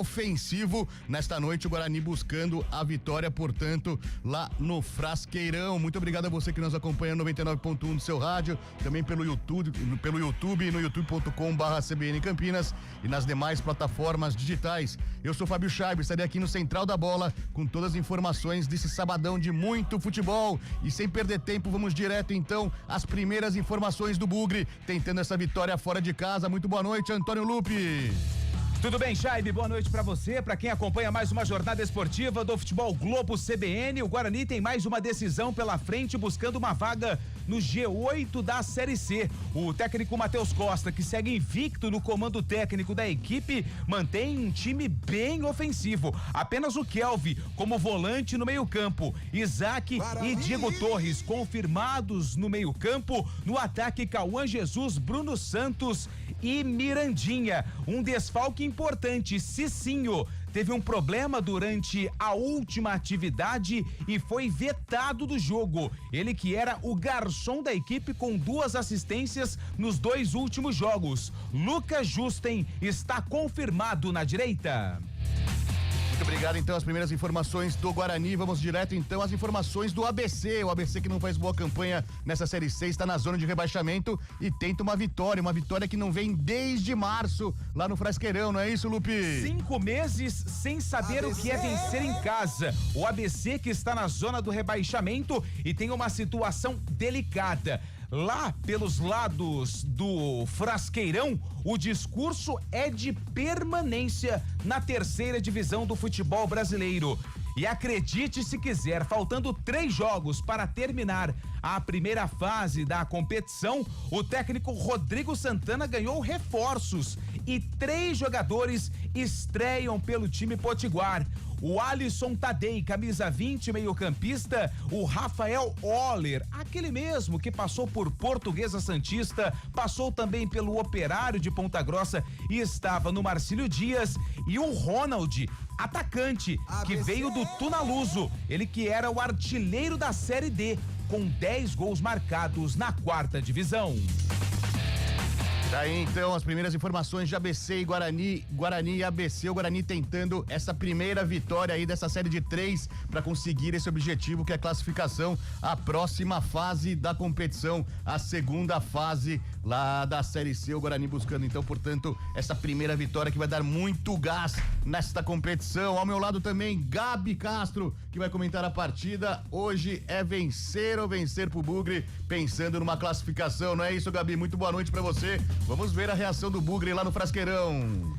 ofensivo. Nesta noite o Guarani buscando a vitória, portanto, lá no Frasqueirão. Muito obrigado a você que nos acompanha no 99.1 do seu rádio, também pelo YouTube no youtube.com/CBN Campinas e nas demais plataformas digitais. Eu sou Fábio Scheibe, estarei aqui no Central da Bola com todas as informações desse sabadão de muito futebol. E sem perder tempo, vamos direto então às primeiras informações do Bugre, tentando essa vitória fora de casa. Muito boa noite, Antônio Lupe. Tudo bem, Scheibe? Boa noite pra você, pra quem acompanha mais uma jornada esportiva do Futebol Globo CBN. O Guarani tem mais uma decisão pela frente, buscando uma vaga no G8 da Série C. O técnico Matheus Costa, que segue invicto no comando técnico da equipe, mantém um time bem ofensivo. Apenas o Kelvin como volante no meio-campo. Isaac e Diego Torres confirmados no meio-campo. No ataque, Cauã Jesus, Bruno Santos e Mirandinha. Um desfalque importante, Cicinho teve um problema durante a última atividade e foi vetado do jogo. Ele que era o garçom da equipe com 2 assistências nos 2 últimos jogos. Lucas Justen está confirmado na direita. Muito obrigado, então, as primeiras informações do Guarani. Vamos direto, então, às informações do ABC. O ABC que não faz boa campanha nessa Série C, está na zona de rebaixamento e tenta uma vitória que não vem desde março lá no Frasqueirão, não é isso, Lupe? 5 meses sem saber ABC. O que é vencer em casa. O ABC que está na zona do rebaixamento e tem uma situação delicada. Lá pelos lados do Frasqueirão, o discurso é de permanência na 3ª divisão do futebol brasileiro. E acredite se quiser, faltando 3 jogos para terminar a primeira fase da competição, o técnico Rodrigo Santana ganhou reforços e 3 jogadores estreiam pelo time potiguar. O Alisson Tadei, camisa 20, meio-campista, o Rafael Oller, aquele mesmo que passou por Portuguesa Santista, passou também pelo Operário de Ponta Grossa e estava no Marcílio Dias, e o Ronald, atacante, que veio do Tunaluso, ele que era o artilheiro da Série D, com 10 gols marcados na 4ª divisão. Daí então as primeiras informações de ABC e Guarani e ABC, o Guarani tentando essa primeira vitória aí dessa série de 3 para conseguir esse objetivo que é a classificação à próxima fase da competição, a 2ª fase lá da Série C, o Guarani buscando então, portanto, essa primeira vitória que vai dar muito gás nesta competição. Ao meu lado também Gabi Castro, que vai comentar a partida. Hoje é vencer ou vencer pro Bugre, pensando numa classificação, não é isso, Gabi? Muito boa noite para você. Vamos ver a reação do Bugre lá no Frasqueirão.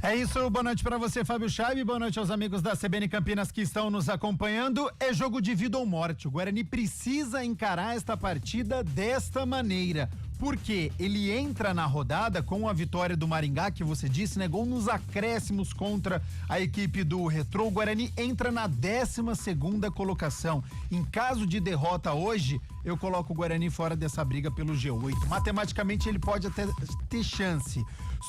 É isso, boa noite pra você, Fábio Scheibe, boa noite aos amigos da CBN Campinas que estão nos acompanhando. É jogo de vida ou morte, o Guarani precisa encarar esta partida desta maneira, porque ele entra na rodada com a vitória do Maringá, que você disse, né, gol nos acréscimos contra a equipe do Retrô. O Guarani entra na 12ª colocação. Em caso de derrota hoje, eu coloco o Guarani fora dessa briga pelo G8. Matematicamente ele pode até ter chance,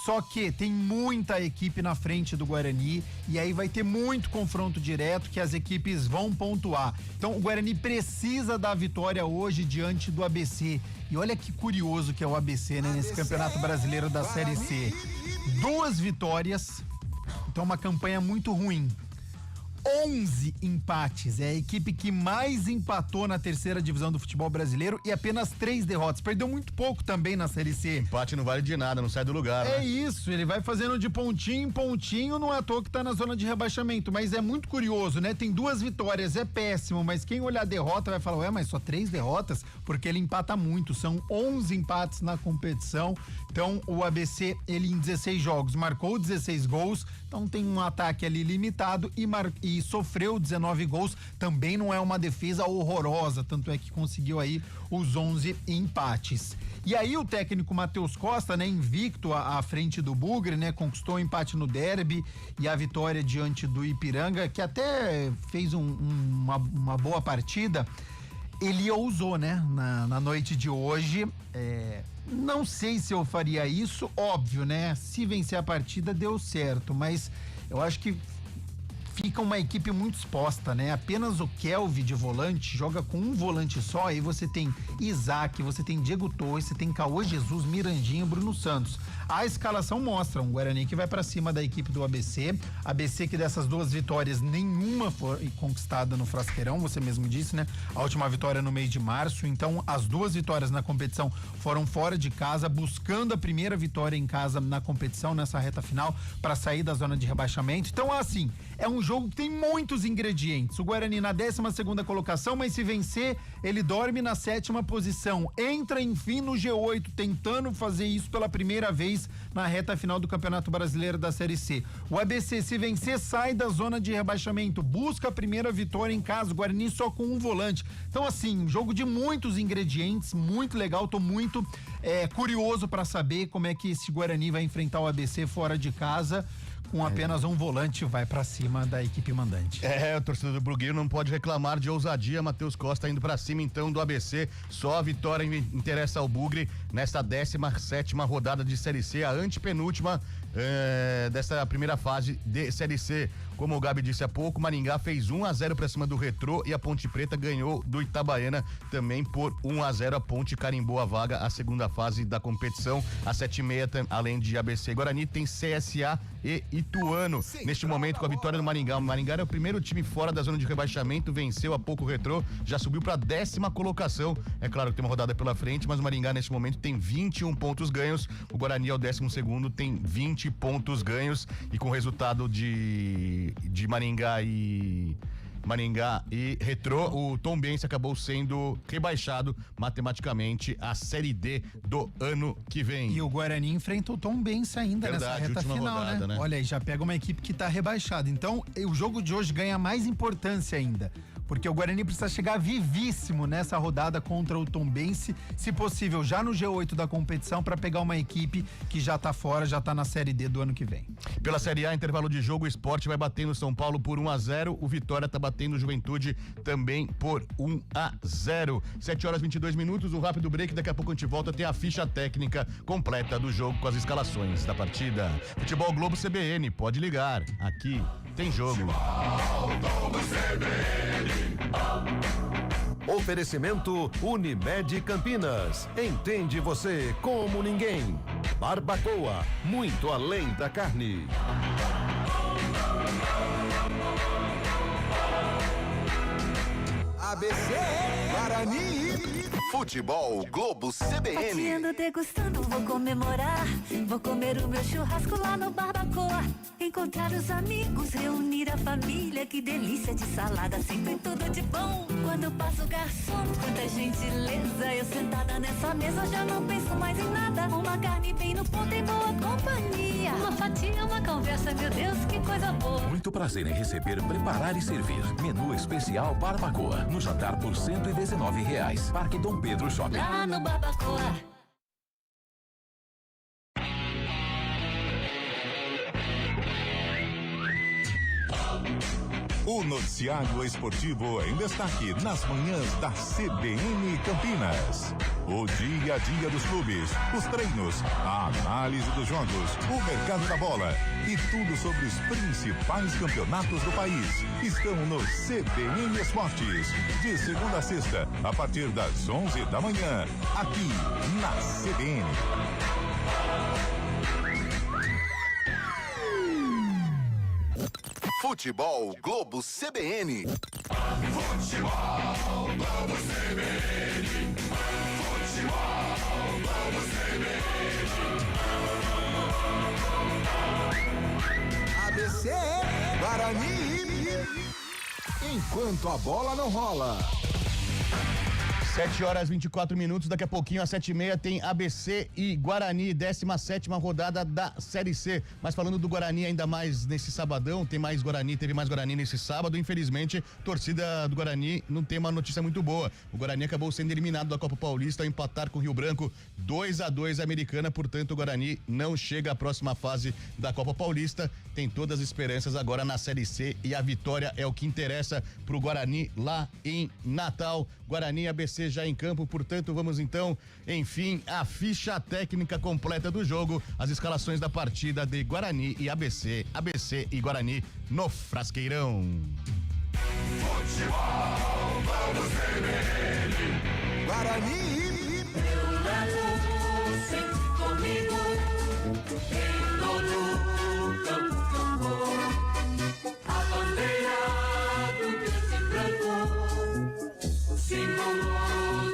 só que tem muita equipe na frente do Guarani e aí vai ter muito confronto direto que as equipes vão pontuar. Então o Guarani precisa da vitória hoje diante do ABC. E olha que curioso que é o ABC, né, nesse Campeonato Brasileiro da Série C. 2 vitórias, então uma campanha muito ruim. 11 empates, é a equipe que mais empatou na 3ª divisão do futebol brasileiro e apenas 3 derrotas. Perdeu muito pouco também na Série C. Empate não vale de nada, não sai do lugar, É, né? isso, ele vai fazendo de pontinho em pontinho, não é à toa que tá na zona de rebaixamento, mas é muito curioso, né? Tem 2 vitórias, é péssimo, mas quem olhar a derrota vai falar, ué, mas só 3 derrotas? Porque ele empata muito, são 11 empates na competição. Então o ABC, ele em 16 jogos marcou 16 gols, então tem um ataque ali limitado e sofreu 19 gols, também não é uma defesa horrorosa, tanto é que conseguiu aí os 11 empates. E aí o técnico Matheus Costa, né, invicto à frente do Bugre, né, conquistou o empate no derby e a vitória diante do Ipiranga, que até fez uma boa partida. Ele ousou, né, na noite de hoje. Não sei se eu faria isso, óbvio, né? Se vencer a partida deu certo, mas eu acho que fica uma equipe muito exposta, né? Apenas o Kelvin de volante joga com um volante só, aí você tem Isaac, você tem Diego Torres, você tem Cauã Jesus, Mirandinho, Bruno Santos. A escalação mostra um Guarani que vai pra cima da equipe do ABC. ABC que dessas duas vitórias, nenhuma foi conquistada no Frasqueirão, você mesmo disse, né? A última vitória no mês de março, então as duas vitórias na competição foram fora de casa, buscando a primeira vitória em casa na competição, nessa reta final, para sair da zona de rebaixamento. Então, assim, é um jogo que tem muitos ingredientes. O Guarani na 12ª colocação, mas se vencer, ele dorme na 7ª posição. Entra, enfim, no G8, tentando fazer isso pela primeira vez na reta final do Campeonato Brasileiro da Série C. O ABC, se vencer, sai da zona de rebaixamento, busca a primeira vitória em casa. O Guarani só com um volante. Então, assim, um jogo de muitos ingredientes, muito legal. Tô muito curioso para saber como é que esse Guarani vai enfrentar o ABC fora de casa. Com apenas um volante, vai pra cima da equipe mandante. O torcedor do Brugueiro não pode reclamar de ousadia. Matheus Costa indo pra cima então do ABC. Só a vitória interessa ao Bugre nesta 17ª rodada de Série C, a antepenúltima dessa primeira fase de Série C. Como o Gabi disse há pouco, Maringá fez 1-0 pra cima do Retrô e a Ponte Preta ganhou do Itabaiana também por 1-0. A Ponte carimbou a vaga, a segunda fase da competição. Às 7h30, além de ABC e Guarani, tem CSA e Ituano. Neste momento, com a vitória do Maringá. O Maringá era o primeiro time fora da zona de rebaixamento, venceu há pouco o Retrô, já subiu pra 10ª colocação. É claro que tem uma rodada pela frente, mas o Maringá neste momento tem 21 pontos ganhos. O Guarani é o 12º, tem 20 pontos ganhos, e com o resultado de Maringá e Retrô, o Tombense acabou sendo rebaixado matematicamente à Série D do ano que vem. E o Guarani enfrenta o Tombense ainda nessa reta final, rodada, né? Olha aí, já pega uma equipe que tá rebaixada. Então, o jogo de hoje ganha mais importância ainda, porque o Guarani precisa chegar vivíssimo nessa rodada contra o Tombense, se possível já no G8 da competição, para pegar uma equipe que já tá fora, já tá na Série D do ano que vem. Pela Série A, intervalo de jogo, o Sport vai batendo o São Paulo por 1-0, o Vitória tá batendo o Juventude também por 1-0. 7h22, um rápido break, daqui a pouco a gente volta, tem a ficha técnica completa do jogo com as escalações da partida. Futebol Globo CBN, pode ligar, aqui tem jogo. Oferecimento Unimed Campinas. Entende você como ninguém. Barbacoa, muito além da carne. ABC, Guarani. Futebol Globo CBN. Fatiando, degustando, vou comemorar. Vou comer o meu churrasco lá no Barbacoa. Encontrar os amigos, reunir a família. Que delícia de salada, sempre tudo de bom. Quando passo o garçom, quanta gentileza. Eu sentada nessa mesa já não penso mais em nada. Uma carne bem no ponto em boa companhia. Uma fatia, uma conversa, meu Deus, que coisa boa. Muito prazer em receber, preparar e servir. Menu especial Barbacoa. No jantar por R$119. Parque Dom Pedro Shopping. Lá no Barbacoa. O noticiário esportivo em destaque nas manhãs da CBN Campinas. O dia a dia dos clubes, os treinos, a análise dos jogos, o mercado da bola e tudo sobre os principais campeonatos do país estão no CBN Esportes. De segunda a sexta, a partir das 11 da manhã, aqui na CBN. Futebol Globo CBN. Futebol Globo CBN. Futebol Globo CBN. ABC, Guarani. Enquanto a bola não rola. 7h24, daqui a pouquinho às 7h30 tem ABC e Guarani, 17ª rodada da Série C. Mas falando do Guarani ainda mais nesse sabadão, teve mais Guarani nesse sábado. Infelizmente, torcida do Guarani não tem uma notícia muito boa. O Guarani acabou sendo eliminado da Copa Paulista ao empatar com o Rio Branco 2-2 Americana, portanto o Guarani não chega à próxima fase da Copa Paulista. Tem todas as esperanças agora na Série C e a vitória é o que interessa pro Guarani lá em Natal. Guarani e ABC ABC já em campo, portanto, vamos então, enfim, a ficha técnica completa do jogo, as escalações da partida de Guarani e ABC, ABC e Guarani no Frasqueirão. Futebol, vamos CBN. Guarani. Eu levo sempre comigo, em todo campo que eu vou, a bandeira do verde e branco, símbolo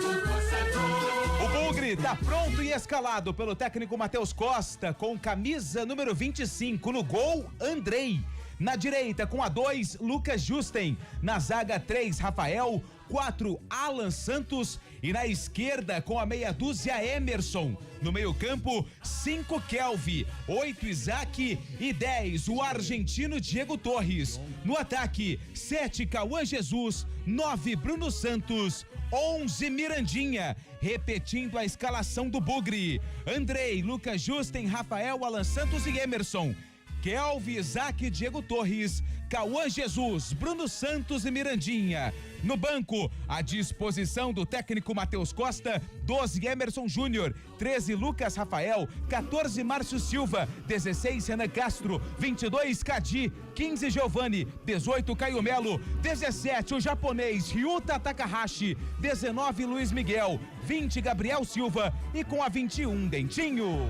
do torcedor. O Bugre tá pronto e escalado pelo técnico Matheus Costa, com camisa número 25, no gol, Andrei. Na direita, com a 2, Lucas Justen. Na zaga, 3, Rafael. 4, Alan Santos. E na esquerda, com a meia dúzia, Emerson. No meio campo, 5, Kelvin. 8, Isaac. E 10, o argentino Diego Torres. No ataque, 7, Cauã Jesus. 9, Bruno Santos. 11, Mirandinha. Repetindo a escalação do Bugre: Andrei, Lucas Justen, Rafael, Alan Santos e Emerson. Kelvin, Isaac, Diego Torres, Cauã Jesus, Bruno Santos e Mirandinha. No banco, à disposição do técnico Matheus Costa, 12, Emerson Júnior, 13, Lucas Rafael, 14, Márcio Silva, 16, Renan Castro, 22, Cadi, 15, Giovani, 18, Caio Melo, 17, o japonês Ryuta Takahashi, 19, Luiz Miguel, 20, Gabriel Silva e com a 21, Dentinho.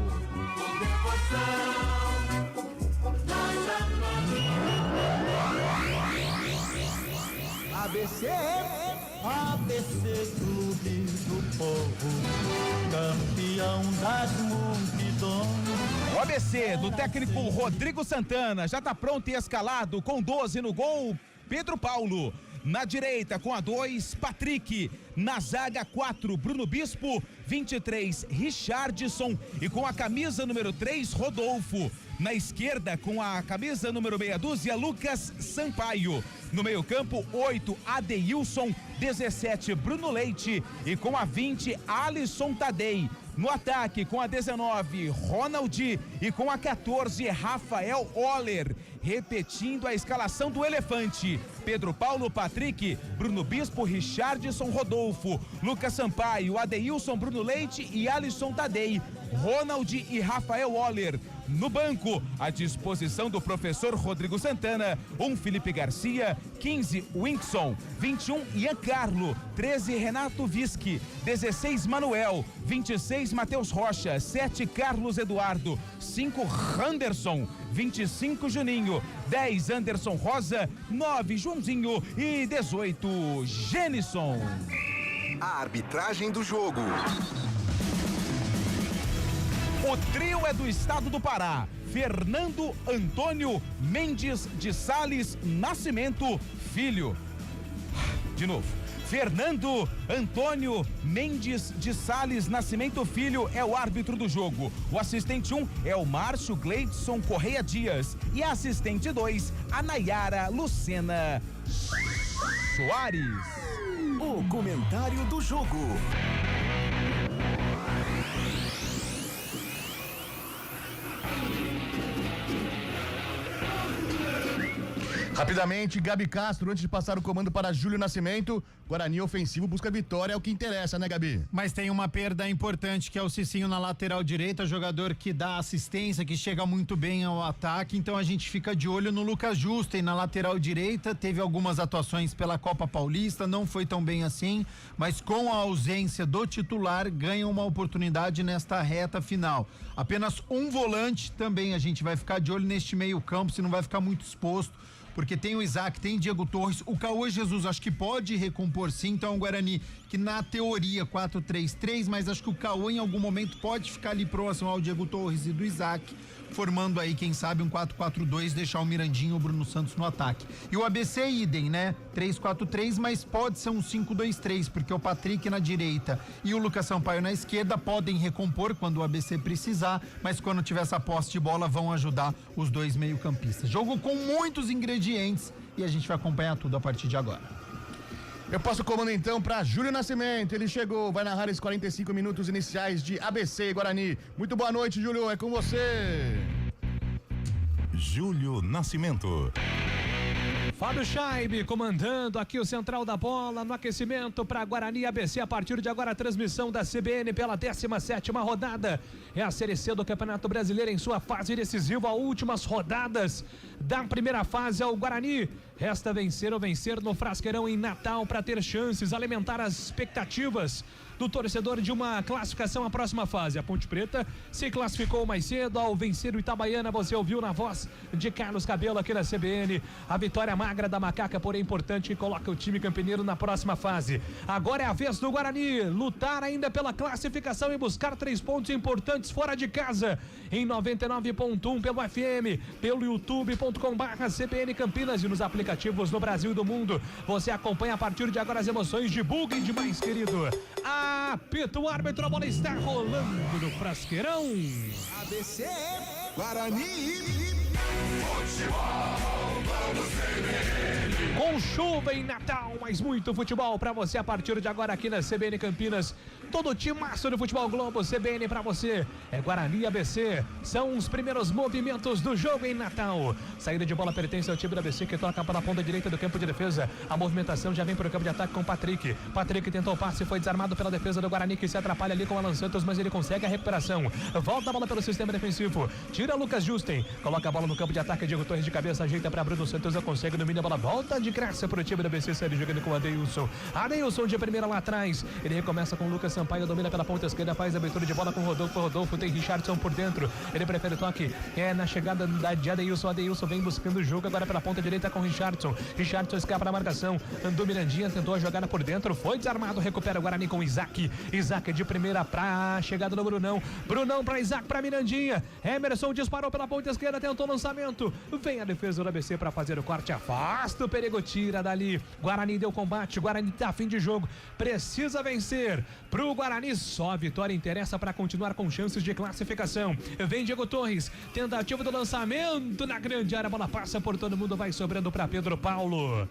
ABC. ABC Clube do Povo, campeão das multidões. O ABC do técnico Rodrigo Santana já tá pronto e escalado, com 12 no gol, Pedro Paulo. Na direita, com a 2, Patrick. Na zaga, 4, Bruno Bispo. 23, Richardson. E com a camisa número 3, Rodolfo. Na esquerda, com a camisa número meia dúzia, Lucas Sampaio. No meio campo, 8, Adeilson. 17, Bruno Leite. E com a 20, Alisson Tadei. No ataque, com a 19, Ronald. E com a 14, Rafael Oller. Repetindo a escalação do Elefante: Pedro Paulo, Patrick, Bruno Bispo, Richardson, Rodolfo, Lucas Sampaio, Adeilson, Bruno Leite e Alisson Tadei, Ronald e Rafael Oller. No banco, à disposição do professor Rodrigo Santana, 1, Felipe Garcia, 15, Winkson, 21, Ian Carlo, 13, Renato Vischi, 16, Manuel, 26, Matheus Rocha, 7, Carlos Eduardo, 5, Anderson, 25, Juninho, 10, Anderson Rosa, 9, Joãozinho e 18, Genison. A arbitragem do jogo. O trio é do estado do Pará: Fernando Antônio Mendes de Sales Nascimento Filho. De novo. Fernando Antônio Mendes de Sales Nascimento Filho é o árbitro do jogo. O assistente 1 é o Márcio Gleidson Correia Dias. E a assistente 2, a Nayara Lucena Soares. O comentário do jogo. Rapidamente, Gabi Castro, antes de passar o comando para Júlio Nascimento, Guarani ofensivo busca vitória, é o que interessa, né, Gabi? Mas tem uma perda importante, que é o Cicinho na lateral direita, jogador que dá assistência, que chega muito bem ao ataque, então a gente fica de olho no Lucas Justen na lateral direita, teve algumas atuações pela Copa Paulista, não foi tão bem assim, mas com a ausência do titular, ganha uma oportunidade nesta reta final. Apenas um volante também, a gente vai ficar de olho neste meio campo, se não vai ficar muito exposto, porque tem o Isaac, tem Diego Torres, o Cauã Jesus acho que pode recompor sim, então é um Guarani que na teoria 4-3-3, mas acho que o Cauã em algum momento pode ficar ali próximo ao Diego Torres e do Isaac, formando aí, quem sabe, um 4-4-2, deixar o Mirandinho e o Bruno Santos no ataque. E o ABC idem, né? 3-4-3, mas pode ser um 5-2-3, porque o Patrick na direita e o Lucas Sampaio na esquerda podem recompor quando o ABC precisar, mas quando tiver essa posse de bola vão ajudar os dois meio-campistas. Jogo com muitos ingredientes e a gente vai acompanhar tudo a partir de agora. Eu passo o comando então para Júlio Nascimento, ele chegou, vai narrar esses 45 minutos iniciais de ABC e Guarani. Muito boa noite, Júlio, é com você. Júlio Nascimento. Fábio Scheibe comandando aqui o Central da Bola no aquecimento para Guarani e ABC. A partir de agora a transmissão da CBN pela 17ª rodada. É a Série C do Campeonato Brasileiro em sua fase decisiva, últimas rodadas da primeira fase. Ao Guarani resta vencer ou vencer no Frasqueirão em Natal para ter chances, alimentar as expectativas do torcedor de uma classificação à próxima fase. A Ponte Preta se classificou mais cedo ao vencer o Itabaiana. Você ouviu na voz de Carlos Cabelo aqui na CBN. A vitória magra da Macaca, porém importante, que coloca o time campineiro na próxima fase. Agora é a vez do Guarani lutar ainda pela classificação e buscar 3 pontos importantes fora de casa. Em 99.1 pelo FM, pelo youtube.com/CBN Campinas e nos aplicativos no Brasil e do mundo. Você acompanha a partir de agora as emoções de Bug demais, querido. Apita o árbitro, a bola está rolando no Frasqueirão. ABC, Guarani. Com chuva em Natal, mas muito futebol pra você a partir de agora aqui na CBN Campinas. Todo o timaço do Futebol Globo, CBN pra você. É Guarani e ABC. São os primeiros movimentos do jogo em Natal. Saída de bola pertence ao time do ABC, que toca pela ponta direita do campo de defesa. A movimentação já vem para o campo de ataque com o Patrick. Patrick tentou o passe e foi desarmado pela defesa do Guarani, que se atrapalha ali com o Alan Santos, mas ele consegue a recuperação. Volta a bola pelo sistema defensivo. Tira Lucas Justen. Coloca a bola no campo de ataque. Diego Torres de cabeça, ajeita para Bruno Santos. Não consegue, domina a bola. Volta de graça para o time do ABC. Sai jogando com o Adeilson. Adeilson de primeira lá atrás. Ele recomeça com o Lucas Sampaio. Domina pela ponta esquerda. Faz a abertura de bola com o Rodolfo. Rodolfo tem Richardson por dentro. Ele prefere o toque. É na chegada de Adeilson. Adeilson vem buscando o jogo agora pela ponta direita com o Richardson. Richardson escapa na marcação. Andou Mirandinha. Tentou a jogada por dentro. Foi desarmado. Recupera o Guarani com o Isaac. Isaac de primeira pra chegada do Brunão. Brunão pra Isaac, pra Mirandinha. Emerson disparou pela ponta esquerda. Tentou o lançamento. Vem a defesa do ABC para fazer o corte. Afasta o perigo. Tira dali. Guarani deu combate. Guarani tá a fim de jogo. Precisa vencer. Pro Guarani só a vitória interessa para continuar com chances de classificação. Vem Diego Torres. Tentativa do lançamento na grande área. A bola passa por todo mundo. Vai sobrando para Pedro Paulo.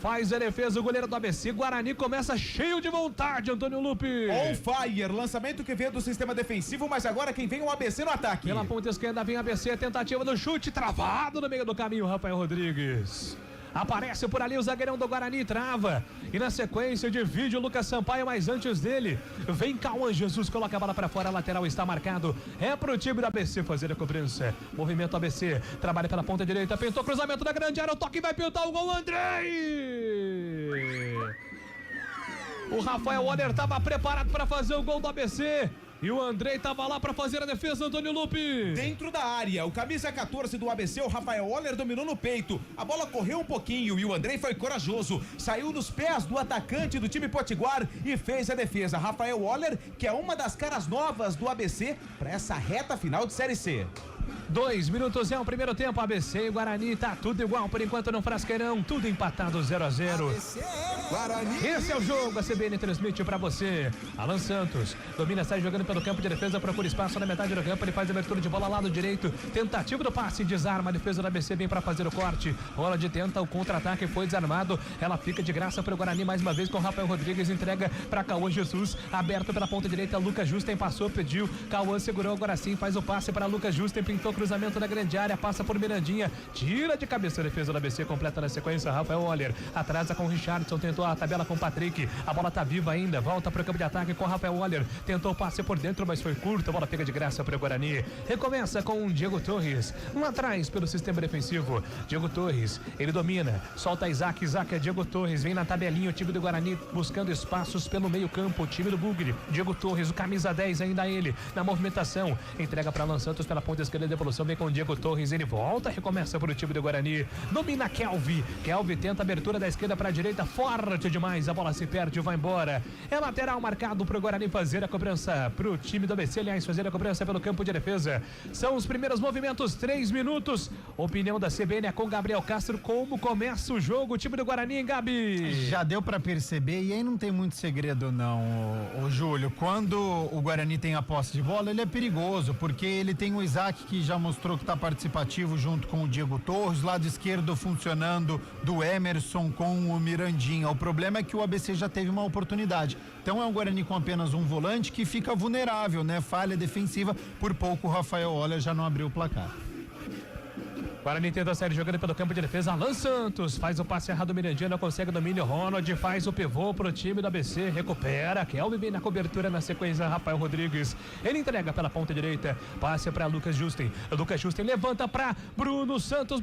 Faz a defesa o goleiro do ABC. Guarani começa cheio de vontade, Antônio Lupe. On fire, lançamento que veio do sistema defensivo, mas agora quem vem é o ABC no ataque. Pela ponta esquerda vem o ABC, tentativa do chute, travado no meio do caminho, Rafael Rodrigues. Aparece por ali o zagueirão do Guarani, trava. E na sequência divide o Lucas Sampaio, mas antes dele vem Cauã Jesus, coloca a bola para fora, a lateral está marcado. É pro time do ABC fazer a cobrança. Movimento ABC, trabalha pela ponta direita, pintou cruzamento da grande área, o toque vai pintar o gol, Andrei! O Rafael Waller estava preparado para fazer o gol do ABC. E o Andrei estava lá para fazer a defesa, Antônio Lupe. Dentro da área, o camisa 14 do ABC, o Rafael Waller, dominou no peito. A bola correu um pouquinho e o Andrei foi corajoso. Saiu nos pés do atacante do time potiguar e fez a defesa. Rafael Waller, que é uma das caras novas do ABC para essa reta final de Série C. 2 minutos é o primeiro tempo. ABC e Guarani, tá tudo igual por enquanto no Frasqueirão, tudo empatado 0-0. Esse é o jogo, a CBN transmite pra você. Alan Santos domina, sai jogando pelo campo de defesa, procura espaço na metade do campo, ele faz a abertura de bola lado direito, tentativa do passe, desarma, a defesa da ABC vem pra fazer o corte. Rola de tenta, o contra-ataque foi desarmado, ela fica de graça pro Guarani mais uma vez com Rafael Rodrigues, entrega pra Cauã Jesus, aberto pela ponta direita, Lucas Justen passou, pediu, Cauã segurou, agora sim faz o passe para Lucas Justen, pintou cruzamento da grande área, passa por Mirandinha, tira de cabeça a defesa do ABC, completa na sequência Rafael Waller, atrasa com o Richardson, tentou a tabela com o Patrick, a bola tá viva ainda, volta pro campo de ataque com o Rafael Waller, tentou o passe por dentro, mas foi curto, a bola pega de graça pro Guarani, recomeça com o Diego Torres, lá atrás pelo sistema defensivo, Diego Torres, ele domina, solta Isaac, Isaac é Diego Torres, vem na tabelinha o time do Guarani buscando espaços pelo meio campo, o time do Bugre, Diego Torres, o camisa 10 ainda ele, na movimentação, entrega para Alan Santos pela ponta esquerda, devolução vem com o Diego Torres, ele volta, recomeça pro time do Guarani, domina Kelvin tenta a abertura da esquerda para a direita, forte demais, a bola se perde, vai embora, é lateral marcado pro Guarani fazer a cobrança, pro time do ABC, aliás, fazer a cobrança pelo campo de defesa, são os primeiros movimentos, 3 minutos, opinião da CBN é com Gabriel Castro, como começa o jogo, o time do Guarani, hein, Gabi? Já deu para perceber, e aí não tem muito segredo não, o Júlio, quando o Guarani tem a posse de bola, ele é perigoso, porque ele tem o Isaac que já mostrou que tá participativo junto com o Diego Torres, lado esquerdo funcionando do Emerson com o Mirandinha. O problema é que o ABC já teve uma oportunidade. Então é um Guarani com apenas um volante que fica vulnerável, né? Falha defensiva, por pouco o Rafael Waller já não abriu o placar. Guarani tenta a série jogando pelo campo de defesa. Alan Santos faz o passe errado, Mirandinha não consegue domínio. Ronald faz o pivô pro time do ABC, recupera. Kelvin vem na cobertura na sequência. Rafael Rodrigues, ele entrega pela ponta direita, passe para Lucas Justen. Lucas Justen levanta para Bruno Santos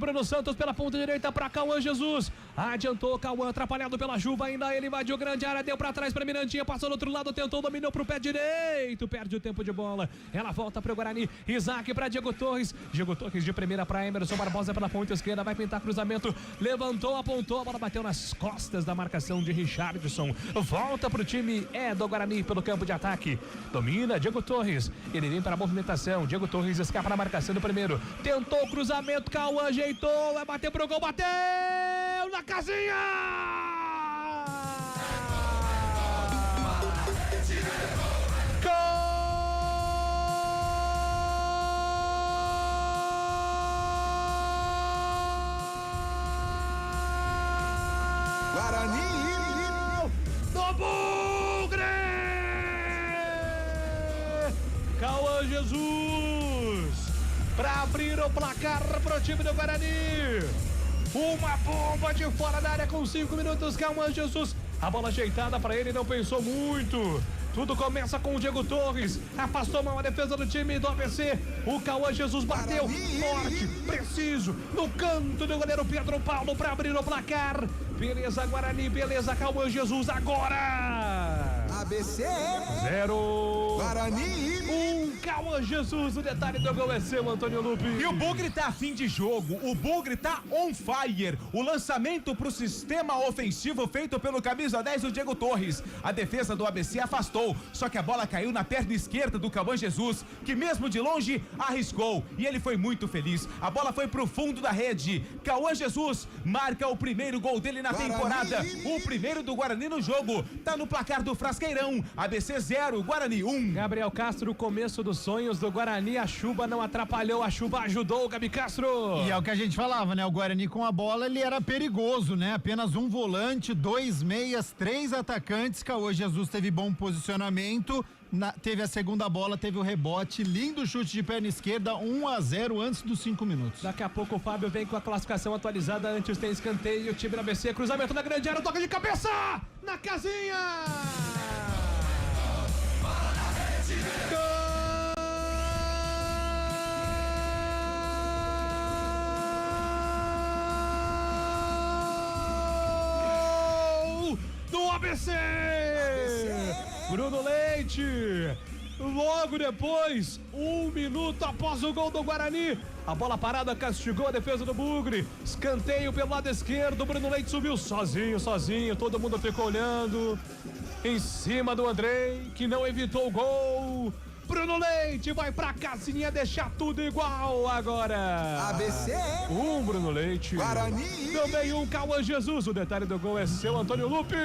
pela ponta direita para Cauã Jesus. Adiantou Cauã, atrapalhado pela chuva, ainda ele invadiu grande área, deu para trás para Mirandinha, passou do outro lado, tentou, dominou pro pé direito, perde o tempo de bola. Ela volta pro Guarani. Isaac para Diego Torres de primeira para Emerson Barbosa pela ponta esquerda, vai pintar cruzamento, levantou, apontou, a bola bateu nas costas da marcação de Richardson. Volta pro time do Guarani pelo campo de ataque. Domina Diego Torres, ele vem para a movimentação. Diego Torres escapa na marcação do primeiro, tentou o cruzamento, Cauã ajeitou, vai bater pro gol, bateu na casinha! Guarani do Bugre! Cauã Jesus para abrir o placar pro time do Guarani. Uma bomba de fora da área com 5 minutos. Cauã Jesus, a bola ajeitada para ele, não pensou muito. Tudo começa com o Diego Torres, afastou mal a defesa do time do ABC. O Cauã Jesus bateu forte, preciso, no canto do goleiro Pedro Paulo para abrir o placar. Beleza, Guarani, beleza, Cauã Jesus agora. ABC 0 Guarani 1, Cauã Jesus. O detalhe do gol é seu, Antônio Lupe. E o Bugre tá a fim de jogo, o Bugre tá on fire. O lançamento pro sistema ofensivo feito pelo camisa 10, o Diego Torres. A defesa do ABC afastou, só que a bola caiu na perna esquerda do Cauã Jesus, que mesmo de longe arriscou, e ele foi muito feliz. A bola foi pro fundo da rede. Cauã Jesus marca o primeiro gol dele na temporada, o primeiro do Guarani no jogo. Tá no placar do Frasqueirão, ABC 0, Guarani 1. Gabriel Castro, o começo dos sonhos do Guarani, a chuva não atrapalhou, a chuva ajudou, Gabi Castro. E é o que a gente falava, né? O Guarani com a bola, ele era perigoso, né? Apenas um volante, 2 meias, 3 atacantes. Cauã Jesus teve bom posicionamento, teve a segunda bola, teve o rebote, lindo chute de perna esquerda, 1-0 antes dos 5 minutos. Daqui a pouco o Fábio vem com a classificação atualizada. Antes tem escanteio, o time da ABC, cruzamento na grande área, toca de cabeça na casinha. Gol do ABC! Bruno Leite, logo depois, 1 minuto após o gol do Guarani, a bola parada castigou a defesa do Bugre. Escanteio pelo lado esquerdo, Bruno Leite subiu sozinho, todo mundo ficou olhando em cima do Andrei, que não evitou o gol. Bruno Leite vai pra casinha deixar tudo igual agora. ABC Bruno Leite. Guarani também Cauã Jesus. O detalhe do gol é seu, Antônio Lupe.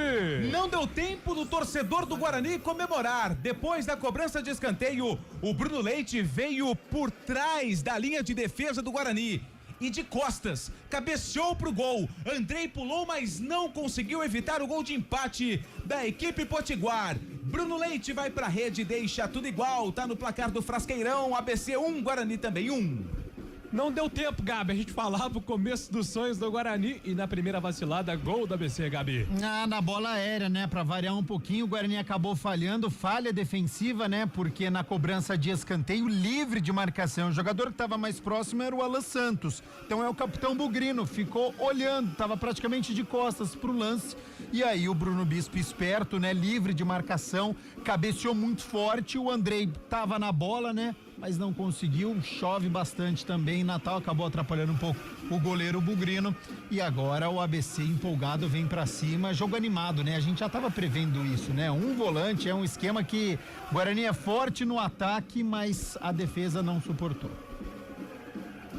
Não deu tempo do torcedor do Guarani comemorar. Depois da cobrança de escanteio, o Bruno Leite veio por trás da linha de defesa do Guarani e de costas, cabeceou pro gol. Andrei pulou, mas não conseguiu evitar o gol de empate da equipe potiguar. Bruno Leite vai pra rede, deixa tudo igual, tá no placar do Frasqueirão, ABC 1, Guarani também 1. Não deu tempo, Gabi, a gente falava o começo dos sonhos do Guarani e na primeira vacilada, gol da ABC, Gabi. Na bola aérea, né, pra variar um pouquinho, o Guarani acabou falhando, falha defensiva, né, porque na cobrança de escanteio, livre de marcação, o jogador que tava mais próximo era o Alan Santos, então é o capitão Bugrino, ficou olhando, tava praticamente de costas pro lance, e aí o Bruno Bispo esperto, né, livre de marcação, cabeceou muito forte, o Andrei tava na bola, né, mas não conseguiu, chove bastante também, Natal acabou atrapalhando um pouco o goleiro Bugrino, e agora o ABC empolgado vem pra cima, jogo animado, né? A gente já tava prevendo isso, né? Um volante é um esquema que Guarani é forte no ataque, mas a defesa não suportou.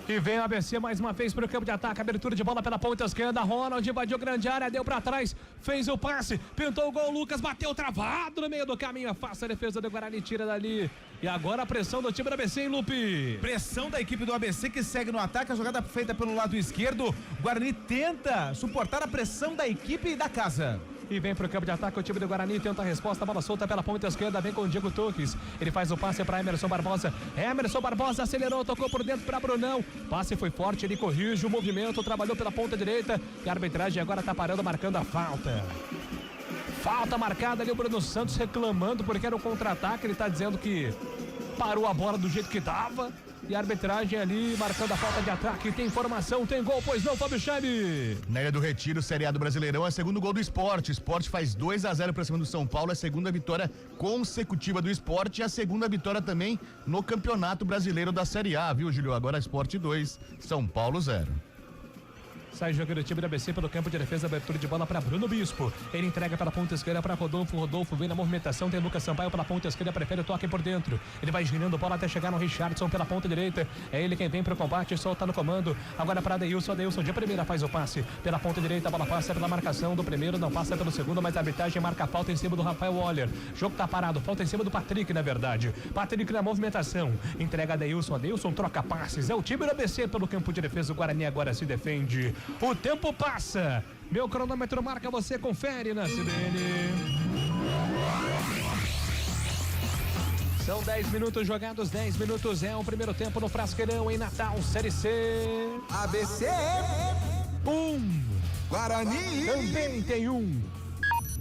E vem o ABC mais uma vez para o campo de ataque, abertura de bola pela ponta esquerda, Ronald invadiu grande área, deu para trás, fez o passe, pintou o gol, Lucas bateu travado no meio do caminho, afasta a defesa do Guarani, tira dali. E agora a pressão do time do ABC, hein, Lupe? Pressão da equipe do ABC que segue no ataque, a jogada feita pelo lado esquerdo, Guarani tenta suportar a pressão da equipe da casa. e vem pro campo de ataque. O time do Guarani tenta a resposta, a bola solta pela ponta esquerda, vem com o Diego Torres. Ele faz o passe para Emerson Barbosa. Emerson Barbosa acelerou, tocou por dentro para Brunão. Passe foi forte, ele corrige o movimento, trabalhou pela ponta direita e a arbitragem agora tá parando, marcando a falta. Falta marcada ali, o Bruno Santos reclamando porque era um contra-ataque. Ele tá dizendo que parou a bola do jeito que dava. E a arbitragem ali marcando a falta de ataque. Tem informação, tem gol, pois não, Fábio Chaves? Na Ilha do Retiro, Série A do Brasileirão, é o segundo gol do Sport. O Sport faz 2-0 pra cima do São Paulo. É a segunda vitória consecutiva do Sport e a segunda vitória também no Campeonato Brasileiro da Série A, viu, Júlio? Agora Sport 2, São Paulo 0. Sai jogando o time do ABC pelo campo de defesa, abertura de bola para Bruno Bispo. Ele entrega pela ponta esquerda para Rodolfo. Rodolfo vem na movimentação, tem Lucas Sampaio pela ponta esquerda, prefere o toque por dentro. Ele vai girando bola até chegar no Richardson pela ponta direita. É ele quem vem pro combate, solta no comando. Agora para Adeilson. Adeilson de primeira faz o passe pela ponta direita, a bola passa pela marcação do primeiro, não passa pelo segundo, mas a arbitragem marca a falta em cima do Rafael Waller. Jogo tá parado, falta em cima do Patrick, na verdade. Patrick na movimentação, entrega Adeilson. Adeilson troca passes. É o time do ABC pelo campo de defesa. O Guarani agora se defende. O tempo passa. Meu cronômetro marca, você confere na CBN. São 10 minutos jogados, 10 minutos é o primeiro tempo no Frasqueirão em Natal, Série C. ABC. Guarani. Também tem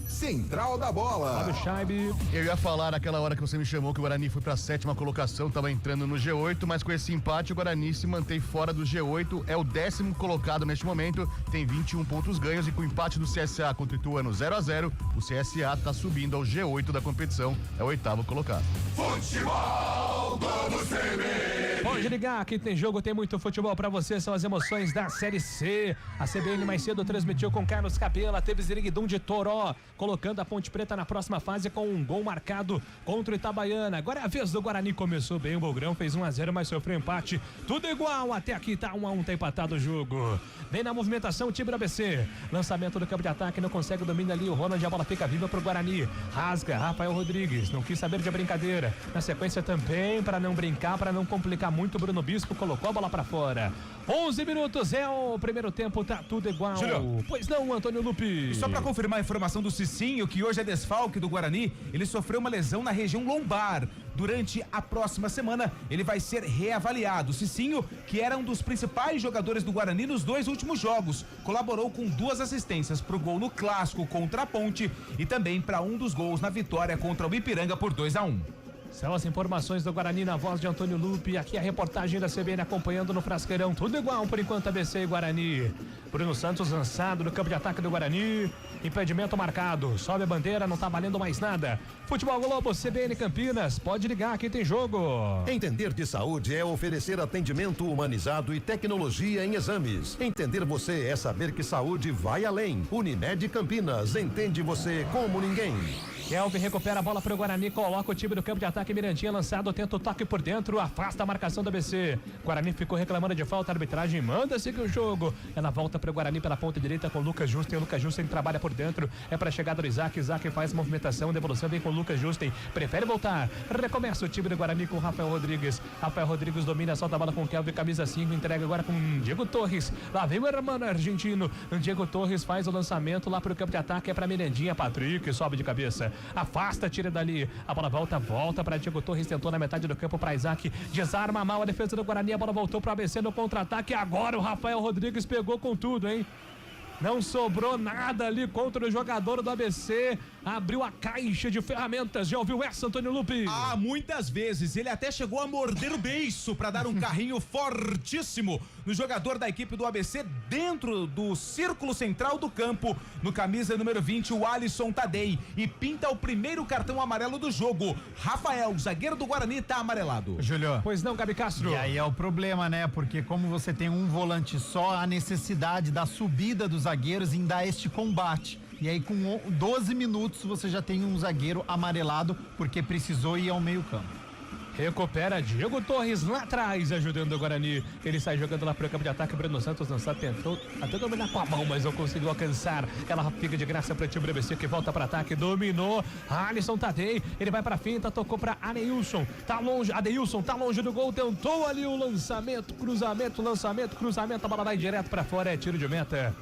Central da Bola. Fábio Chaves. Eu ia falar naquela hora que você me chamou que o Guarani foi pra 7ª colocação, tava entrando no G8, mas com esse empate o Guarani se mantém fora do G8, é o 10º colocado neste momento, tem 21 pontos ganhos e com o empate do CSA contra o Ituano 0-0, o CSA tá subindo ao G8 da competição, é o 8º colocado. Futebol Globo CBN. Pode ligar, aqui tem jogo, tem muito futebol pra você, são as emoções da Série C. A CBN mais cedo transmitiu com Carlos Capela, teve Ziriguidum de Toró, colocando a Ponte Preta na próxima fase com um gol marcado contra o Itabaiana. Agora é a vez do Guarani, começou bem, o Belgrão fez 1-0, mas sofreu empate. Tudo igual, até aqui tá 1-1, tá empatado o jogo. Vem na movimentação o time do ABC. Lançamento do campo de ataque, não consegue, domina ali o Ronald, a bola fica viva pro Guarani. Rasga, Rafael Rodrigues, não quis saber de brincadeira. Na sequência também, para não brincar, para não complicar muito, Bruno Bispo colocou a bola pra fora. 11 minutos é o primeiro tempo, tá tudo igual. Júlio. Pois não, Antônio Lupi. E só pra confirmar a informação do Cicinho, que hoje é desfalque do Guarani, ele sofreu uma lesão na região lombar. Durante a próxima semana, ele vai ser reavaliado. Cicinho, que era um dos principais jogadores do Guarani nos 2 últimos jogos, colaborou com 2 assistências pro gol no clássico contra a Ponte e também para um dos gols na vitória contra o Ipiranga por 2-1. São as informações do Guarani na voz de Antônio Lupi. Aqui a reportagem da CBN acompanhando no Frasqueirão. Tudo igual por enquanto, ABC e Guarani. Bruno Santos lançado no campo de ataque do Guarani. Impedimento marcado. Sobe a bandeira, não tá valendo mais nada. Futebol Globo, CBN Campinas. Pode ligar, aqui tem jogo. Entender de saúde é oferecer atendimento humanizado e tecnologia em exames. Entender você é saber que saúde vai além. Unimed Campinas, entende você como ninguém. Kelvin recupera a bola para o Guarani, coloca o time do campo de ataque. Mirandinha lançado, tenta o toque por dentro, afasta a marcação do ABC. Guarani ficou reclamando de falta, a arbitragem manda seguir o jogo. Ela volta para o Guarani pela ponta direita com o Lucas Justen. O Lucas Justen trabalha por dentro, é para chegada do Isaac. Isaac faz movimentação, devolução vem com o Lucas Justen. Prefere voltar, recomeça o time do Guarani com o Rafael Rodrigues. Rafael Rodrigues domina, solta a bola com o Kelvin, camisa 5, entrega agora com o Diego Torres. Lá vem o hermano argentino. O Diego Torres faz o lançamento lá para o campo de ataque, é para Mirandinha. Patrick sobe de cabeça. Afasta, tira dali, a bola volta para Diego Torres, tentou na metade do campo para Isaac, desarma mal a defesa do Guarani, a bola voltou para o ABC no contra-ataque, agora o Rafael Rodrigues pegou com tudo, hein? Não sobrou nada ali contra o jogador do ABC. Abriu a caixa de ferramentas. Já ouviu essa, Antônio Lupi? Ah, muitas vezes. Ele até chegou a morder o beiço para dar um carrinho fortíssimo no jogador da equipe do ABC dentro do círculo central do campo. No camisa número 20, o Alisson Tadei. E pinta o primeiro cartão amarelo do jogo. Rafael, zagueiro do Guarani, tá amarelado. Júlio. Pois não, Gabi Castro. E aí é o problema, né? Porque como você tem um volante só, a necessidade da subida dos zagueiros em dar este combate. E aí com 12 minutos você já tem um zagueiro amarelado porque precisou ir ao meio campo. Recupera Diego Torres lá atrás, ajudando o Guarani. Ele sai jogando lá pro campo de ataque. Bruno Santos tentou até dominar com a mão, mas não conseguiu alcançar. Ela fica de graça para o time do ABC, que volta para ataque. Dominou. Alisson Tadei. Ele vai para finta, tocou para Adeilson. Tá longe. Adeilson tá longe do gol. Tentou ali o lançamento, cruzamento. A bola vai direto para fora. É tiro de meta.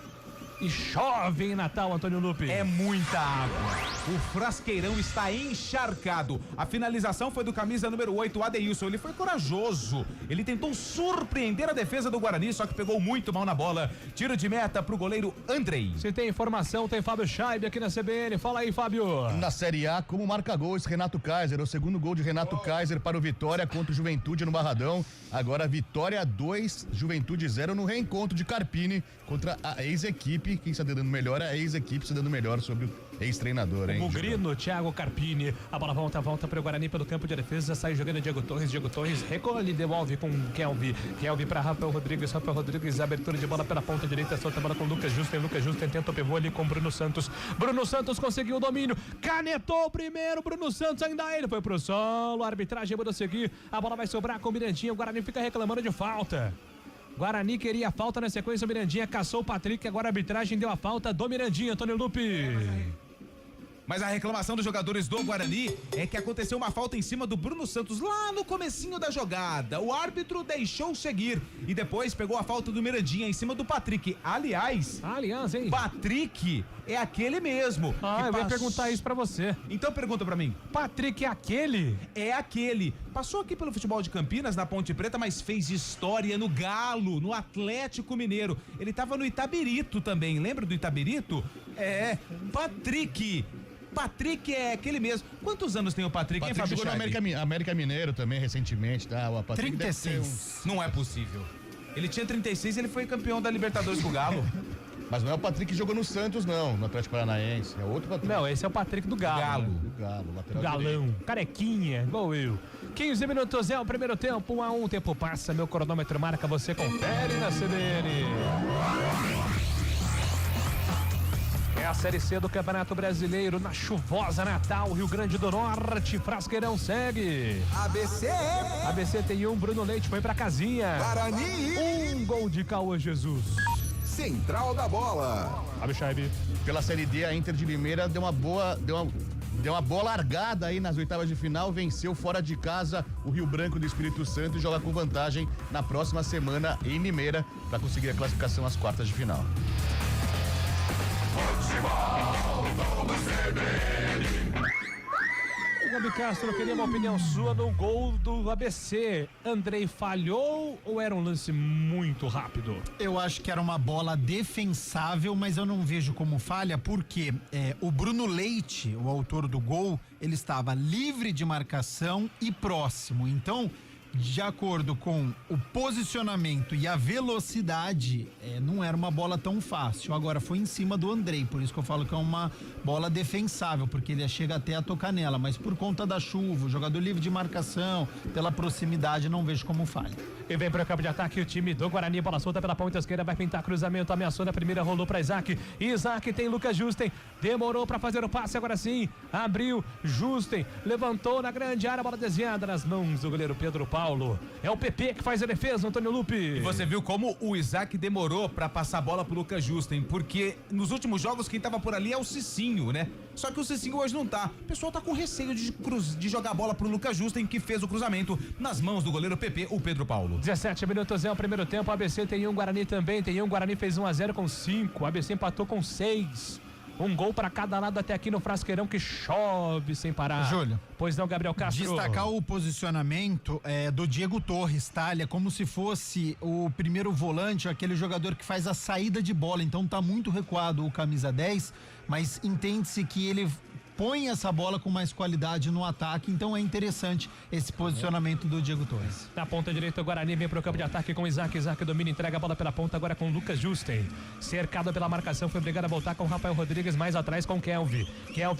E chove em Natal, Antônio Lupe. É muita água. O frasqueirão está encharcado. A finalização foi do camisa número 8, Adeilson. Ele foi corajoso. Ele tentou surpreender a defesa do Guarani, só que pegou muito mal na bola. Tiro de meta pro goleiro Andrei. Se tem informação, tem Fábio Scheibe aqui na CBN. Fala aí, Fábio. Na Série A, como marca gols, Renato Kaiser. O segundo gol de Renato Kaiser para o Vitória contra o Juventude no Barradão. Agora Vitória 2, Juventude 0 no reencontro de Carpini contra a ex-equipe. Quem está dando melhor é a ex-equipe, está dando melhor sobre o ex-treinador, hein? O Grino, Thiago Carpini. A bola volta para o Guarani pelo campo de defesa. Sai jogando Diego Torres recolhe, devolve com Kelvin para Rafael Rodrigues, abertura de bola pela ponta direita, solta a bola com Lucas Justen tenta o pivô ali com Bruno Santos conseguiu o domínio, canetou o primeiro, Bruno Santos ainda ele foi pro solo, a arbitragem mandou seguir, a bola vai sobrar com o Mirandinha, o Guarani fica reclamando de falta. Guarani queria falta na sequência, o Mirandinha caçou o Patrick, agora a arbitragem deu a falta do Mirandinha, Antônio Lupe. Mas a reclamação dos jogadores do Guarani é que aconteceu uma falta em cima do Bruno Santos lá no comecinho da jogada. O árbitro deixou seguir e depois pegou a falta do Mirandinha em cima do Patrick. Aliás, hein? Patrick é aquele mesmo. Eu ia perguntar isso pra você. Então pergunta pra mim. Patrick é aquele? É aquele. Passou aqui pelo futebol de Campinas, na Ponte Preta, mas fez história no Galo, no Atlético Mineiro. Ele tava no Itabirito também. Lembra do Itabirito? Patrick é aquele mesmo. Quantos anos tem o Patrick? Patrick jogou no América Mineiro também recentemente, tá? O Patrick 36. Não é possível. Ele tinha 36 e ele foi campeão da Libertadores com o Galo. Mas não é o Patrick que jogou no Santos, não, no Atlético Paranaense. É outro Patrick. Não, esse é o Patrick do Galo. Do Galo, lateral Galão, direito. carequinha, igual eu. 15 minutos é o primeiro tempo, 1-1, tempo passa, meu cronômetro marca, você confere na CBN. É a Série C do Campeonato Brasileiro, na chuvosa Natal, Rio Grande do Norte, Frasqueirão segue. ABC tem um, Bruno Leite foi pra casinha. Guarani. Um gol de Cauã Jesus. Central da bola. Fábio Scheibe. Pela Série D, a Inter de Limeira deu uma boa largada aí nas oitavas de final, venceu fora de casa o Rio Branco do Espírito Santo e joga com vantagem na próxima semana em Limeira para conseguir a classificação às quartas de final. Gabi Castro, eu queria uma opinião sua no gol do ABC. Andrei falhou ou era um lance muito rápido? Eu acho que era uma bola defensável, mas eu não vejo como falha, porque o Bruno Leite, o autor do gol, ele estava livre de marcação e próximo. Então, de acordo com o posicionamento e a velocidade, não era uma bola tão fácil. Agora, foi em cima do Andrei, por isso que eu falo que é uma bola defensável, porque ele chega até a tocar nela, mas por conta da chuva, o jogador livre de marcação, pela proximidade, não vejo como falha. E vem para o campo de ataque o time do Guarani, bola solta pela ponta esquerda, vai pintar cruzamento, ameaçou na primeira, rolou para Isaac. Isaac tem Lucas Justen, demorou para fazer o passe, agora sim, abriu, Justen, levantou na grande área, bola desviada nas mãos do goleiro Pedro Paulo. É o PP que faz a defesa, Antônio Lupe. E você viu como o Isaac demorou para passar a bola pro Lucas Justen, porque nos últimos jogos quem tava por ali é o Cicinho, né? Só que o Cicinho hoje não tá. O pessoal tá com receio de jogar a bola pro Lucas Justen, que fez o cruzamento nas mãos do goleiro PP, o Pedro Paulo. 17 minutos é o primeiro tempo, ABC tem um, Guarani também tem um, Guarani fez 1-0 com 5, ABC empatou com 6. Um gol para cada lado até aqui no Frasqueirão que chove sem parar. Júlio. Pois não, Gabriel Castro. Destacar o posicionamento do Diego Torres, tá? Ele é como se fosse o primeiro volante, aquele jogador que faz a saída de bola. Então tá muito recuado o camisa 10, mas entende-se que ele põe essa bola com mais qualidade no ataque, então é interessante esse posicionamento do Diego Torres. Na ponta direita, o Guarani vem pro campo de ataque com Isaac domina, entrega a bola pela ponta agora com Lucas Justen, cercado pela marcação, foi obrigado a voltar com Rafael Rodrigues, mais atrás com Kelvin,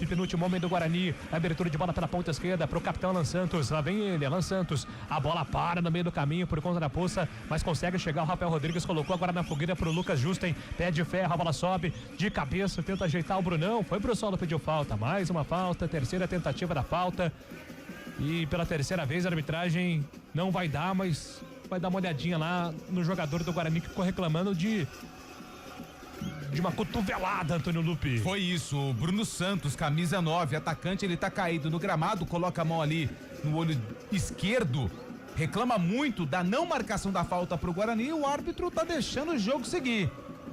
penúltimo homem do Guarani, abertura de bola pela ponta esquerda pro capitão Alan Santos, lá vem ele, Alan Santos, a bola para no meio do caminho por conta da poça, mas consegue chegar, o Rafael Rodrigues colocou agora na fogueira pro Lucas Justen, pé de ferro, a bola sobe de cabeça, tenta ajeitar o Brunão, foi pro solo, pediu falta, mais uma falta, terceira tentativa da falta e pela terceira vez a arbitragem não vai dar, mas vai dar uma olhadinha lá no jogador do Guarani que ficou reclamando de uma cotovelada, Antônio Lupe. Foi isso, o Bruno Santos, camisa 9, atacante, ele tá caído no gramado, coloca a mão ali no olho esquerdo, reclama muito da não marcação da falta pro Guarani e o árbitro tá deixando o jogo seguir.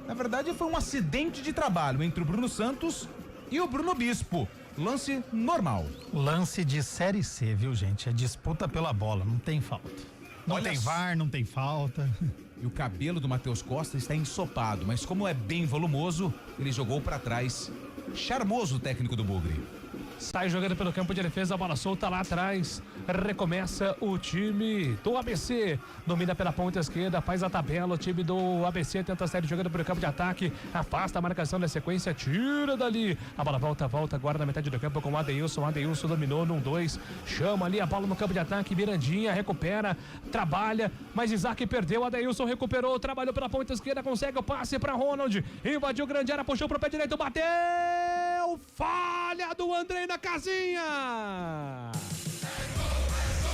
Na verdade, foi um acidente de trabalho entre o Bruno Santos e o Bruno Bispo. Lance normal. Lance de Série C, viu, gente? É disputa pela bola, não tem falta. Não tem VAR, não tem falta. E o cabelo do Matheus Costa está ensopado, mas como é bem volumoso, ele jogou para trás. Charmoso o técnico do Bugre. Sai jogando pelo campo de defesa, a bola solta lá atrás. Recomeça o time do ABC. Domina pela ponta esquerda, faz a tabela. O time do ABC tenta sair jogando pelo campo de ataque. Afasta a marcação na sequência, tira dali. A bola volta agora na metade do campo com o Adeilson. Adeilson dominou no 2. Chama ali a bola no campo de ataque. Mirandinha recupera, trabalha. Mas Isaac perdeu. Adeilson recuperou, trabalhou pela ponta esquerda. Consegue o passe para Ronald. Invadiu grande área, puxou pro pé direito, bateu. Falha do Andrei na casinha.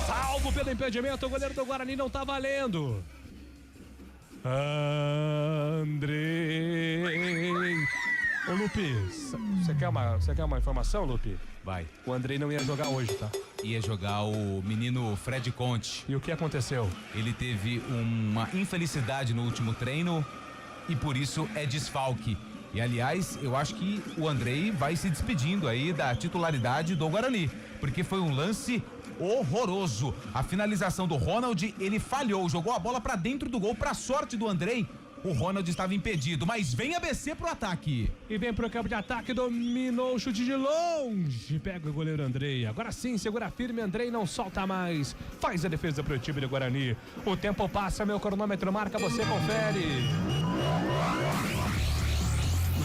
Salvo pelo impedimento, o goleiro do Guarani não tá valendo. Andrei. Ô Lupe, você quer uma informação, Lupe? Vai. O Andrei não ia jogar hoje, tá? Ia jogar o menino Fred Conte. E o que aconteceu? Ele teve uma infelicidade no último treino e por isso é desfalque. E aliás, eu acho que o Andrei vai se despedindo aí da titularidade do Guarani, porque foi um lance horroroso. A finalização do Ronald, ele falhou, jogou a bola pra dentro do gol. Pra sorte do Andrei, o Ronald estava impedido, mas vem ABC pro ataque. E vem pro campo de ataque, dominou o chute de longe. Pega o goleiro Andrei. Agora sim, segura firme, Andrei não solta mais. Faz a defesa pro time do Guarani. O tempo passa, meu cronômetro marca, você confere.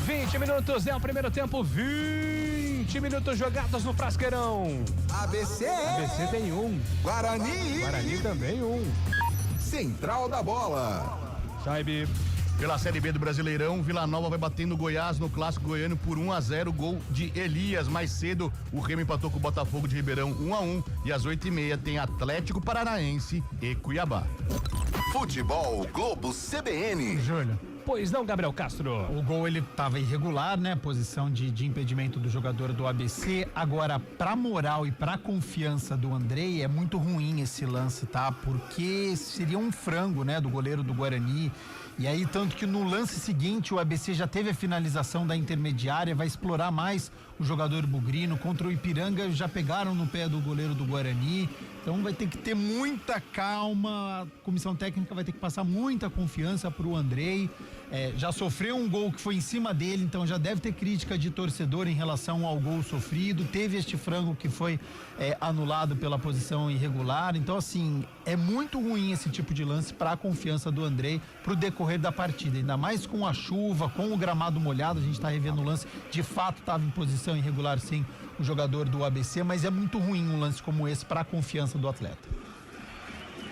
20 minutos é o primeiro tempo, 20 minutos jogados no Frasqueirão. ABC tem um. Guarani também um. Central da Bola. Chaibe. Pela Série B do Brasileirão, Vila Nova vai batendo Goiás no Clássico Goiano por 1-0, gol de Elias. Mais cedo, o Remo empatou com o Botafogo de Ribeirão 1-1 e às 8h30 tem Atlético Paranaense e Cuiabá. Futebol Globo CBN. Júlio. Pois não, Gabriel Castro. O gol ele tava irregular, né? Posição de impedimento do jogador do ABC. Agora, pra moral e pra confiança do Andrei, é muito ruim esse lance, tá? Porque seria um frango, né? Do goleiro do Guarani. E aí, tanto que no lance seguinte, o ABC já teve a finalização da intermediária, vai explorar mais o jogador bugrino. Contra o Ipiranga, já pegaram no pé do goleiro do Guarani. Então vai ter que ter muita calma, a comissão técnica vai ter que passar muita confiança pro Andrei. Já sofreu um gol que foi em cima dele, então já deve ter crítica de torcedor em relação ao gol sofrido. Teve este frango que foi anulado pela posição irregular. Então, assim, é muito ruim esse tipo de lance para a confiança do Andrei pro decorrer da partida. Ainda mais com a chuva, com o gramado molhado, a gente tá revendo o lance. De fato, estava em posição irregular, sim, o jogador do ABC, mas é muito ruim um lance como esse para a confiança do atleta.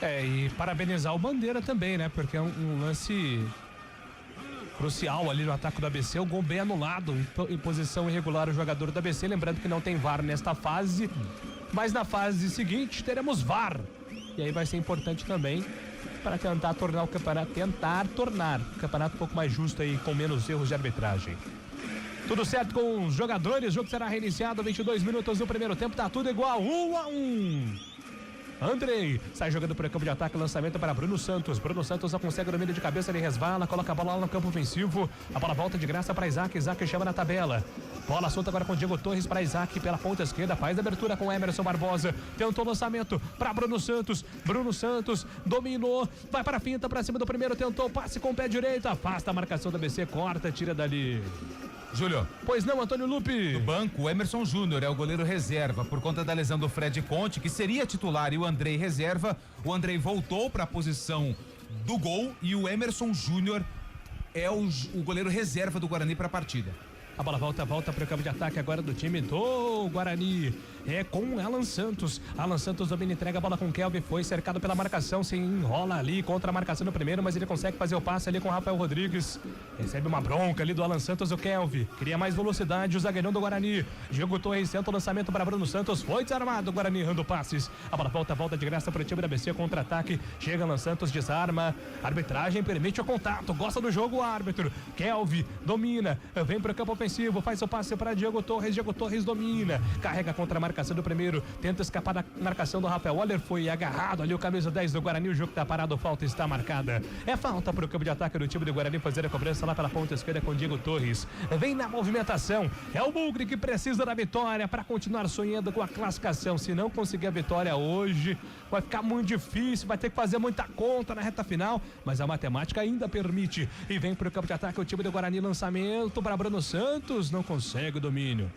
E parabenizar o Bandeira também, né? Porque é um lance crucial ali no ataque do ABC, o gol bem anulado, em posição irregular o jogador do ABC, lembrando que não tem VAR nesta fase, mas na fase seguinte teremos VAR, e aí vai ser importante também para tentar tornar o campeonato um pouco mais justo aí, com menos erros de arbitragem. Tudo certo com os jogadores, o jogo será reiniciado, 22 minutos no primeiro tempo, tá tudo igual, 1-1. Andrei sai jogando por campo de ataque, lançamento para Bruno Santos. Bruno Santos não consegue o domínio de cabeça, ele resvala, coloca a bola lá no campo ofensivo. A bola volta de graça para Isaac. Isaac chama na tabela. Bola solta agora com Diego Torres para Isaac pela ponta esquerda. Faz a abertura com Emerson Barbosa. Tentou o lançamento para Bruno Santos. Bruno Santos dominou, vai para a finta para cima do primeiro. Tentou passe com o pé direito. Afasta a marcação da ABC, corta, tira dali. Júlio. Pois não, Antônio Lupe. No banco, o Emerson Júnior é o goleiro reserva por conta da lesão do Fred Conte, que seria titular, e o Andrei reserva. O Andrei voltou para a posição do gol e o Emerson Júnior é o goleiro reserva do Guarani para a partida. A bola volta para o campo de ataque agora do time do Guarani. É com Alan Santos. Alan Santos domina, entrega a bola com Kelvin. Foi cercado pela marcação, se enrola ali contra a marcação no primeiro, mas ele consegue fazer o passe ali com o Rafael Rodrigues. Recebe uma bronca ali do Alan Santos, o Kelvin. Cria mais velocidade, o zagueirão do Guarani. Diego Torres tenta o lançamento para Bruno Santos. Foi desarmado, o Guarani errando passes. A bola volta de graça para o time da ABC, contra-ataque. Chega Alan Santos, desarma. A arbitragem permite o contato. Gosta do jogo o árbitro. Kelvin domina, vem para o campo ofensivo. ofensivo, faz o passe para Diego Torres domina, carrega contra a marcação do primeiro, tenta escapar da marcação do Rafael Waller, foi agarrado ali o camisa 10 do Guarani, o jogo tá parado, falta está marcada. É falta pro campo de ataque do time do Guarani fazer a cobrança lá pela ponta esquerda com Diego Torres. Vem na movimentação, é o Bugre que precisa da vitória para continuar sonhando com a classificação. Se não conseguir a vitória hoje, vai ficar muito difícil, vai ter que fazer muita conta na reta final, mas a matemática ainda permite. E vem pro campo de ataque o time do Guarani, lançamento para Bruno Santos, não consegue o domínio.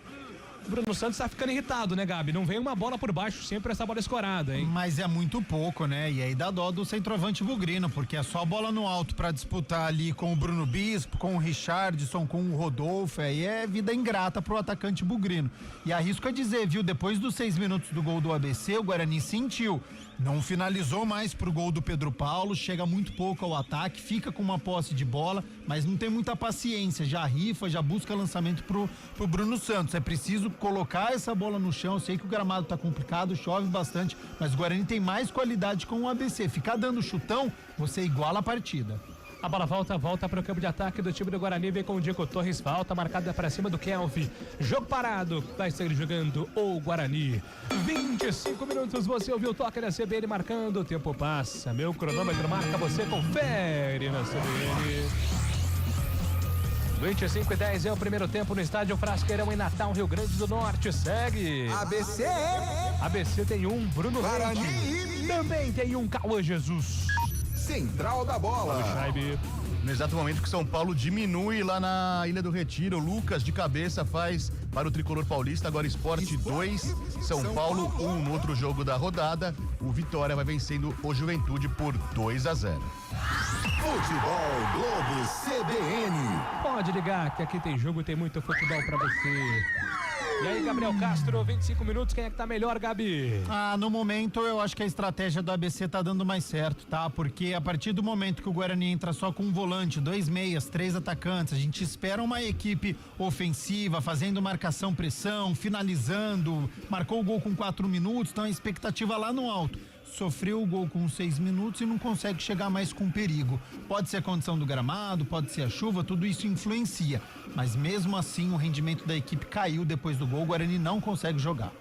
Bruno Santos tá ficando irritado, né, Gabi? Não vem uma bola por baixo, sempre essa bola escorada, hein? Mas é muito pouco, né? E aí dá dó do centroavante bugrino, porque é só bola no alto pra disputar ali com o Bruno Bispo, com o Richardson, com o Rodolfo, aí é vida ingrata pro atacante bugrino. E arrisco a dizer, viu, depois dos 6 minutos do gol do ABC, o Guarani sentiu. Não finalizou mais pro gol do Pedro Paulo, chega muito pouco ao ataque, fica com uma posse de bola, mas não tem muita paciência, já rifa, já busca lançamento pro Bruno Santos. É preciso colocar essa bola no chão. Eu sei que o gramado tá complicado, chove bastante, mas o Guarani tem mais qualidade com o ABC. Ficar dando chutão, você iguala a partida. A bola volta para o campo de ataque do time do Guarani, vem com o Diego Torres, falta marcada para cima do Kelvin. Jogo parado, vai sair jogando o Guarani. 25 minutos, você ouviu o toque da CBN marcando, o tempo passa, meu cronômetro marca, você confere na CBN. 25:10 é o primeiro tempo no estádio Frasqueirão em Natal, Rio Grande do Norte. Segue. ABC tem um, Bruno Leite. Também tem um, Cauã Jesus. Central da Bola. No exato momento que São Paulo diminui lá na Ilha do Retiro, Lucas de cabeça faz para o tricolor paulista. Agora Sport 2, São Paulo 1 no outro jogo da rodada. O Vitória vai vencendo o Juventude por 2-0. Futebol Globo CBN. Pode ligar que aqui tem jogo, tem muito futebol pra você. E aí, Gabriel Castro, 25 minutos, quem é que tá melhor, Gabi? No momento eu acho que a estratégia do ABC tá dando mais certo, tá? Porque a partir do momento que o Guarani entra só com um volante, 2 meias, 3 atacantes, a gente espera uma equipe ofensiva, fazendo marcação, pressão, finalizando, marcou o gol com 4 minutos, então a expectativa lá no alto. Sofreu o gol com 6 minutos e não consegue chegar mais com perigo. Pode ser a condição do gramado, pode ser a chuva, tudo isso influencia. Mas mesmo assim o rendimento da equipe caiu depois do gol, o Guarani não consegue jogar.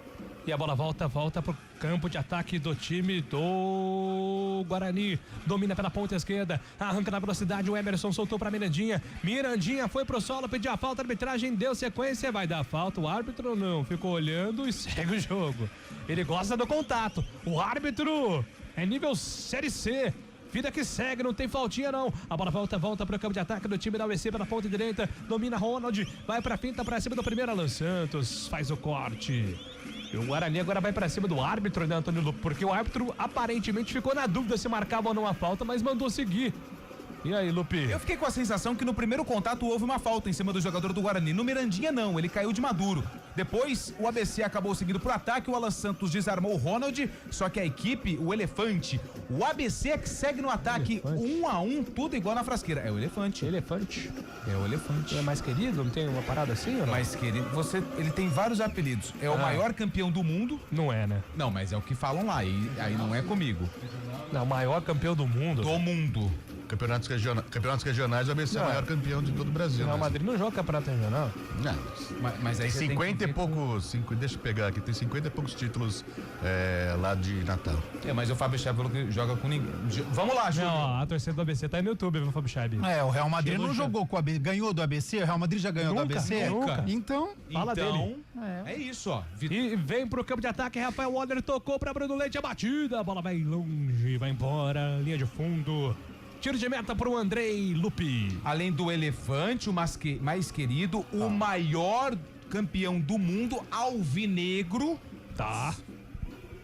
E a bola volta pro campo de ataque do time do Guarani. Domina pela ponta esquerda, arranca na velocidade, o Emerson soltou pra Mirandinha. Mirandinha foi pro solo, pediu a falta, a arbitragem deu sequência, vai dar falta. O árbitro não, ficou olhando e segue o jogo. Ele gosta do contato. O árbitro é nível Série C. Vida que segue, não tem faltinha não. A bola volta pro campo de ataque do time da UEC pela ponta direita. Domina Ronald, vai pra finta, pra cima do primeiro. Alan Santos faz o corte. E o Guarani agora vai pra cima do árbitro, né, Antônio Lupo? Porque o árbitro aparentemente ficou na dúvida se marcava ou não a falta, mas mandou seguir. E aí, Lupi? Eu fiquei com a sensação que no primeiro contato houve uma falta em cima do jogador do Guarani. No Mirandinha não, ele caiu de maduro. Depois o ABC acabou seguindo pro ataque, o Alan Santos desarmou o Ronald, só que a equipe, o Elefante, o ABC é que segue no ataque, 1-1, tudo igual na frasqueira. É o Elefante. É o Elefante. É mais querido? Não tem uma parada assim ou não? Mais querido. Ele tem vários apelidos. É o maior campeão do mundo. Não é, né? Não, mas é o que falam lá, e aí não é comigo. Não, o maior campeão do mundo. Do mundo. Campeonatos regionais, o ABC é o maior campeão de todo o Brasil. O Real Madrid não joga campeonato regional. Não. Mas aí tem 50 e poucos. Deixa eu pegar aqui, tem 50 e poucos títulos lá de Natal. Mas o Fábio Chaib falou que joga com ninguém. Vamos lá, Júlio. Não, a torcida do ABC tá aí no YouTube, viu, Fábio Chaib? O Real Madrid não jogou com o ABC, ganhou do ABC, o Real Madrid já ganhou do ABC? Nunca. Então, fala dele. É isso, ó. E vem pro campo de ataque, Rafael Waller tocou pra Bruno Leite, a batida, a bola vai longe, vai embora, linha de fundo. Tiro de meta pro Andrei Lupi. Além do Elefante, o mais querido, o maior campeão do mundo, alvinegro. Tá.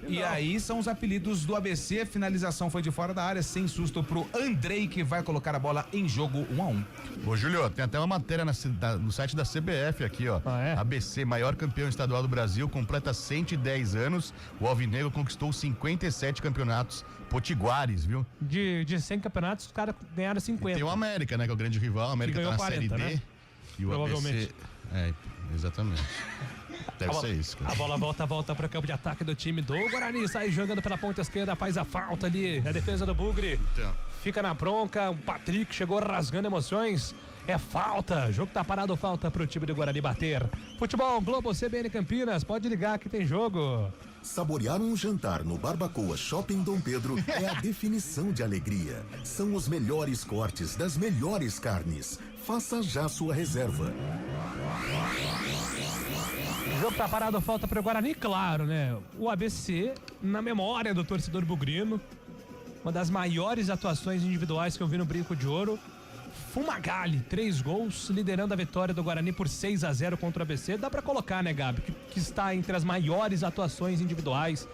E aí são os apelidos do ABC. Finalização foi de fora da área, sem susto pro Andrei, que vai colocar a bola em jogo 1-1. Ô, Júlio, tem até uma matéria no site da CBF aqui, ó. ABC, maior campeão estadual do Brasil, completa 110 anos. O alvinegro conquistou 57 campeonatos potiguares, viu? De 100 campeonatos, os caras ganharam 50. Tem o América, né, que é o grande rival. O América tá na 40, Série D. Né? E o provavelmente. ABC... exatamente. Deve ser isso, cara. A bola volta para o campo de ataque do time do Guarani. Sai jogando pela ponta esquerda, faz a falta ali. A defesa do Bugre fica na bronca. O Patrick chegou rasgando emoções. é falta. O jogo tá parado, falta pro time do Guarani bater. Futebol Globo CBN Campinas, pode ligar que tem jogo. Saborear um jantar no Barbacoa Shopping Dom Pedro é a definição de alegria. São os melhores cortes das melhores carnes. Faça já sua reserva. O jogo tá parado, falta pro Guarani, claro, né? O ABC, na memória do torcedor bugrino, uma das maiores atuações individuais que eu vi no Brinco de Ouro. Fumagalli, 3 gols, liderando a vitória do Guarani por 6-0 contra o ABC. Dá pra colocar, né, Gabi, que está entre as maiores atuações individuais,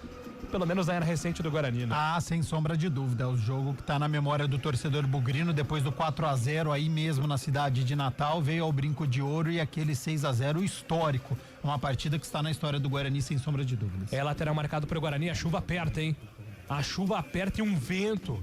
pelo menos na era recente do Guarani, né? Ah, sem sombra de dúvida, é o jogo que tá na memória do torcedor bugrino, depois do 4-0 aí mesmo na cidade de Natal, veio ao Brinco de Ouro e aquele 6-0 histórico, uma partida que está na história do Guarani sem sombra de dúvidas. É lateral marcado pro Guarani, a chuva aperta, hein? A chuva aperta e um vento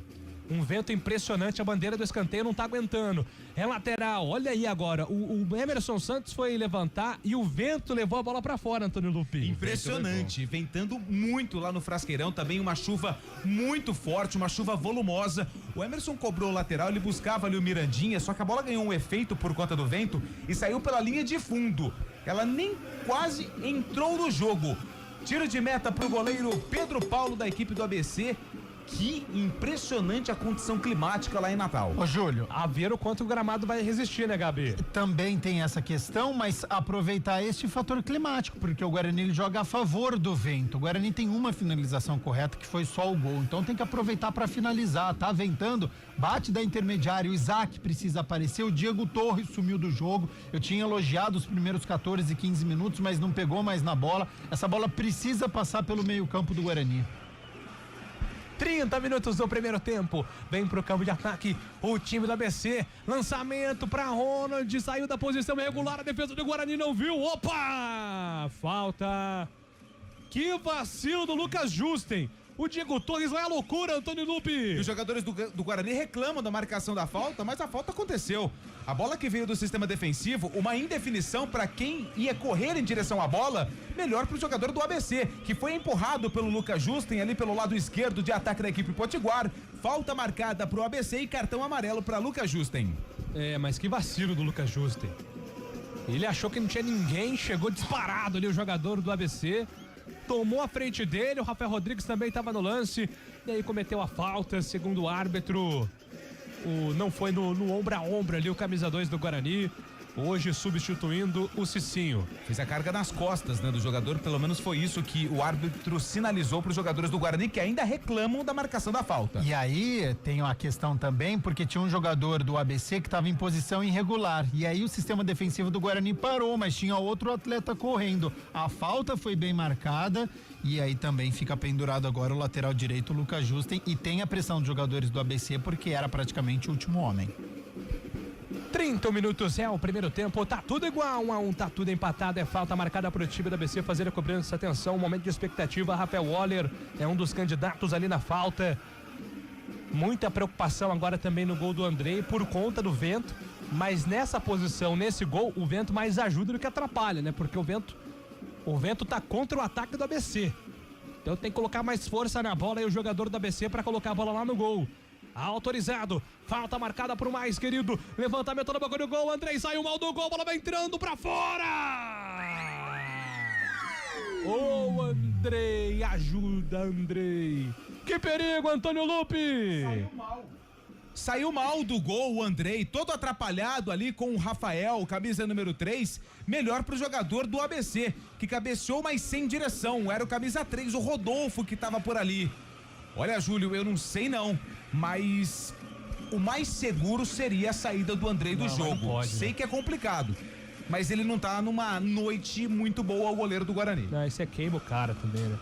impressionante, a bandeira do escanteio não tá aguentando. É lateral, olha aí agora, o Emerson Santos foi levantar e o vento levou a bola pra fora, Antônio Lupi. Impressionante, ventando muito lá no Frasqueirão, também uma chuva muito forte, uma chuva volumosa. O Emerson cobrou o lateral, ele buscava ali o Mirandinha, só que a bola ganhou um efeito por conta do vento e saiu pela linha de fundo. Ela nem quase entrou no jogo. Tiro de meta pro goleiro Pedro Paulo da equipe do ABC. Que impressionante a condição climática lá em Natal. Ô, Júlio, a ver o quanto o gramado vai resistir, né, Gabi? Também tem essa questão, mas aproveitar este fator climático, porque o Guarani ele joga a favor do vento. O Guarani tem uma finalização correta, que foi só o gol, então tem que aproveitar para finalizar. Tá ventando, bate da intermediária, o Isaac precisa aparecer, o Diego Torres sumiu do jogo. Eu tinha elogiado os primeiros 14, 15 minutos, mas não pegou mais na bola. Essa bola precisa passar pelo meio-campo do Guarani. 30 minutos do primeiro tempo, vem pro campo de ataque o time do ABC, lançamento pra Ronald, saiu da posição regular, a defesa do Guarani não viu, opa, falta, que vacilo do Lucas Justen. O Diego Torres vai à loucura, Antônio Lupi. E os jogadores do Guarani reclamam da marcação da falta, mas a falta aconteceu. A bola que veio do sistema defensivo, uma indefinição para quem ia correr em direção à bola, melhor para o jogador do ABC, que foi empurrado pelo Lucas Justen ali pelo lado esquerdo de ataque da equipe Potiguar. Falta marcada para o ABC e cartão amarelo para Lucas Justen. É, mas que vacilo do Lucas Justen. Ele achou que não tinha ninguém, chegou disparado ali o jogador do ABC. Tomou a frente dele, o Rafael Rodrigues também estava no lance, e aí cometeu a falta, segundo o árbitro. Não foi no ombro a ombro ali o camisa 2 do Guarani, hoje substituindo o Cicinho. Fez a carga nas costas, né, do jogador, pelo menos foi isso que o árbitro sinalizou para os jogadores do Guarani, que ainda reclamam da marcação da falta. E aí tem uma questão também, porque tinha um jogador do ABC que estava em posição irregular, e aí o sistema defensivo do Guarani parou, mas tinha outro atleta correndo. A falta foi bem marcada, e aí também fica pendurado agora o lateral direito, o Lucas Justen, e tem a pressão dos jogadores do ABC, porque era praticamente o último homem. 30 minutos é o primeiro tempo, tá tudo igual, 1-1, tá tudo empatado, é falta marcada pro time da ABC fazer a cobrança, atenção, momento de expectativa, Rafael Waller é um dos candidatos ali na falta, muita preocupação agora também no gol do Andrei por conta do vento, mas nessa posição, nesse gol, o vento mais ajuda do que atrapalha, né, porque o vento tá contra o ataque do ABC, então tem que colocar mais força na bola e o jogador do ABC para colocar a bola lá no gol. Autorizado, falta marcada pro mais querido, levantamento na boca do gol, Andrei saiu mal do gol, bola vai entrando pra fora! Ô Andrei, ajuda Andrei, que perigo, Antônio Lupi! Saiu mal do gol o Andrei, todo atrapalhado ali com o Rafael, camisa número 3, melhor pro jogador do ABC, que cabeceou, mas sem direção, era o camisa 3, o Rodolfo que tava por ali. Olha, Júlio, eu não sei não, mas o mais seguro seria a saída do Andrei do jogo. Pode, sei, né? Que é complicado, mas ele não tá numa noite muito boa ao goleiro do Guarani. Não, isso é queima o cara também, né?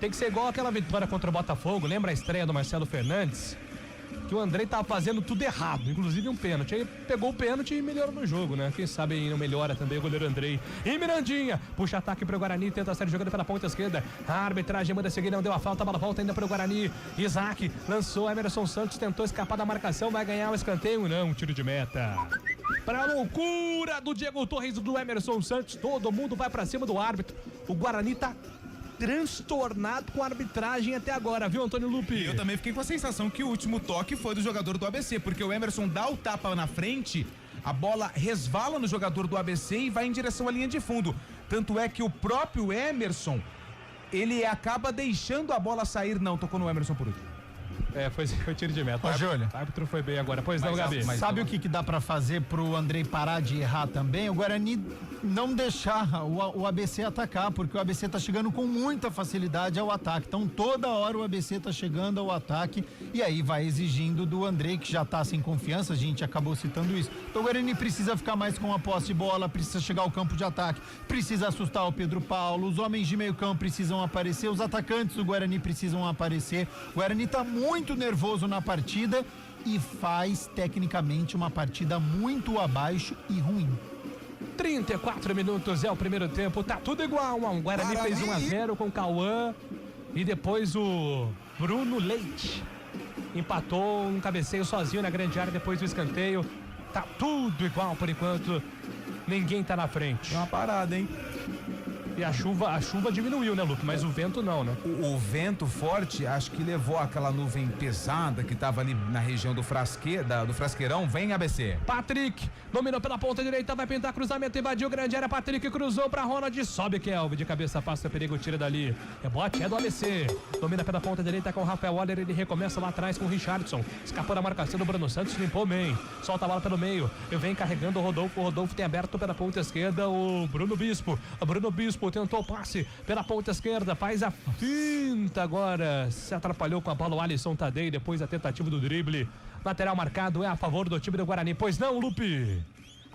Tem que ser igual aquela vitória contra o Botafogo, lembra a estreia do Marcelo Fernandes? Que o Andrei tava fazendo tudo errado, inclusive um pênalti. Aí pegou o pênalti e melhorou no jogo, né? Quem sabe aí não melhora também o goleiro Andrei. E Mirandinha, puxa ataque pro Guarani, tenta sair jogando pela ponta esquerda. A arbitragem manda seguir, não deu a falta, a bola volta ainda pro Guarani. Isaac lançou, Emerson Santos tentou escapar da marcação, vai ganhar o escanteio, não, tiro de meta. Pra loucura do Diego Torres e do Emerson Santos, todo mundo vai pra cima do árbitro. O Guarani tá transtornado com a arbitragem até agora, viu, Antônio Lupi? Eu também fiquei com a sensação que o último toque foi do jogador do ABC, porque o Emerson dá o tapa na frente, a bola resvala no jogador do ABC e vai em direção à linha de fundo. Tanto é que o próprio Emerson, ele acaba deixando a bola sair. Não, tocou no Emerson por último. Foi tiro de meta. Ô, Júlio. O árbitro foi bem agora. Pois não, Gabi. Sabe o que dá pra fazer pro Andrei parar de errar também? O Guarani não deixar o ABC atacar, porque o ABC tá chegando com muita facilidade ao ataque. Então toda hora o ABC tá chegando ao ataque e aí vai exigindo do Andrei, que já tá sem confiança, a gente acabou citando isso. Então o Guarani precisa ficar mais com a posse de bola, precisa chegar ao campo de ataque, precisa assustar o Pedro Paulo, os homens de meio campo precisam aparecer, os atacantes do Guarani precisam aparecer. O Guarani tá muito nervoso na partida e faz tecnicamente uma partida muito abaixo e ruim. 34 minutos é o primeiro tempo, tá tudo igual. O Guarani fez 1-0 com o Cauã e depois o Bruno Leite empatou um cabeceio sozinho na grande área depois do escanteio. Tá tudo igual por enquanto, ninguém tá na frente. É uma parada, hein? E a chuva diminuiu, né, Luke? Mas o vento não, né? O vento forte, acho que levou aquela nuvem pesada que tava ali na região do Frasqueirão. Vem ABC. Patrick, dominou pela ponta direita, vai pintar cruzamento, invadiu grande área, Patrick cruzou pra Ronald, sobe Kelvin, de cabeça passa, perigo, tira dali. Rebote é do ABC. Domina pela ponta direita com o Rafael Waller, ele recomeça lá atrás com o Richardson. Escapou da marcação do Bruno Santos, limpou bem. Solta a bola pelo meio, vem carregando o Rodolfo tem aberto pela ponta esquerda o Bruno Bispo. Bruno Bispo tentou o passe pela ponta esquerda, faz a finta agora, se atrapalhou com a bola o Alisson Tadei depois da tentativa do drible. Lateral marcado é a favor do time do Guarani, pois não, Lupe?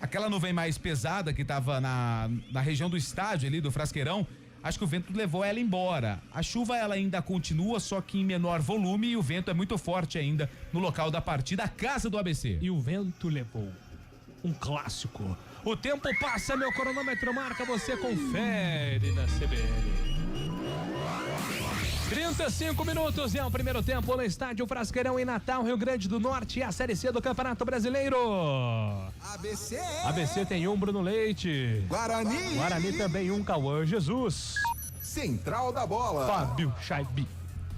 Aquela nuvem mais pesada que tava na região do estádio ali do Frasqueirão, acho que o vento levou ela embora. A chuva ela ainda continua, só que em menor volume, e o vento é muito forte ainda no local da partida, a casa do ABC. E o vento levou um clássico. O tempo passa, meu cronômetro marca, você confere na CBN. 35 minutos é o primeiro tempo no estádio Frasqueirão em Natal, Rio Grande do Norte, a Série C do Campeonato Brasileiro. ABC tem um Bruno Leite. Guarani também um Cauã Jesus. Central da bola. Fábio Chaibi.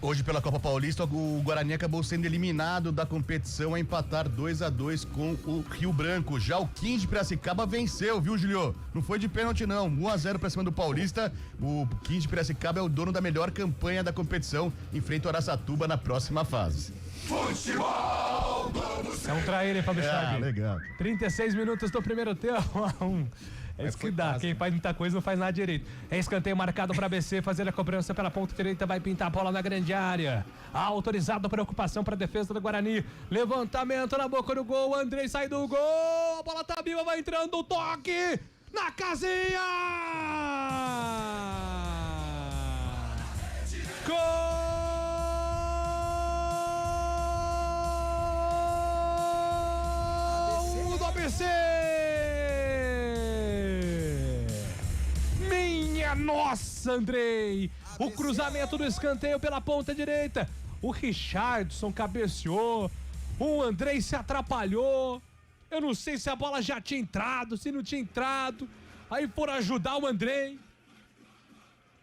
Hoje pela Copa Paulista, o Guarani acabou sendo eliminado da competição a empatar 2-2 com o Rio Branco. Já o 15 de Piracicaba venceu, viu, Julio? Não foi de pênalti não, 1-0 pra cima do Paulista. O 15 de Piracicaba é o dono da melhor campanha da competição, enfrenta o Araçatuba na próxima fase. Futebol! É um traíra, Fábio Chaibi. Legal. 36 minutos do primeiro tempo. É isso que dá, quem faz muita coisa não faz nada direito. É escanteio marcado para ABC, fazer a cobrança pela ponta direita, vai pintar a bola na grande área. Autorizado para ocupação para a defesa do Guarani. Levantamento na boca do gol, Andrei sai do gol, a bola tá viva, vai entrando o toque na casinha! Gol do ABC! Nossa, Andrei! O cruzamento do escanteio pela ponta direita. O Richardson cabeceou. O Andrei se atrapalhou. Eu não sei se a bola já tinha entrado, se não tinha entrado. Aí foram ajudar o Andrei,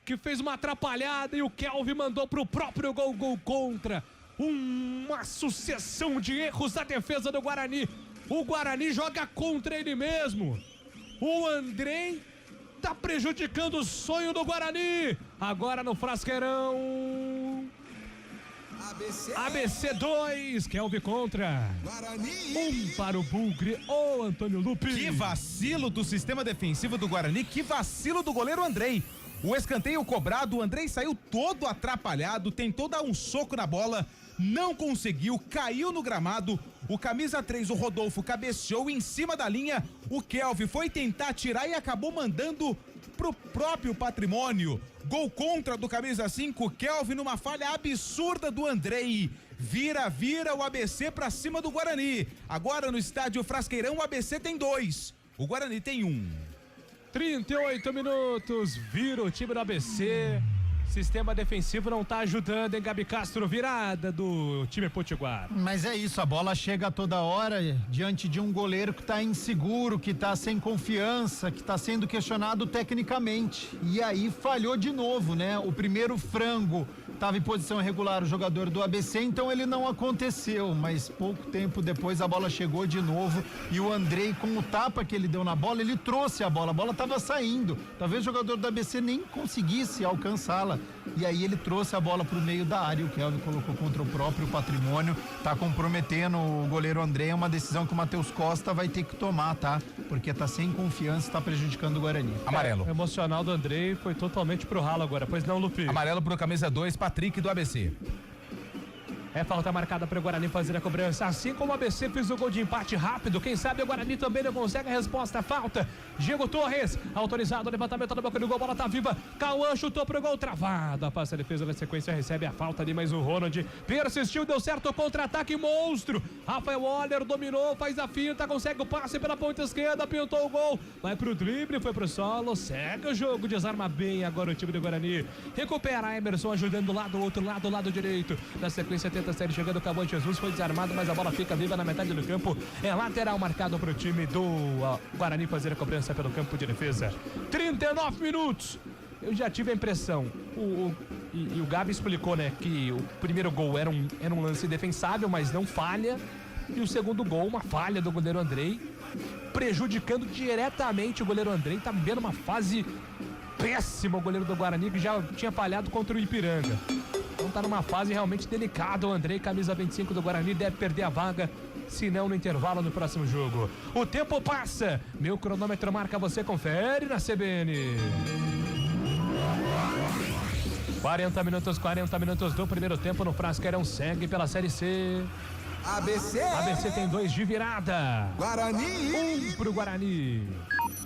que fez uma atrapalhada, e o Kelvin mandou pro próprio gol contra. Uma sucessão de erros da defesa do Guarani. O Guarani joga contra ele mesmo. O Andrei tá prejudicando o sonho do Guarani. Agora no Frasqueirão. ABC 2, Kelvin contra. Guarani. Para o Bugre, Antônio Lupe. Que vacilo do sistema defensivo do Guarani, que vacilo do goleiro Andrei. O escanteio cobrado, o Andrei saiu todo atrapalhado, tentou dar um soco na bola, não conseguiu, caiu no gramado. O camisa 3, o Rodolfo, cabeceou em cima da linha. O Kelvin foi tentar tirar e acabou mandando pro próprio patrimônio. Gol contra do camisa 5, Kelvin, numa falha absurda do Andrei. Vira o ABC pra cima do Guarani. Agora no estádio Frasqueirão, o ABC tem 2, o Guarani tem 1. 38 minutos, vira o time do ABC. Sistema defensivo não tá ajudando, hein, Gabi Castro? Virada do time potiguar. Mas é isso, a bola chega toda hora diante de um goleiro que tá inseguro, que tá sem confiança, que tá sendo questionado tecnicamente. E aí falhou de novo, né? O primeiro frango estava em posição irregular o jogador do ABC, então ele não aconteceu, mas pouco tempo depois a bola chegou de novo e o Andrei, com o tapa que ele deu na bola, ele trouxe a bola estava saindo, talvez o jogador do ABC nem conseguisse alcançá-la, e aí ele trouxe a bola pro meio da área, o Kelvin colocou contra o próprio Patrimônio, tá comprometendo o goleiro Andrei, é uma decisão que o Matheus Costa vai ter que tomar, tá? Porque tá sem confiança, tá prejudicando o Guarani. Amarelo. O emocional do Andrei foi totalmente pro ralo agora, pois não, Lupi? Amarelo pro camisa 2, Patrick do ABC. É falta marcada para o Guarani fazer a cobrança. Assim como o ABC fez o gol de empate rápido, quem sabe o Guarani também não consegue a resposta. Falta. Diego Torres, autorizado o levantamento da boca do gol, bola tá viva. Cauã chutou pro gol, travado. Afasta a defesa, na sequência recebe a falta ali, mas o Ronald persistiu, deu certo o contra-ataque monstro. Rafael Oller dominou, faz a finta, consegue o passe pela ponta esquerda, pintou o gol. Vai pro drible, foi pro solo, segue o jogo, desarma bem agora o time do Guarani. Recupera Emerson ajudando do lado, outro lado, lado direito. Na sequência tenta sair chegando o Cauã Jesus, foi desarmado, mas a bola fica viva na metade do campo. É lateral marcado pro time do Guarani fazer a cobrança pelo campo de defesa. 39 minutos. Eu já tive a impressão, e o Gabi explicou, né, que o primeiro gol era um lance defensável, mas não falha. E o segundo gol, uma falha do goleiro Andrei, prejudicando diretamente o goleiro Andrei. Tá vivendo uma fase péssima o goleiro do Guarani, que já tinha falhado contra o Ipiranga. Então tá numa fase realmente delicada o Andrei, camisa 25 do Guarani, deve perder a vaga, se não no intervalo no próximo jogo. O tempo passa, meu cronômetro marca, você confere na CBN. 40 minutos do primeiro tempo no Frasqueirão, segue pela Série C. ABC tem 2 de virada. Guarani. 1 pro Guarani.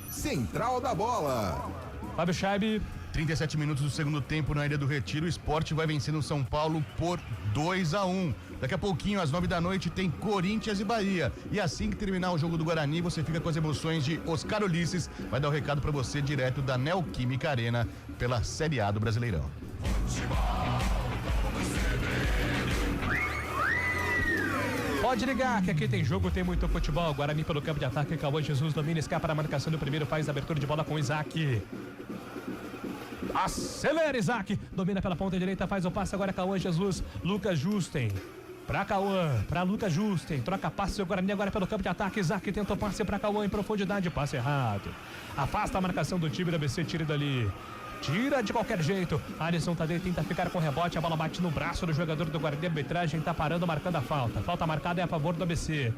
Central da bola. Fábio Chaib. 37 minutos do segundo tempo na Ilha do Retiro, o Sport vai vencendo o São Paulo por 2-1. Daqui a pouquinho, às 9 da noite, tem Corinthians e Bahia. E assim que terminar o jogo do Guarani, você fica com as emoções de Oscar Ulisses. Vai dar o recado pra você direto da Neoquímica Arena pela Série A do Brasileirão. Pode ligar, que aqui tem jogo, tem muito futebol. Guarani pelo campo de ataque, Cauã Jesus domina, escapa na marcação do primeiro, faz a abertura de bola com o Isaac. Acelera, Isaac, domina pela ponta direita, faz o passe agora, Cauã Jesus, Lucas Justen, pra Cauã, pra Lucas Justen, troca passe, o Guarani agora pelo campo de ataque, Isaac tenta o passe pra Cauã em profundidade, passe errado, afasta a marcação do time da ABC, tira dali, tira de qualquer jeito, Alisson Tadei tenta ficar com rebote, a bola bate no braço do jogador do Guarani, a arbitragem tá parando, marcando a falta marcada é a favor do ABC.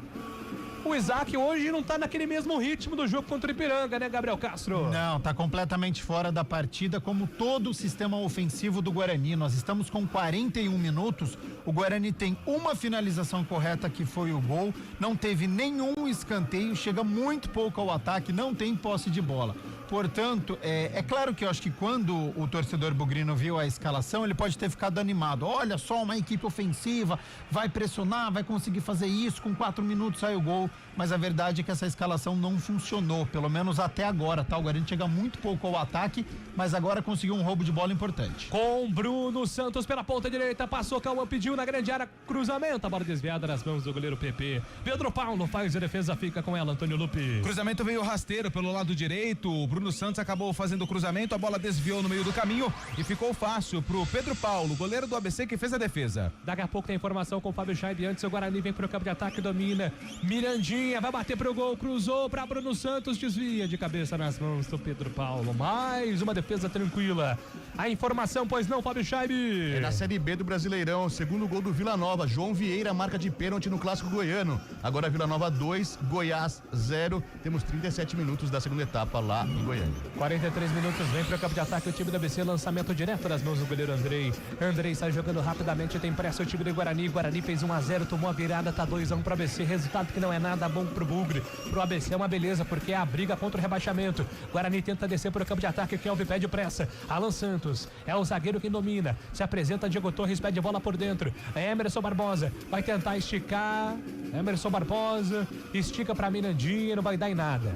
O Isaac hoje não tá naquele mesmo ritmo do jogo contra o Ipiranga, né, Gabriel Castro? Não, tá completamente fora da partida, como todo o sistema ofensivo do Guarani. Nós estamos com 41 minutos, o Guarani tem uma finalização correta, que foi o gol, não teve nenhum escanteio, chega muito pouco ao ataque, não tem posse de bola. Portanto, é claro que eu acho que quando o torcedor bugrino viu a escalação, ele pode ter ficado animado. Olha só, uma equipe ofensiva, vai pressionar, vai conseguir fazer isso, com 4 minutos sai o gol. Mas a verdade é que essa escalação não funcionou, pelo menos até agora, tá? O Guarani chega muito pouco ao ataque, mas agora conseguiu um roubo de bola importante. Com Bruno Santos pela ponta direita, passou, Cauã pediu na grande área, cruzamento, a bola desviada nas mãos do goleiro PP. Pedro Paulo faz a defesa, fica com ela, Antônio Lupi. Cruzamento veio rasteiro pelo lado direito, o Bruno Santos acabou fazendo o cruzamento, a bola desviou no meio do caminho e ficou fácil pro Pedro Paulo, goleiro do ABC, que fez a defesa. Daqui a pouco tem informação com o Fábio Chaib, antes o Guarani vem pro campo de ataque, domina, Mirandinha, vai bater pro gol, cruzou pra Bruno Santos, desvia de cabeça nas mãos do Pedro Paulo, mais uma defesa tranquila. A informação, pois não, Fábio Chaib? É na Série B do Brasileirão, segundo gol do Vila Nova, João Vieira marca de pênalti no Clássico Goiano. Agora Vila Nova 2, Goiás 0, temos 37 minutos da segunda etapa lá em Goiânia. 43 minutos, vem pro campo de ataque o time do ABC, lançamento direto das mãos do goleiro Andrei. Andrei sai jogando rapidamente, tem pressa o time do Guarani. Guarani fez 1-0, tomou a virada, tá 2-1 pro ABC, resultado que não é nada bom pro Bugre. Pro ABC é uma beleza, porque é a briga contra o rebaixamento. Guarani tenta descer pro campo de ataque, Kelvin pede pressa. Alan Santos é o zagueiro quem domina, se apresenta Diego Torres, pede bola por dentro. É Emerson Barbosa, vai tentar esticar. Emerson Barbosa estica pra Mirandinha, não vai dar em nada.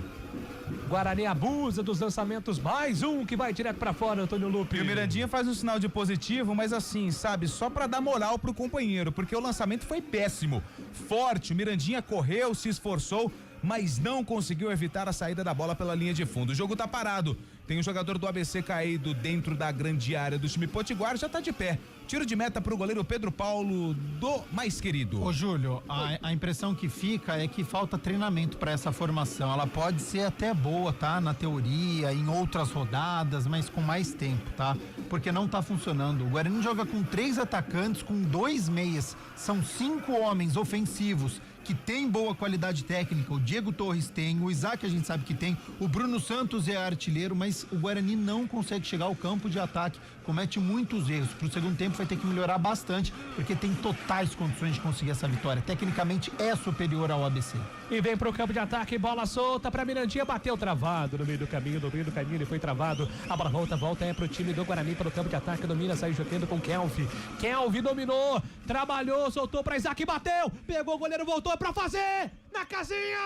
Guarani abusa dos lançamentos, mais um que vai direto pra fora, Antônio Lupi. E o Mirandinha faz um sinal de positivo, mas assim, sabe, só pra dar moral pro companheiro, porque o lançamento foi péssimo, forte, o Mirandinha correu, se esforçou, mas não conseguiu evitar a saída da bola pela linha de fundo. O jogo tá parado. Tem um jogador do ABC caído dentro da grande área do time potiguar, já tá de pé. Tiro de meta pro goleiro Pedro Paulo do Mais Querido. Ô Júlio, a impressão que fica é que falta treinamento para essa formação. Ela pode ser até boa, tá? Na teoria, em outras rodadas, mas com mais tempo, tá? Porque não tá funcionando. O Guarani joga com 3 atacantes, com 2 meias. São 5 homens ofensivos que tem boa qualidade técnica. O Diego Torres tem, o Isaac a gente sabe que tem, o Bruno Santos é artilheiro, mas o Guarani não consegue chegar ao campo de ataque, comete muitos erros. Pro segundo tempo vai ter que melhorar bastante, porque tem totais condições de conseguir essa vitória. Tecnicamente é superior ao ABC. E vem pro campo de ataque, bola solta pra Mirandinha, bateu travado no meio do caminho, ele foi travado. A bola volta, é pro time do Guarani pelo campo de ataque, domina, sai jogando com Kelvin. Kelvin dominou, trabalhou, soltou pra Isaac, bateu, pegou o goleiro, voltou pra fazer, na casinha!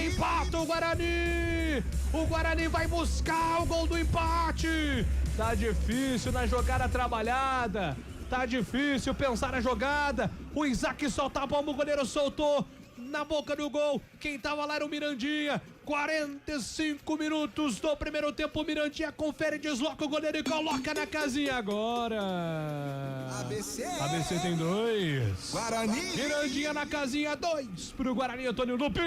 Empata o Guarani! O Guarani vai buscar o gol do empate! Tá difícil na jogada trabalhada, tá difícil pensar na jogada. O Isaac solta a bomba, o goleiro soltou na boca do gol. Quem tava lá era o Mirandinha. 45 minutos do primeiro tempo. O Mirandinha confere, desloca o goleiro e coloca na casinha agora. ABC tem 2. Guarani. Mirandinha na casinha, 2 pro Guarani, Antônio Lupi.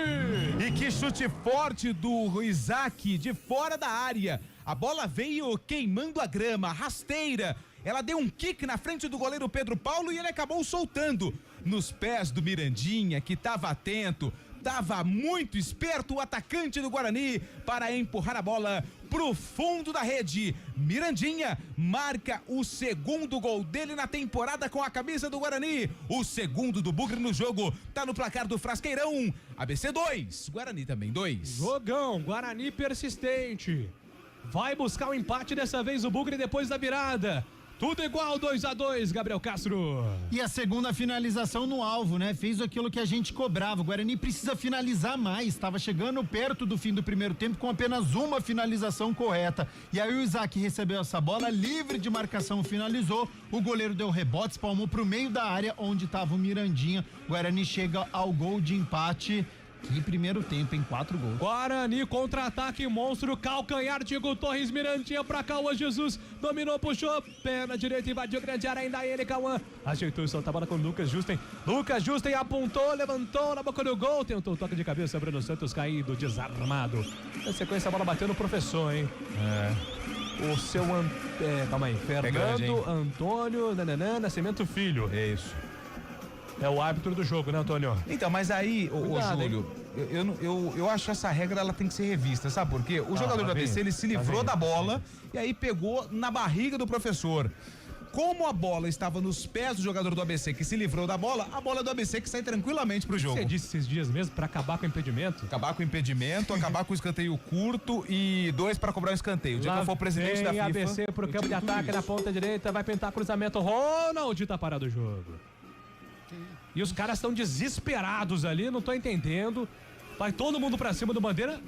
E que chute forte do Isaac de fora da área. A bola veio queimando a grama, rasteira. Ela deu um kick na frente do goleiro Pedro Paulo e ele acabou soltando nos pés do Mirandinha, que estava atento, estava muito esperto, o atacante do Guarani, para empurrar a bola pro fundo da rede. Mirandinha marca o segundo gol dele na temporada com a camisa do Guarani. O segundo do Bugre no jogo, tá no placar do Frasqueirão. ABC 2, Guarani também 2. Jogão, Guarani persistente. Vai buscar o empate dessa vez o Bugre depois da virada. Tudo igual, 2-2, Gabriel Castro. E a segunda finalização no alvo, né? Fez aquilo que a gente cobrava. O Guarani precisa finalizar mais. Estava chegando perto do fim do primeiro tempo com apenas uma finalização correta. E aí o Isaac recebeu essa bola, livre de marcação, finalizou. O goleiro deu rebote, espalmou pro meio da área onde estava o Mirandinha. O Guarani chega ao gol de empate. Que primeiro tempo, em 4 gols. Guarani, contra-ataque, monstro, calcanhar, Diego Torres, Mirandinha pra Cauã Jesus, dominou, puxou, perna direita, invadiu grande área, ainda ele, Cauã, ajeitou e solta a bola com Lucas Justen, apontou, levantou na boca do gol, tentou o toque de cabeça, Bruno Santos caído, desarmado, na sequência a bola bateu no professor, hein? O seu, calma aí, Fernando Antônio, Nascimento Filho. É isso. É o árbitro do jogo, né, Antônio? Então, mas aí, ô Júlio, eu acho que essa regra ela tem que ser revista, sabe por quê? O jogador do ABC, ele se livrou da bola e aí pegou na barriga do professor. Como a bola estava nos pés do jogador do ABC que se livrou da bola, a bola do ABC que sai tranquilamente pro jogo. Você disse esses dias mesmo pra acabar com o impedimento? Acabar com o impedimento, acabar com o escanteio curto e 2 para cobrar um escanteio. O dia que eu for presidente da FIFA... ABC pro campo de ataque na ponta direita, vai pintar cruzamento, Ronald tá parado o jogo. E os caras estão desesperados ali, não tô entendendo. Vai todo mundo pra cima do Bandeira.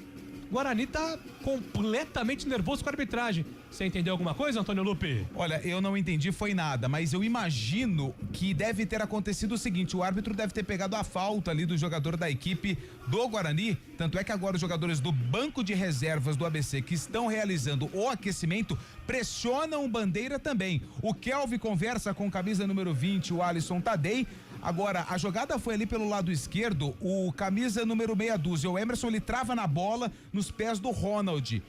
Guarani tá completamente nervoso com a arbitragem. Você entendeu alguma coisa, Antônio Lupi? Olha, eu não entendi foi nada, mas eu imagino que deve ter acontecido o seguinte, o árbitro deve ter pegado a falta ali do jogador da equipe do Guarani, tanto é que agora os jogadores do banco de reservas do ABC que estão realizando o aquecimento pressionam o Bandeira também. O Kelvin conversa com camisa número 20, o Alisson Tadei. Agora, a jogada foi ali pelo lado esquerdo, o camisa número meia dúzia, o Emerson, ele trava na bola nos pés do Ronald.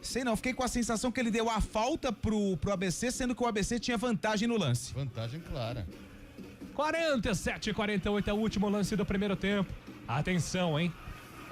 Sei não, fiquei com a sensação que ele deu a falta pro ABC, sendo que o ABC tinha vantagem no lance. Vantagem clara. 47-48 é o último lance do primeiro tempo. Atenção, hein?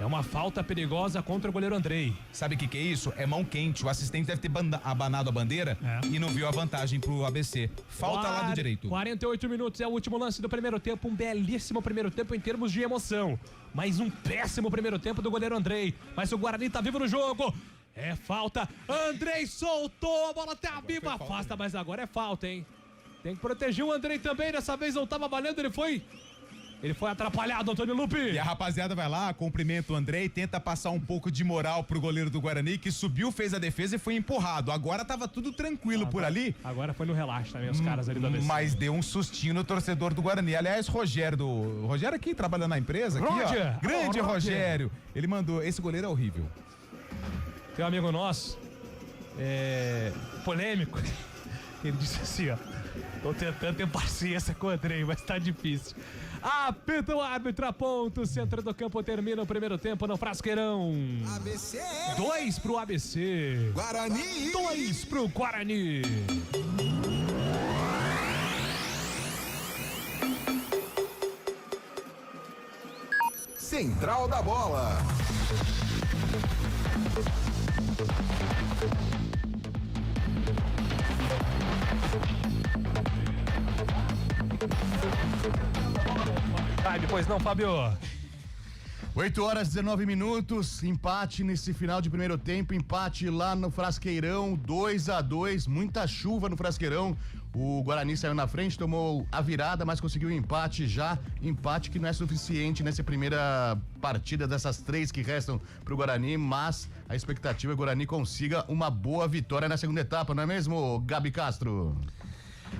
É uma falta perigosa contra o goleiro Andrei. Sabe o que é isso? É mão quente. O assistente deve ter abanado a bandeira e não viu a vantagem pro ABC. Falta lado direito. 48 minutos é o último lance do primeiro tempo. Um belíssimo primeiro tempo em termos de emoção. Mas um péssimo primeiro tempo do goleiro Andrei. Mas o Guarani tá vivo no jogo. É falta. Andrei soltou. A bola tá viva. Afasta, mas agora é falta, hein? Tem que proteger o Andrei também. Dessa vez não tava valendo. Ele foi Ele foi atrapalhado, Antônio Lupe. E a rapaziada vai lá, cumprimenta o Andrei, tenta passar um pouco de moral pro goleiro do Guarani, que subiu, fez a defesa e foi empurrado. Agora tava tudo tranquilo por ali. Agora foi no relaxo também, os caras ali do ABC. Mas deu um sustinho no torcedor do Guarani. Aliás, Rogério aqui, trabalhando na empresa. Aqui, ó. Grande Rogério. Ele mandou, esse goleiro é horrível. Tem um amigo nosso, polêmico, ele disse assim, ó, tô tentando ter paciência com o Andrei, mas tá difícil. Apita o árbitro, aponta o centro do campo, termina o primeiro tempo no Frasqueirão. ABC. 2 pro ABC. Guarani. 2 pro Guarani. Central da Bola. Depois não, Fábio. 8h19, empate nesse final de primeiro tempo, empate lá no Frasqueirão, 2-2, muita chuva no Frasqueirão. O Guarani saiu na frente, tomou a virada, mas conseguiu um empate que não é suficiente nessa primeira partida dessas 3 que restam pro Guarani, mas a expectativa é que o Guarani consiga uma boa vitória na segunda etapa, não é mesmo, Gabi Castro?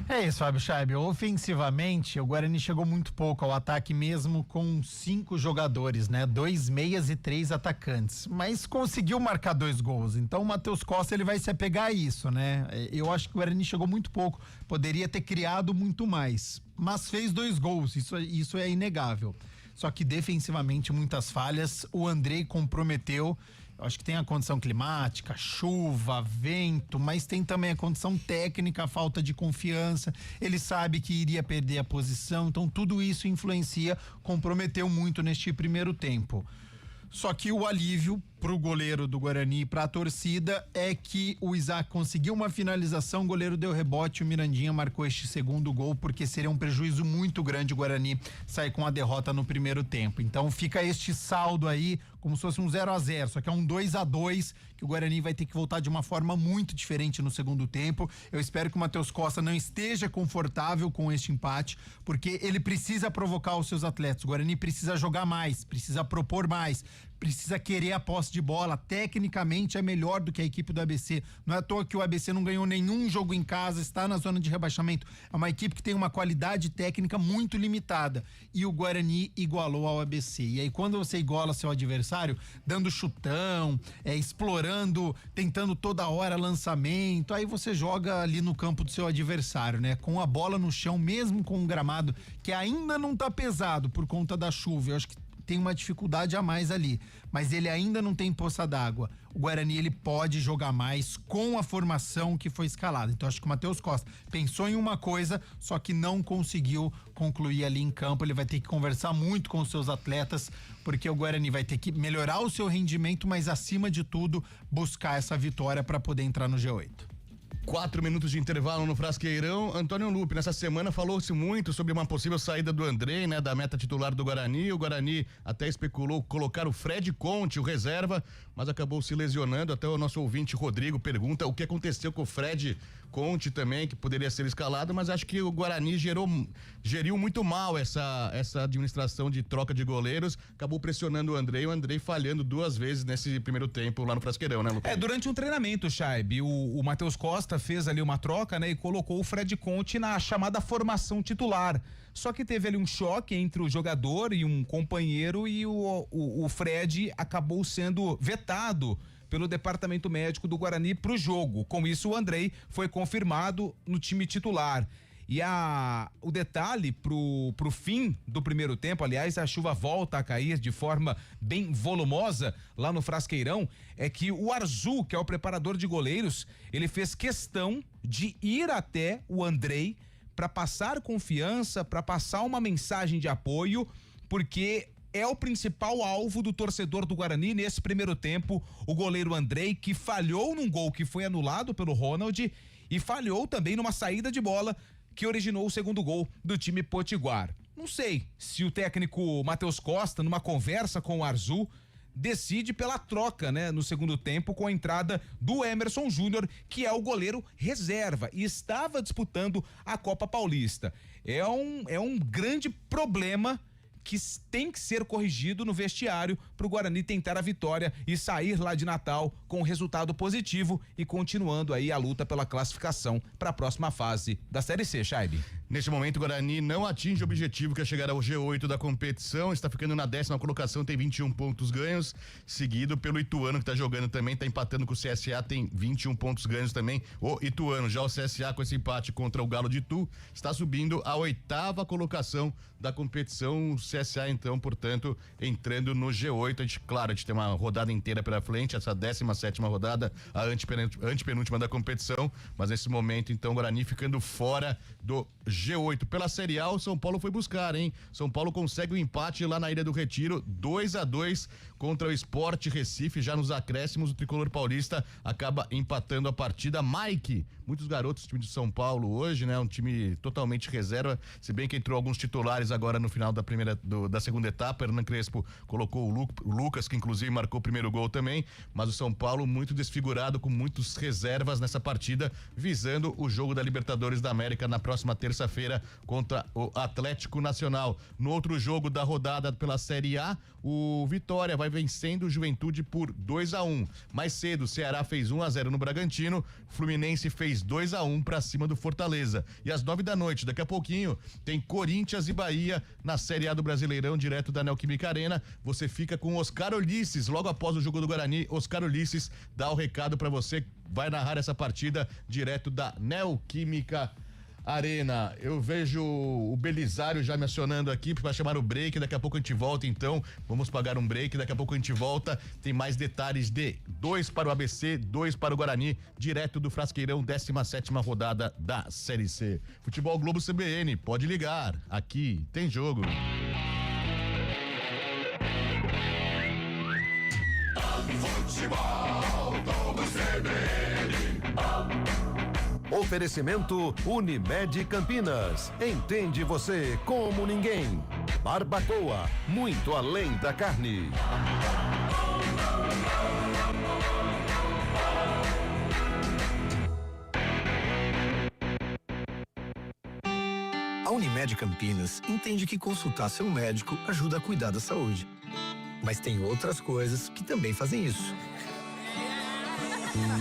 É isso, Fábio Scheib. Ofensivamente, o Guarani chegou muito pouco ao ataque, mesmo com 5 jogadores, né? 2 meias e 3 atacantes. Mas conseguiu marcar 2 gols. Então o Matheus Costa ele vai se apegar a isso, né? Eu acho que o Guarani chegou muito pouco. Poderia ter criado muito mais. Mas fez 2 gols. Isso é inegável. Só que defensivamente, muitas falhas. O Andrei comprometeu. Eu acho que tem a condição climática, chuva, vento, mas tem também a condição técnica, a falta de confiança. Ele sabe que iria perder a posição, então tudo isso influencia, comprometeu muito neste primeiro tempo. Só que o alívio pro goleiro do Guarani e pra torcida é que o Isaac conseguiu uma finalização, o goleiro deu rebote, o Mirandinha marcou este segundo gol, porque seria um prejuízo muito grande o Guarani sair com a derrota no primeiro tempo. Então fica este saldo aí, como se fosse um 0-0, só que é um 2-2, que o Guarani vai ter que voltar de uma forma muito diferente no segundo tempo. Eu espero que o Matheus Costa não esteja confortável com este empate, porque ele precisa provocar os seus atletas. O Guarani precisa jogar mais, precisa propor mais, precisa querer a posse de bola. Tecnicamente é melhor do que a equipe do ABC. Não é à toa que o ABC não ganhou nenhum jogo em casa, está na zona de rebaixamento. É uma equipe que tem uma qualidade técnica muito limitada. E o Guarani igualou ao ABC. E aí quando você iguala seu adversário, dando chutão, explorando, tentando toda hora lançamento, aí você joga ali no campo do seu adversário, né? Com a bola no chão, mesmo com um gramado que ainda não tá pesado por conta da chuva. Eu acho que tem uma dificuldade a mais ali, mas ele ainda não tem poça d'água. O Guarani ele pode jogar mais com a formação que foi escalada. Então acho que o Matheus Costa pensou em uma coisa, só que não conseguiu concluir ali em campo. Ele vai ter que conversar muito com os seus atletas, porque o Guarani vai ter que melhorar o seu rendimento, mas acima de tudo buscar essa vitória para poder entrar no G8. 4 minutos de intervalo no Frasqueirão. Antônio Lupe, nessa semana falou-se muito sobre uma possível saída do Andrei, né, da meta titular do Guarani. O Guarani até especulou colocar o Fred Conte, o reserva, mas acabou se lesionando. Até o nosso ouvinte Rodrigo pergunta o que aconteceu com o Fred Conte também, que poderia ser escalado, mas acho que o Guarani geriu muito mal essa administração de troca de goleiros, acabou pressionando o Andrei falhando 2 vezes nesse primeiro tempo lá no Frasqueirão, né, Lupe? Durante um treinamento, Scheib, o Matheus Costa fez ali uma troca, né, e colocou o Fred Conte na chamada formação titular. Só que teve ali um choque entre o jogador e um companheiro e o Fred acabou sendo vetado pelo departamento médico do Guarani pro jogo. Com isso, o Andrei foi confirmado no time titular. E o detalhe pro fim do primeiro tempo, aliás, a chuva volta a cair de forma bem volumosa lá no Frasqueirão, é que o Arzu, que é o preparador de goleiros, ele fez questão de ir até o Andrei para passar confiança, para passar uma mensagem de apoio, porque é o principal alvo do torcedor do Guarani nesse primeiro tempo, o goleiro Andrei, que falhou num gol que foi anulado pelo Ronald e falhou também numa saída de bola que originou o segundo gol do time potiguar. Não sei se o técnico Matheus Costa, numa conversa com o Arzu, decide pela troca, né, no segundo tempo, com a entrada do Emerson Júnior, que é o goleiro reserva e estava disputando a Copa Paulista. É um grande problema que tem que ser corrigido no vestiário para o Guarani tentar a vitória e sair lá de Natal com um resultado positivo e continuando aí a luta pela classificação para a próxima fase da Série C, Chaibe. Neste momento, o Guarani não atinge o objetivo que é chegar ao G8 da competição, está ficando na 10ª colocação, tem 21 pontos ganhos, seguido pelo Ituano, que está jogando também, está empatando com o CSA, tem 21 pontos ganhos também, o Ituano. Já o CSA, com esse empate contra o Galo de Itu, está subindo à 8ª colocação da competição. O CSA, então, portanto, entrando no G8. A gente tem uma rodada inteira pela frente, essa 17ª rodada, a antepenúltima da competição, mas nesse momento, então, o Guarani ficando fora do G8. Pela Série A, o São Paulo foi buscar, hein? São Paulo consegue o empate lá na Ilha do Retiro, 2-2 contra o Sport Recife, já nos acréscimos. O tricolor paulista acaba empatando a partida. Mike, muitos garotos do time de São Paulo hoje, né? Um time totalmente reserva, se bem que entrou alguns titulares agora no final da segunda etapa. Hernan Crespo colocou o Lucas, que inclusive marcou o primeiro gol também, mas o São Paulo muito desfigurado, com muitos reservas nessa partida, visando o jogo da Libertadores da América na próxima terça-feira contra o Atlético Nacional. No outro jogo da rodada pela Série A, o Vitória vai vencendo o Juventude por 2-1. Mais cedo, o Ceará fez 1-0 no Bragantino, Fluminense fez 2-1 pra cima do Fortaleza. E às 9h, daqui a pouquinho, tem Corinthians e Bahia na Série A do Brasileirão, direto da Neoquímica Arena. Você fica com Oscar Ulisses, logo após o jogo do Guarani. Oscar Ulisses dá o recado pra você, vai narrar essa partida direto da Neoquímica Arena. Eu vejo o Belisário já me acionando aqui para chamar o break. Daqui a pouco a gente volta, então. Vamos pagar um break. Daqui a pouco a gente volta. Tem mais detalhes de 2 para o ABC, 2 para o Guarani, direto do Frasqueirão, 17ª rodada da Série C. Futebol Globo CBN, pode ligar. Aqui tem jogo. Futebol Globo CBN. Oferecimento Unimed Campinas. Entende você como ninguém. Barbacoa, muito além da carne. A Unimed Campinas entende que consultar seu médico ajuda a cuidar da saúde. Mas tem outras coisas que também fazem isso.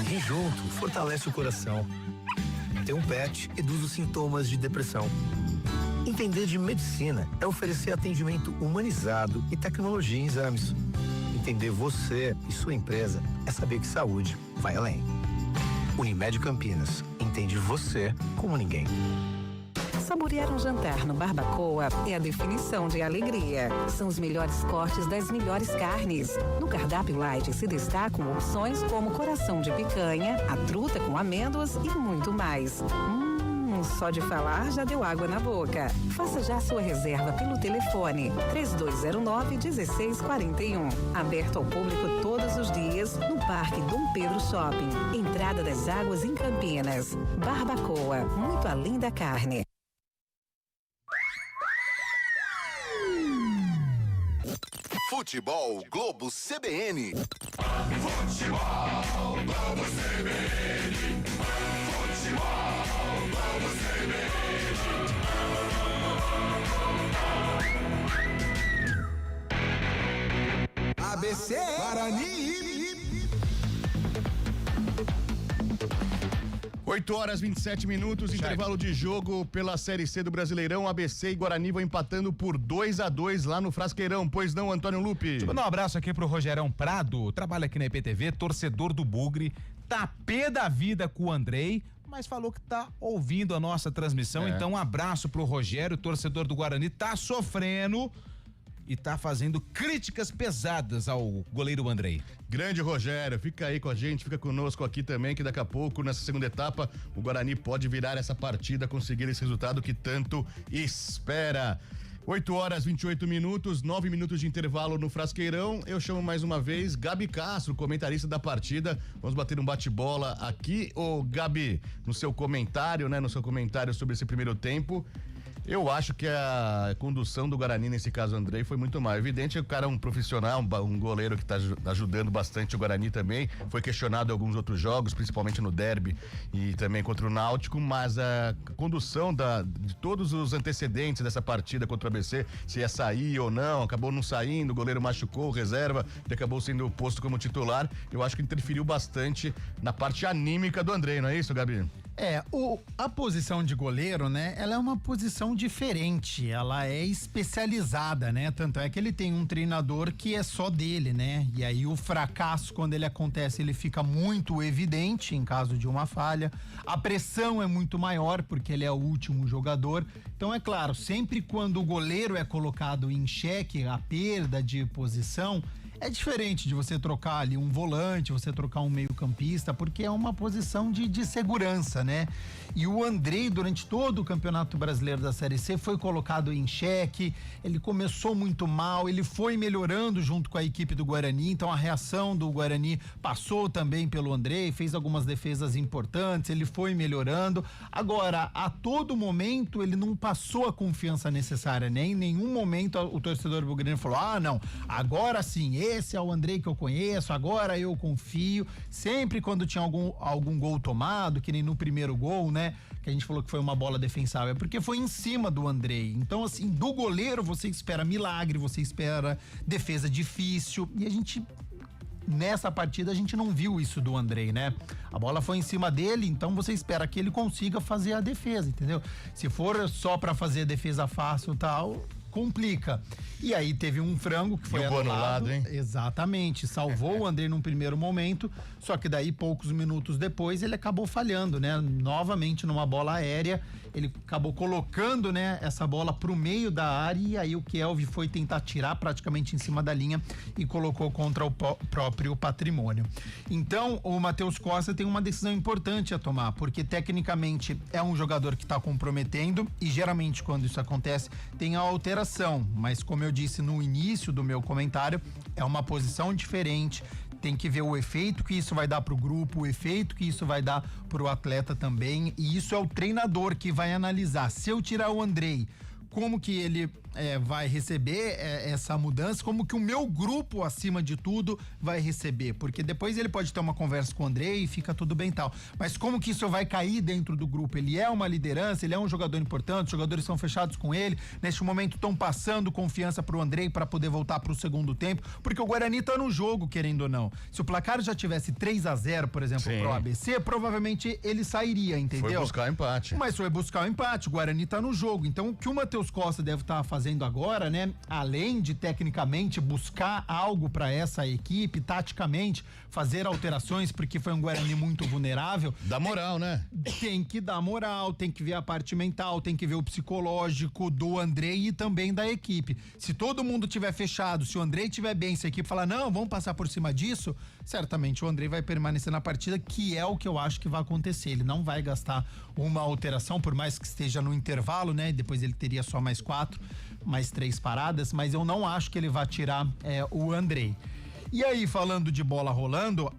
Rir junto fortalece o coração. Ter um pet reduz os sintomas de depressão. Entender de medicina é oferecer atendimento humanizado e tecnologia em exames. Entender você e sua empresa é saber que saúde vai além. Unimed Campinas. Entende você como ninguém. Saborear um jantar no Barbacoa é a definição de alegria. São os melhores cortes das melhores carnes. No cardápio light se destacam opções como coração de picanha, a truta com amêndoas e muito mais. Só de falar já deu água na boca. Faça já sua reserva pelo telefone 3209-1641. Aberto ao público todos os dias no Parque Dom Pedro Shopping. Entrada das Águas em Campinas. Barbacoa, muito além da carne. Futebol Globo CBN. Futebol Globo CBN. Futebol Globo CBN. ABC Guarani. 8h27, intervalo de jogo pela Série C do Brasileirão. ABC e Guarani vão empatando por 2-2 lá no Frasqueirão. Pois não, Antônio Lupe? Deixa eu mandar um abraço aqui pro Rogerão Prado, trabalha aqui na IPTV, torcedor do Bugre, tá pé da vida com o Andrei, mas falou que tá ouvindo a nossa transmissão. Então um abraço pro Rogério, torcedor do Guarani, tá sofrendo e tá fazendo críticas pesadas ao goleiro Andrei. Grande Rogério, fica aí com a gente, fica conosco aqui também, que daqui a pouco, nessa segunda etapa, o Guarani pode virar essa partida, conseguir esse resultado que tanto espera. 8h28, 9 minutos de intervalo no Frasqueirão. Eu chamo mais uma vez Gabi Castro, comentarista da partida. Vamos bater um bate-bola aqui. Ô Gabi, no seu comentário, né? No seu comentário sobre esse primeiro tempo, Eu acho que a condução do Guarani, nesse caso, Andrei, foi muito mal. Evidente que o cara é um profissional, um goleiro que está ajudando bastante o Guarani também. Foi questionado em alguns outros jogos, principalmente no derby e também contra o Náutico, mas a condução de todos os antecedentes dessa partida contra o ABC, se ia sair ou não, acabou não saindo, o goleiro machucou, reserva, ele acabou sendo posto como titular. Eu acho que interferiu bastante na parte anímica do Andrei, não é isso, Gabi? A posição de goleiro, né? Ela é uma posição diferente, ela é especializada, né? Tanto é que ele tem um treinador que é só dele, né? E aí o fracasso, quando ele acontece, ele fica muito evidente em caso de uma falha. A pressão é muito maior porque ele é o último jogador. Então, é claro, sempre quando o goleiro é colocado em xeque, a perda de posição, é diferente de você trocar ali um volante, você trocar um meio-campista, porque é uma posição de segurança, né? E o Andrei, durante todo o Campeonato Brasileiro da Série C, foi colocado em xeque, ele começou muito mal, ele foi melhorando junto com a equipe do Guarani, então a reação do Guarani passou também pelo Andrei, fez algumas defesas importantes, ele foi melhorando. Agora, a todo momento, ele não passou a confiança necessária, né? Em nenhum momento o torcedor bugrino falou, não, agora sim, esse é o Andrei que eu conheço, agora eu confio. Sempre quando tinha algum gol tomado, que nem no primeiro gol, né? Que a gente falou que foi uma bola defensável, porque foi em cima do Andrei. Então, assim, do goleiro você espera milagre, você espera defesa difícil, e a gente... Nessa partida a gente não viu isso do Andrei, né? A bola foi em cima dele, então você espera que ele consiga fazer a defesa, entendeu? Se for só pra fazer a defesa fácil e tal, complica. E aí teve um frango que foi anulado, hein? Exatamente, salvou o Andrei num primeiro momento, só que daí poucos minutos depois ele acabou falhando, né? Novamente numa bola aérea, ele acabou colocando, né, essa bola pro meio da área, e aí o Kelvin foi tentar tirar praticamente em cima da linha e colocou contra o próprio Patrimônio. Então, o Matheus Costa tem uma decisão importante a tomar, porque tecnicamente é um jogador que tá comprometendo, e geralmente quando isso acontece tem a alteração, mas como eu disse no início do meu comentário, é uma posição diferente, tem que ver o efeito que isso vai dar pro grupo, o efeito que isso vai dar pro atleta também, e isso é o treinador que vai analisar. Se eu tirar o Andrei, como que ele vai receber essa mudança, como que o meu grupo, acima de tudo, vai receber, porque depois ele pode ter uma conversa com o Andrei e fica tudo bem e tal, mas como que isso vai cair dentro do grupo? Ele é uma liderança, ele é um jogador importante, os jogadores são fechados com ele, neste momento estão passando confiança pro Andrei para poder voltar pro segundo tempo, porque o Guarani tá no jogo, querendo ou não. Se o placar já tivesse 3-0, por exemplo, pro ABC, provavelmente ele sairia, entendeu? Foi buscar o empate. Mas foi buscar o empate, o Guarani tá no jogo, então o que o Matheus Costa deve estar fazendo agora, né? Além de tecnicamente buscar algo para essa equipe, taticamente fazer alterações, porque foi um Guarani muito vulnerável. Dá moral, né? Tem que dar moral, tem que ver a parte mental, tem que ver o psicológico do Andrei e também da equipe. Se todo mundo tiver fechado, se o Andrei tiver bem, se a equipe falar, não, vamos passar por cima disso, certamente o Andrei vai permanecer na partida, que é o que eu acho que vai acontecer. Ele não vai gastar uma alteração, por mais que esteja no intervalo, né? Depois ele teria só mais 3 paradas, mas eu não acho que ele vai tirar o Andrei. E aí, falando de bola rolando,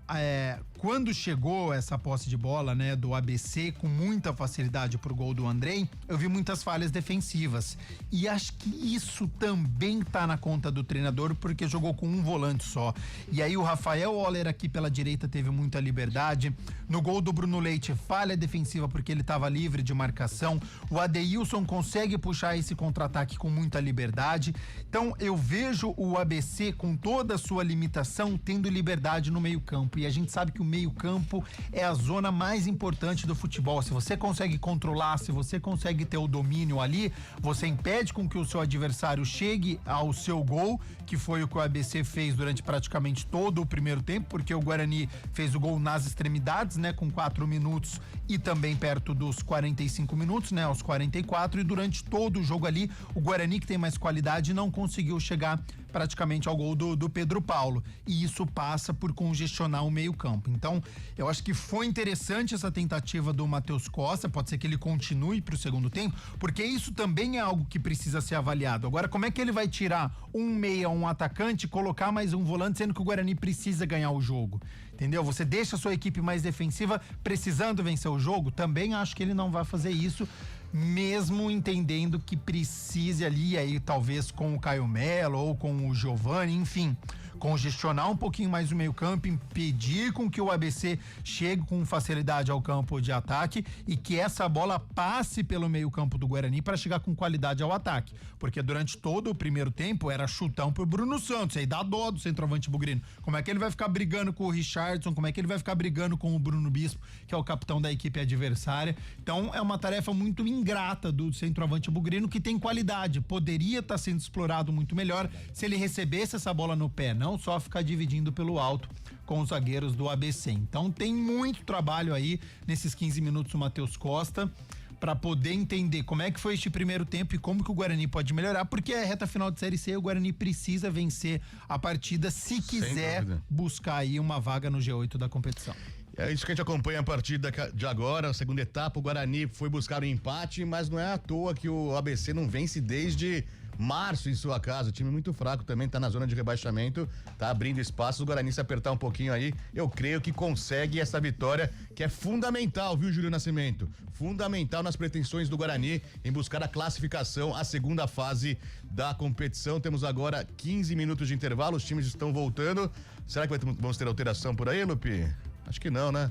quando chegou essa posse de bola, né, do ABC com muita facilidade pro gol do Andrei, eu vi muitas falhas defensivas. E acho que isso também tá na conta do treinador, porque jogou com um volante só. E aí o Rafael Oller aqui pela direita teve muita liberdade. No gol do Bruno Leite, falha defensiva porque ele tava livre de marcação. O Adeilson consegue puxar esse contra-ataque com muita liberdade. Então eu vejo o ABC com toda a sua limitação tendo liberdade no meio-campo. E a gente sabe que o meio-campo é a zona mais importante do futebol. Se você consegue controlar, se você consegue ter o domínio ali, você impede com que o seu adversário chegue ao seu gol, que foi o que o ABC fez durante praticamente todo o primeiro tempo, porque o Guarani fez o gol nas extremidades, né, com 4 minutos e também perto dos 45 minutos, né, aos 44, e durante todo o jogo ali, o Guarani, que tem mais qualidade, não conseguiu chegar praticamente ao gol do Pedro Paulo, e isso passa por congestionar o meio-campo. Então, eu acho que foi interessante essa tentativa do Matheus Costa, pode ser que ele continue para o segundo tempo, porque isso também é algo que precisa ser avaliado. Agora, como é que ele vai tirar um meia, um atacante, colocar mais um volante, sendo que o Guarani precisa ganhar o jogo? Entendeu? Você deixa a sua equipe mais defensiva precisando vencer o jogo? Também acho que ele não vai fazer isso. mesmo entendendo que precise ali, aí talvez com o Caio Melo ou com o Giovani, enfim, congestionar um pouquinho mais o meio-campo, impedir com que o ABC chegue com facilidade ao campo de ataque e que essa bola passe pelo meio-campo do Guarani para chegar com qualidade ao ataque. Porque durante todo o primeiro tempo era chutão pro Bruno Santos, aí dá dó do centroavante bugrino. Como é que ele vai ficar brigando com o Richardson? Como é que ele vai ficar brigando com o Bruno Bispo, que é o capitão da equipe adversária? Então é uma tarefa muito ingrata do centroavante bugrino, que tem qualidade, poderia estar sendo explorado muito melhor se ele recebesse essa bola no pé, não só ficar dividindo pelo alto com os zagueiros do ABC. Então tem muito trabalho aí nesses 15 minutos o Matheus Costa para poder entender como é que foi este primeiro tempo e como que o Guarani pode melhorar, porque é reta final de Série C, o Guarani precisa vencer a partida se quiser buscar aí uma vaga no G8 da competição. É isso que a gente acompanha a partir de agora, a segunda etapa. O Guarani foi buscar o empate, mas não é à toa que o ABC não vence desde março em sua casa. O time muito fraco também, tá na zona de rebaixamento, tá abrindo espaço. O Guarani se apertar um pouquinho aí, eu creio que consegue essa vitória, que é fundamental, viu, Júlio Nascimento? Fundamental nas pretensões do Guarani em buscar a classificação à segunda fase da competição. Temos agora 15 minutos de intervalo, os times estão voltando. Será que vamos ter alteração por aí, Lupi? Acho que não, né?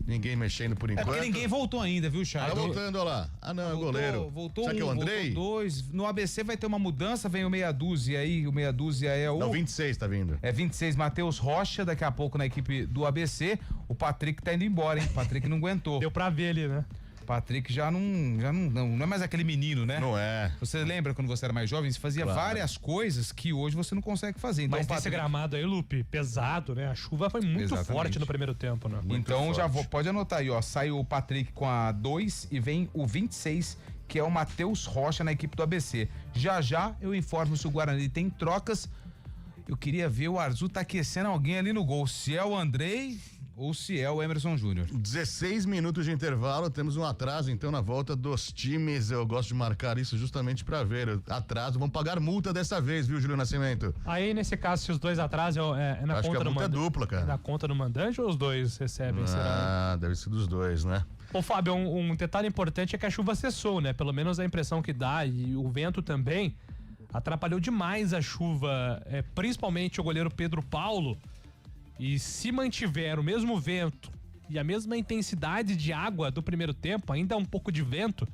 Ninguém mexendo por enquanto. É porque ninguém voltou ainda, viu, Charles? Tá voltando, olha lá. Ah, não, é o goleiro. Voltou Será que é o Andrei? Voltou 2. No ABC vai ter uma mudança, vem o meia dúzia aí, o meia dúzia é o... Não, 26 tá vindo. É 26, Matheus Rocha, daqui a pouco na equipe do ABC. O Patrick tá indo embora, hein? O Patrick não aguentou. Deu pra ver ali, né? Patrick já não é mais aquele menino, né? Não é. Você lembra quando você era mais jovem? Você fazia várias coisas que hoje você não consegue fazer. Então, mas esse gramado aí, Lupe, pesado, né? A chuva foi muito forte no primeiro tempo, né? Então já pode anotar aí, ó. Sai o Patrick com a 2 e vem o 26, que é o Matheus Rocha na equipe do ABC. Já eu informo se o Guarani tem trocas. Eu queria ver o Arzu tá aquecendo alguém ali no gol. Se é o Andrei ou se é o Emerson Júnior. 16 minutos de intervalo, temos um atraso então na volta dos times. Eu gosto de marcar isso justamente pra ver. Atraso, vão pagar multa dessa vez, viu, Júlio Nascimento? Aí, nesse caso, se os dois atrasam, é na Acho conta que a do multa mandante. É dupla, cara. É na conta do mandante ou os dois recebem? Ah, deve ser dos dois, né? Ô, Fábio, um detalhe importante é que a chuva cessou, né? Pelo menos a impressão que dá, e o vento também atrapalhou demais a chuva, principalmente o goleiro Pedro Paulo. E se mantiver o mesmo vento e a mesma intensidade de água do primeiro tempo, ainda um pouco de vento,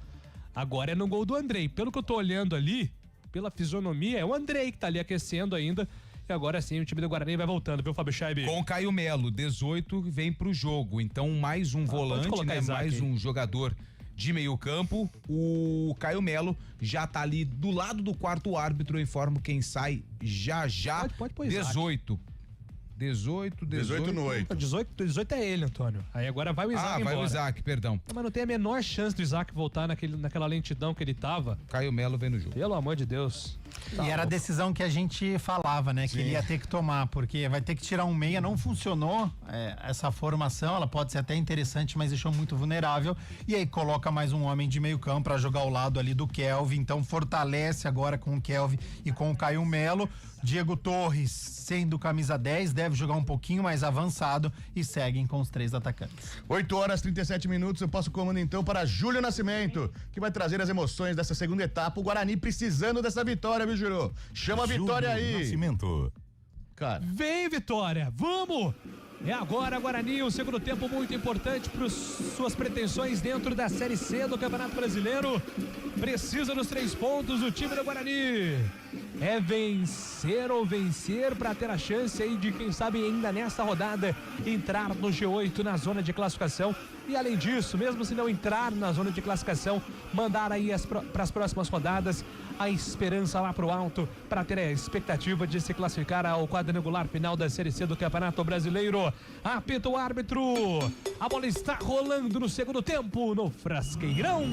agora é no gol do Andrei. Pelo que eu tô olhando ali, pela fisionomia, é o Andrei que tá ali aquecendo ainda. E agora sim o time do Guarani vai voltando, viu, Fábio Scheibe? Com o Caio Melo, 18, vem pro jogo. Então mais um volante, né? Mais um jogador de meio campo. O Caio Melo já tá ali do lado do quarto árbitro. Eu informo quem sai já. Pode pôr 18 no 8. 18 é ele, Antônio. Aí agora vai o Isaac embora. Vai o Isaac, perdão. Mas não tem a menor chance do Isaac voltar naquela lentidão que ele tava. Caio Melo vem no jogo. Pelo amor de Deus. E era a decisão que a gente falava, né? Que ele ia ter que tomar, porque vai ter que tirar um meia, não funcionou essa formação, ela pode ser até interessante, mas deixou muito vulnerável, e aí coloca mais um homem de meio campo pra jogar ao lado ali do Kelvin, então fortalece agora com o Kelvin e com o Caio Melo. Diego Torres, sendo camisa 10, deve jogar um pouquinho mais avançado e seguem com os 3 atacantes. 8 horas 37 minutos, eu passo o comando então para Júlio Nascimento, que vai trazer as emoções dessa segunda etapa. O Guarani precisando dessa vitória, viu, Júlio? Chama a vitória aí. Nascimento. Cara. Vem, Vitória, vamos! É agora, Guarani, um segundo tempo muito importante para suas pretensões dentro da Série C do Campeonato Brasileiro. Precisa dos 3 pontos do time do Guarani. É vencer ou vencer para ter a chance aí de, quem sabe, ainda nessa rodada entrar no G8 na zona de classificação. E além disso, mesmo se não entrar na zona de classificação, mandar aí para as próximas rodadas a esperança lá pro alto para ter a expectativa de se classificar ao quadrangular final da Série C do Campeonato Brasileiro. Apita o árbitro. A bola está rolando no segundo tempo no Frasqueirão.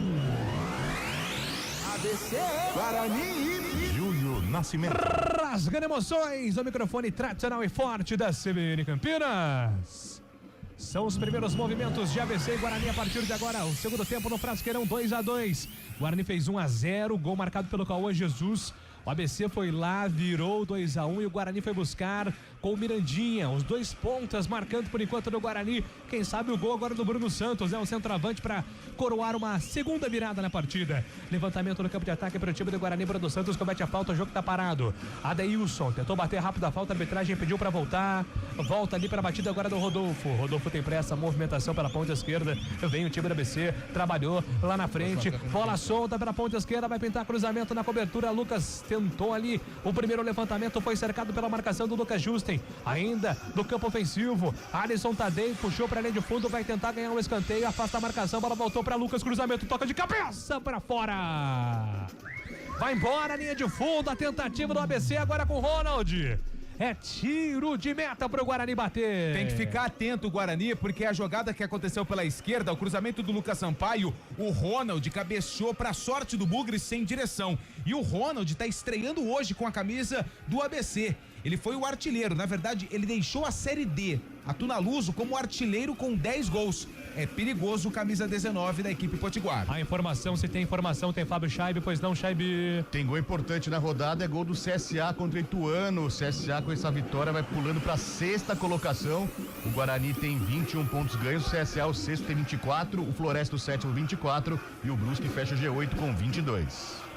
ABC Guarani e Júlio Nascimento. Rasgando emoções no microfone tradicional e forte da CBN Campinas. São os primeiros movimentos de ABC e Guarani a partir de agora. O segundo tempo no Frasqueirão, 2-2. Guarani fez 1-0, gol marcado pelo Cauã Jesus. O ABC foi lá, virou 2-1 e o Guarani foi buscar com com o Mirandinha, os 2 pontas marcando por enquanto no Guarani. Quem sabe o gol agora do Bruno Santos, né? O centroavante para coroar uma segunda virada na partida. Levantamento no campo de ataque para o time do Guarani. Bruno Santos comete a falta, o jogo tá parado. Adeilson tentou bater rápido a falta, a arbitragem pediu para voltar. Volta ali para a batida agora do Rodolfo. Rodolfo tem pressa, movimentação pela ponta esquerda. Vem o time do ABC, trabalhou lá na frente. Bola solta pela ponta esquerda, vai pintar cruzamento na cobertura. Lucas tentou ali. O primeiro levantamento foi cercado pela marcação do Lucas Justen. Ainda do campo ofensivo. Alisson Tadei puxou para a linha de fundo, vai tentar ganhar um escanteio, afasta a marcação, bola voltou para Lucas, cruzamento, toca de cabeça para fora. Vai embora a linha de fundo, a tentativa do ABC agora com o Ronald. É tiro de meta pro Guarani bater. Tem que ficar atento o Guarani, porque a jogada que aconteceu pela esquerda, o cruzamento do Lucas Sampaio, o Ronald cabeceou pra sorte do Bugre sem direção. E o Ronald tá estreando hoje com a camisa do ABC. Ele foi o artilheiro, na verdade ele deixou a Série D, a Tunaluso, como artilheiro com 10 gols. É perigoso o camisa 19 da equipe potiguar. A informação, se tem informação, tem Fábio Scheibe, pois não, Scheibe? Tem gol importante na rodada, é gol do CSA contra o Ituano. O CSA com essa vitória vai pulando para a 6ª colocação. O Guarani tem 21 pontos ganhos, o CSA o 6º tem 24, o Floresta o 7º 24 e o Brusque fecha o G8 com 22.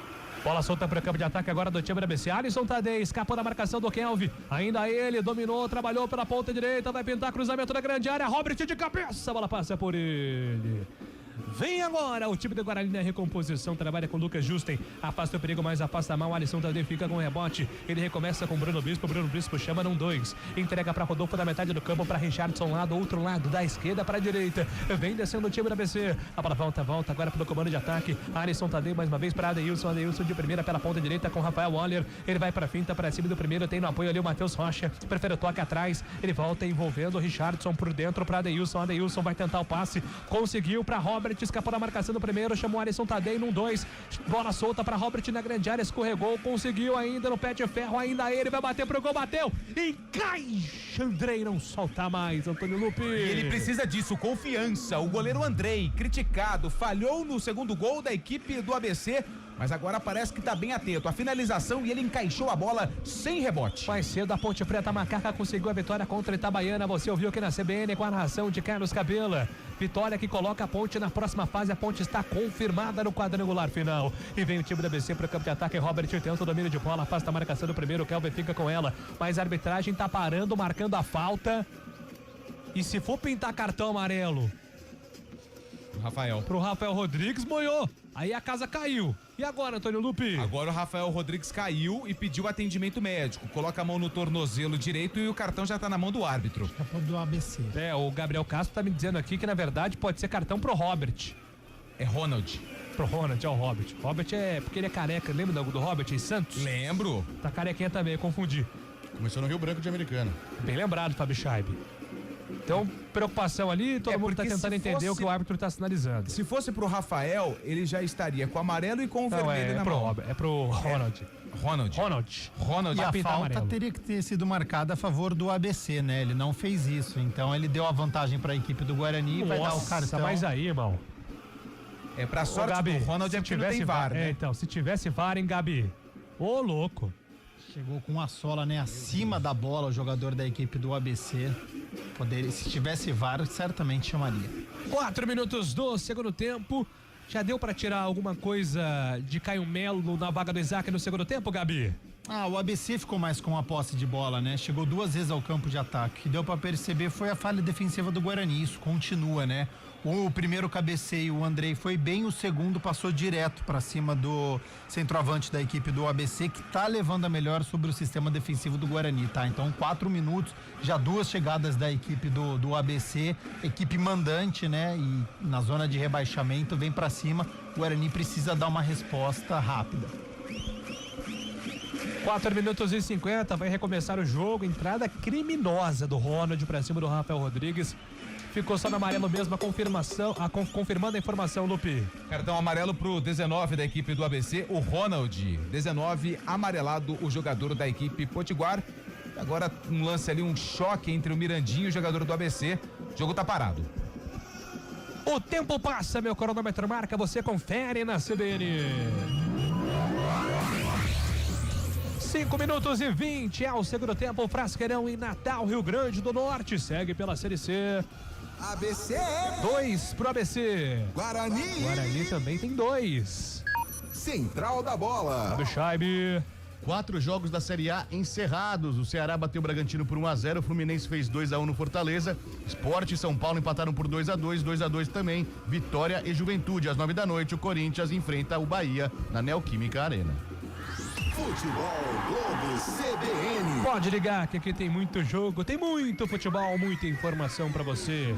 Bola solta para o campo de ataque agora do time da ABC. Alisson Tadei escapou da marcação do Kelvin. Ainda ele dominou, trabalhou pela ponta direita, vai pintar cruzamento na grande área. Robert de cabeça, a bola passa por ele. Vem agora o time do Guarani na recomposição, trabalha com Lucas Justen, afasta o perigo, mas afasta mal. Alisson Tadei fica com o rebote, ele recomeça com Bruno Bispo chama num 2, entrega para Rodolfo da metade do campo, para Richardson lá do outro lado, da esquerda para a direita, vem descendo o time da ABC, a bola volta agora pelo comando de ataque. Alisson Tadei mais uma vez para Adeilson de primeira pela ponta direita com Rafael Waller, ele vai para finta, para cima do primeiro, tem no apoio ali o Matheus Rocha, prefere o toque atrás, ele volta envolvendo o Richardson por dentro para Adeilson vai tentar o passe, conseguiu para Robert, escapou da marcação do primeiro, chamou Alisson Tadei num 2, bola solta para Robert na grande área, escorregou, conseguiu ainda no pé de ferro, ainda ele vai bater pro gol, bateu, encaixa, Andrei não solta mais, Antônio Lupe. Ele precisa disso, confiança. O goleiro Andrei, criticado, falhou no segundo gol da equipe do ABC, mas agora parece que tá bem atento. A finalização e ele encaixou a bola sem rebote. Mais cedo a Ponte Preta Macaca conseguiu a vitória contra a Itabaiana. Você ouviu aqui na CBN com a narração de Carlos Cabela. Vitória que coloca a Ponte na próxima fase. A Ponte está confirmada no quadrangular final. E vem o time da ABC para o campo de ataque. Robert tenta o domínio de bola, afasta a marcação do primeiro. O Kelvin fica com ela, mas a arbitragem tá parando, marcando a falta. E se for pintar cartão amarelo pro Rafael Rodrigues, moiou. Aí a casa caiu. E agora, Antônio Lupe? Agora o Rafael Rodrigues caiu e pediu atendimento médico. Coloca a mão no tornozelo direito e o cartão já tá na mão do árbitro. Do ABC. O Gabriel Castro tá me dizendo aqui que na verdade pode ser cartão pro Robert. É Ronald. Pro Ronald, é o Robert. Robert é porque ele é careca. Lembra do Robert em Santos? Lembro. Tá carequinha também, eu confundi. Começou no Rio Branco de Americana. Bem lembrado, Fábio Scheibe. Então, preocupação ali, todo mundo tá tentando entender o que o árbitro tá sinalizando. Se fosse pro Rafael, ele já estaria com o amarelo e com o vermelho na mão. É pro Ronald. Ronald. E a falta amarelo. Teria que ter sido marcada a favor do ABC, né? Ele não fez isso, então ele deu a vantagem para a equipe do Guarani e vai dar o cartão. Mas aí, irmão. É pra sorte Gabi, do Ronald, é porque não tem VAR, né? Então, se tivesse VAR, hein, Gabi? Ô, louco. Chegou com a sola, né, acima da bola, o jogador da equipe do ABC. Se tivesse VAR, certamente chamaria. 4 minutos do segundo tempo. Já deu pra tirar alguma coisa de Caio Melo na vaga do Isaac no segundo tempo, Gabi? O ABC ficou mais com a posse de bola, né? Chegou 2 vezes ao campo de ataque. O que deu pra perceber foi a falha defensiva do Guarani. Isso continua, né? O primeiro cabeceio, o Andrei foi bem, o segundo passou direto para cima do centroavante da equipe do ABC, que tá levando a melhor sobre o sistema defensivo do Guarani, tá? Então 4 minutos, já 2 chegadas da equipe do ABC, equipe mandante, né? E na zona de rebaixamento, vem para cima, o Guarani precisa dar uma resposta rápida. 4 minutos e 50, vai recomeçar o jogo, entrada criminosa do Ronald para cima do Rafael Rodrigues. Ficou só no amarelo mesmo, confirmando a informação, Lupe. Cartão amarelo pro 19 da equipe do ABC, o Ronald. 19, amarelado, o jogador da equipe potiguar. Agora um lance ali, um choque entre o Mirandinho e o jogador do ABC. O jogo tá parado. O tempo passa, meu cronômetro marca, você confere na CBN. 5 minutos e 20 ao segundo tempo, Frasqueirão e Natal, Rio Grande do Norte, segue pela Série C. ABC. 2 pro ABC. Guarani também tem 2. Central da Bola. Fábio Scheibe. 4 jogos da Série A encerrados. O Ceará bateu o Bragantino por 1-0. O Fluminense fez 2-1 no Fortaleza. Sport e São Paulo empataram por 2-2. 2-2 também. Vitória e Juventude. Às 9 da noite, o Corinthians enfrenta o Bahia na Neoquímica Arena. Futebol Globo CBN. Pode ligar que aqui tem muito jogo, tem muito futebol, muita informação pra você.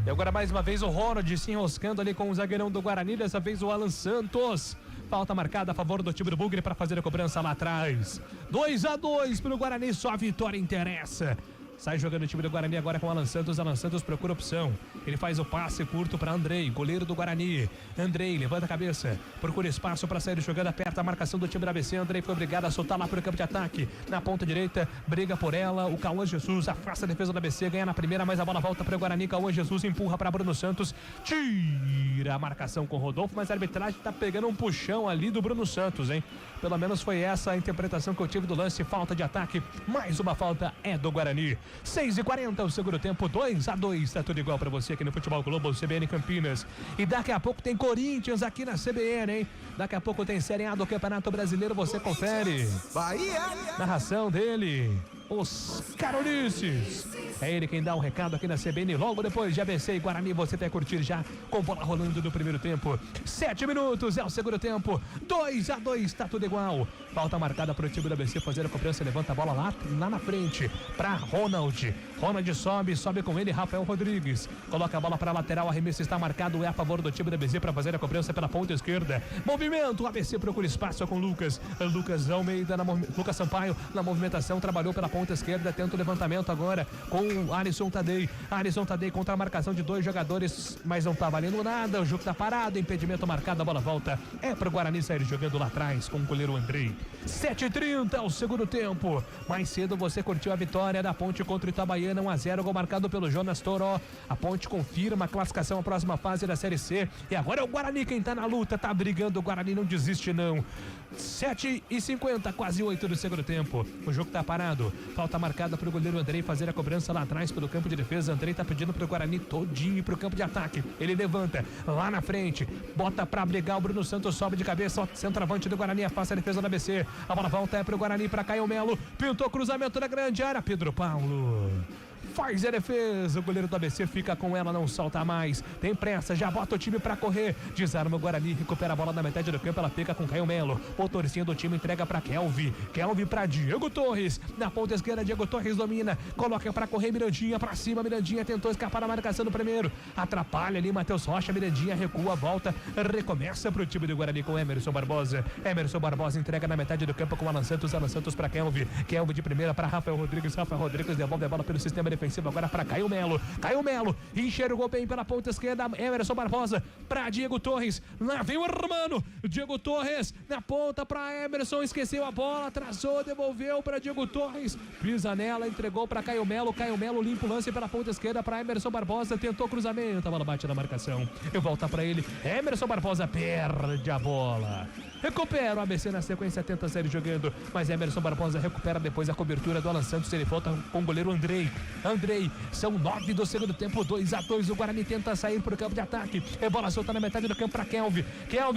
E agora mais uma vez o Ronald se enroscando ali com o zagueirão do Guarani, dessa vez o Alan Santos. Falta marcada a favor do time do Bugre para fazer a cobrança lá atrás. 2-2 pelo Guarani, só a vitória interessa. Sai jogando o time do Guarani agora com o Alan Santos procura opção. Ele faz o passe curto para Andrei, goleiro do Guarani. Andrei levanta a cabeça, procura espaço para sair jogando, aperta a marcação do time do ABC. Andrei foi obrigado a soltar lá para o campo de ataque. Na ponta direita, briga por ela. O Cauã Jesus afasta a defesa do ABC, ganha na primeira, mas a bola volta para o Guarani. Cauã Jesus empurra para Bruno Santos, tira a marcação com o Rodolfo, mas a arbitragem tá pegando um puxão ali do Bruno Santos, hein? Pelo menos foi essa a interpretação que eu tive do lance. Falta de ataque, mais uma falta é do Guarani. 6h40 o segundo tempo, 2-2, tá tudo igual pra você aqui no Futebol Globo CBN Campinas. E daqui a pouco tem Corinthians aqui na CBN, hein? Daqui a pouco tem Série A do Campeonato Brasileiro, você confere. Bahia. Narração dele, os Carolices. É ele quem dá o recado aqui na CBN. Logo depois de ABC e Guarani, você vai curtir já com bola rolando no primeiro tempo. 7 minutos é o segundo tempo, 2-2, tá tudo igual. Falta marcada pro time do ABC fazer a cobrança, levanta a bola lá na frente pra Ronald. Ronald sobe com ele, Rafael Rodrigues. Coloca a bola pra lateral, arremesso está marcado, é a favor do time do ABC para fazer a cobrança pela ponta esquerda. Movimento, o ABC procura espaço com Lucas Almeida, Lucas Sampaio na movimentação, trabalhou pela ponta esquerda, tenta o levantamento agora com o Alisson Tadei contra a marcação de 2 jogadores, mas não tá valendo nada, o jogo tá parado, impedimento marcado, a bola volta, é pro Guarani sair jogando lá atrás com o goleiro Andrei. 7h30 ao segundo tempo, mais cedo você curtiu a vitória da Ponte contra o Itabaiana, 1-0, gol marcado pelo Jonas Toró. A Ponte confirma a classificação à próxima fase da Série C, e agora é o Guarani quem tá na luta, tá brigando, o Guarani não desiste não. 7h50, quase 8 do segundo tempo, o jogo tá parado, falta marcada pro goleiro Andrei fazer a cobrança lá atrás pelo campo de defesa. Andrei tá pedindo pro Guarani todinho pro campo de ataque, ele levanta lá na frente, bota pra brigar, o Bruno Santos sobe de cabeça, centroavante do Guarani afasta a defesa do ABC, a bola volta é pro Guarani, pra Caio Melo, pintou cruzamento na grande área, Pedro Paulo faz a defesa, o goleiro do ABC fica com ela, não solta mais, tem pressa, já bota o time pra correr, desarma o Guarani, recupera a bola na metade do campo, ela fica com Caio Melo, motorzinho do time entrega pra Kelvin pra Diego Torres, na ponta esquerda Diego Torres domina, coloca pra correr Mirandinha pra cima, Mirandinha tentou escapar da marcação do primeiro, atrapalha ali Matheus Rocha, Mirandinha recua, volta, recomeça pro time do Guarani com Emerson Barbosa entrega na metade do campo com Alan Santos pra Kelvin de primeira pra Rafael Rodrigues devolve a bola pelo sistema defensivo agora para Caio Melo enxergou bem pela ponta esquerda, Emerson Barbosa para Diego Torres, lá vem o hermano Diego Torres na ponta para Emerson, esqueceu a bola, atrasou, devolveu para Diego Torres, pisa nela, entregou para Caio Melo limpa o lance pela ponta esquerda para Emerson Barbosa, tentou cruzamento, a bola bate na marcação, volta para ele, Emerson Barbosa perde a bola, recupera o ABC na sequência, tenta sair jogando, mas Emerson Barbosa recupera depois a cobertura do Alan Santos, ele volta com o goleiro Andrei, são 9 do segundo tempo, 2-2, o Guarani tenta sair pro campo de ataque, bola solta na metade do campo pra Kelvin,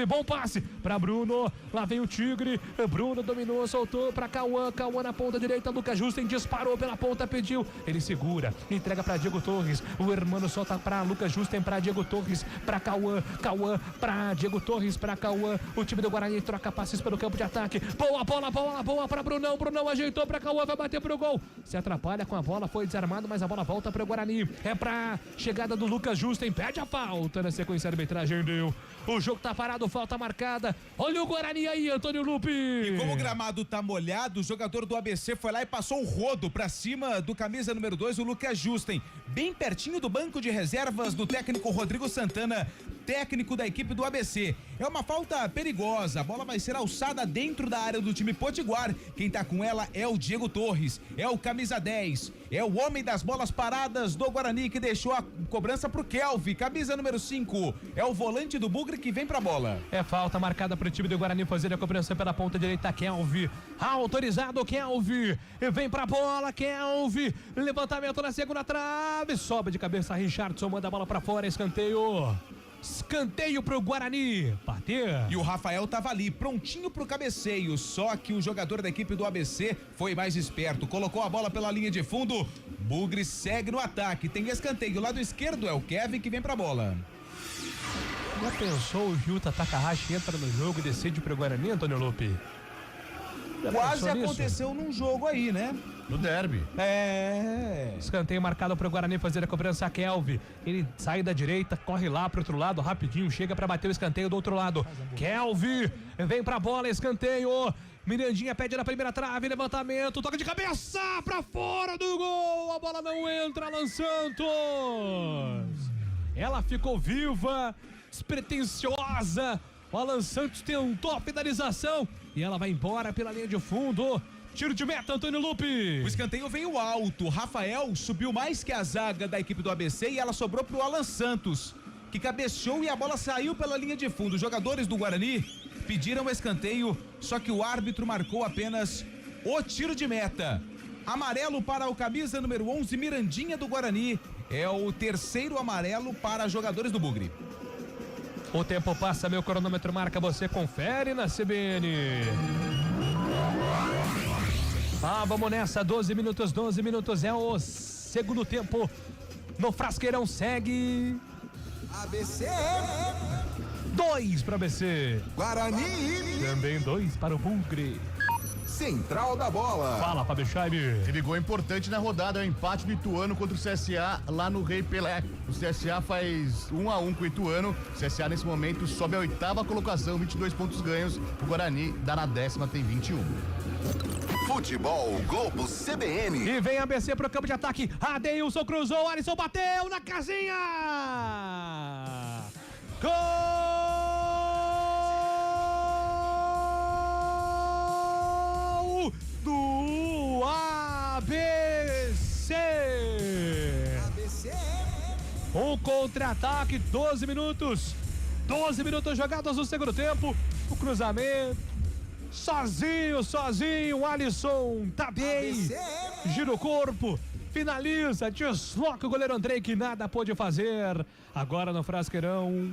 bom passe pra Bruno, lá vem o Tigre, Bruno dominou, soltou pra Cauã na ponta direita, Lucas Justen disparou pela ponta, pediu, ele segura, entrega pra Diego Torres, o hermano solta pra Lucas Justen, pra Diego Torres, pra Cauã pra Diego Torres, pra Cauã, o time do Guarani troca passes pelo campo de ataque, boa bola pra Brunão ajeitou pra Cauã, vai bater pro gol, se atrapalha com a bola, foi desarmado, mas a bola volta para o Guarani, é pra chegada do Lucas Justen, pede a falta, na sequência a arbitragem deu, o jogo tá parado, falta marcada, olha o Guarani aí, Antônio Lupe. E como o gramado tá molhado, o jogador do ABC foi lá e passou o rodo pra cima do camisa número 2, o Lucas Justen, bem pertinho do banco de reservas do técnico Rodrigo Santana, técnico da equipe do ABC. É uma falta perigosa, a bola vai ser alçada dentro da área do time potiguar. Quem tá com ela é o Diego Torres, é o camisa 10, é o homem das bolas paradas do Guarani que deixou a cobrança pro Kelvin, camisa número 5, é o volante do Bugre que vem pra bola. É falta marcada pro time do Guarani fazer a cobrança pela ponta direita, Kelvin, autorizado Kelvin, vem pra bola, Kelvin, levantamento na segunda trave, sobe de cabeça, Richardson manda a bola pra fora, escanteio pro Guarani, bateu. E o Rafael tava ali, prontinho pro cabeceio, só que o jogador da equipe do ABC foi mais esperto, colocou a bola pela linha de fundo, Bugre segue no ataque, tem escanteio, lado esquerdo é o Kevin que vem pra bola. Já pensou o Juta Takahashi entra no jogo e decide pro Guarani, Antônio Lupe? Quase aconteceu num jogo aí, né? No derby. Escanteio marcado pro Guarani fazer a cobrança, a Kelvin. Ele sai da direita, corre lá pro outro lado, rapidinho, chega pra bater o escanteio do outro lado. Kelvin, vem pra bola, escanteio. Mirandinha pede na primeira trave, levantamento, toca de cabeça pra fora do gol. A bola não entra, Alan Santos. Ela ficou viva, despretensiosa. O Alan Santos tentou a finalização e ela vai embora pela linha de fundo. Tiro de meta, Antônio Lupe. O escanteio veio alto. Rafael subiu mais que a zaga da equipe do ABC e ela sobrou pro Alan Santos, que cabeceou e a bola saiu pela linha de fundo. Os jogadores do Guarani pediram o escanteio, só que o árbitro marcou apenas o tiro de meta. Amarelo para o camisa número 11, Mirandinha do Guarani. É o terceiro amarelo para jogadores do Bugre. O tempo passa, meu cronômetro marca, você confere na CBN. Vamos nessa, 12 minutos é o segundo tempo. No Frasqueirão segue ABC. 2 para ABC. Guarani. Também 2 para o Bugre. Central da bola. Fala, Fábio Scheibe. Teve gol importante na rodada, é o empate do Ituano contra o CSA lá no Rei Pelé. O CSA faz 1-1 com o Ituano. O CSA nesse momento sobe a 8ª colocação, 22 pontos ganhos. O Guarani dá na 10ª, tem 21. Futebol Globo CBN. E vem a ABC pro campo de ataque. Adeilson cruzou, Alisson bateu na casinha. Gol! Do ABC. Um contra-ataque, 12 minutos jogados no segundo tempo. O cruzamento, sozinho, o Alisson Tadei gira o corpo, finaliza, desloca o goleiro Andrei que nada pôde fazer. Agora no Frasqueirão,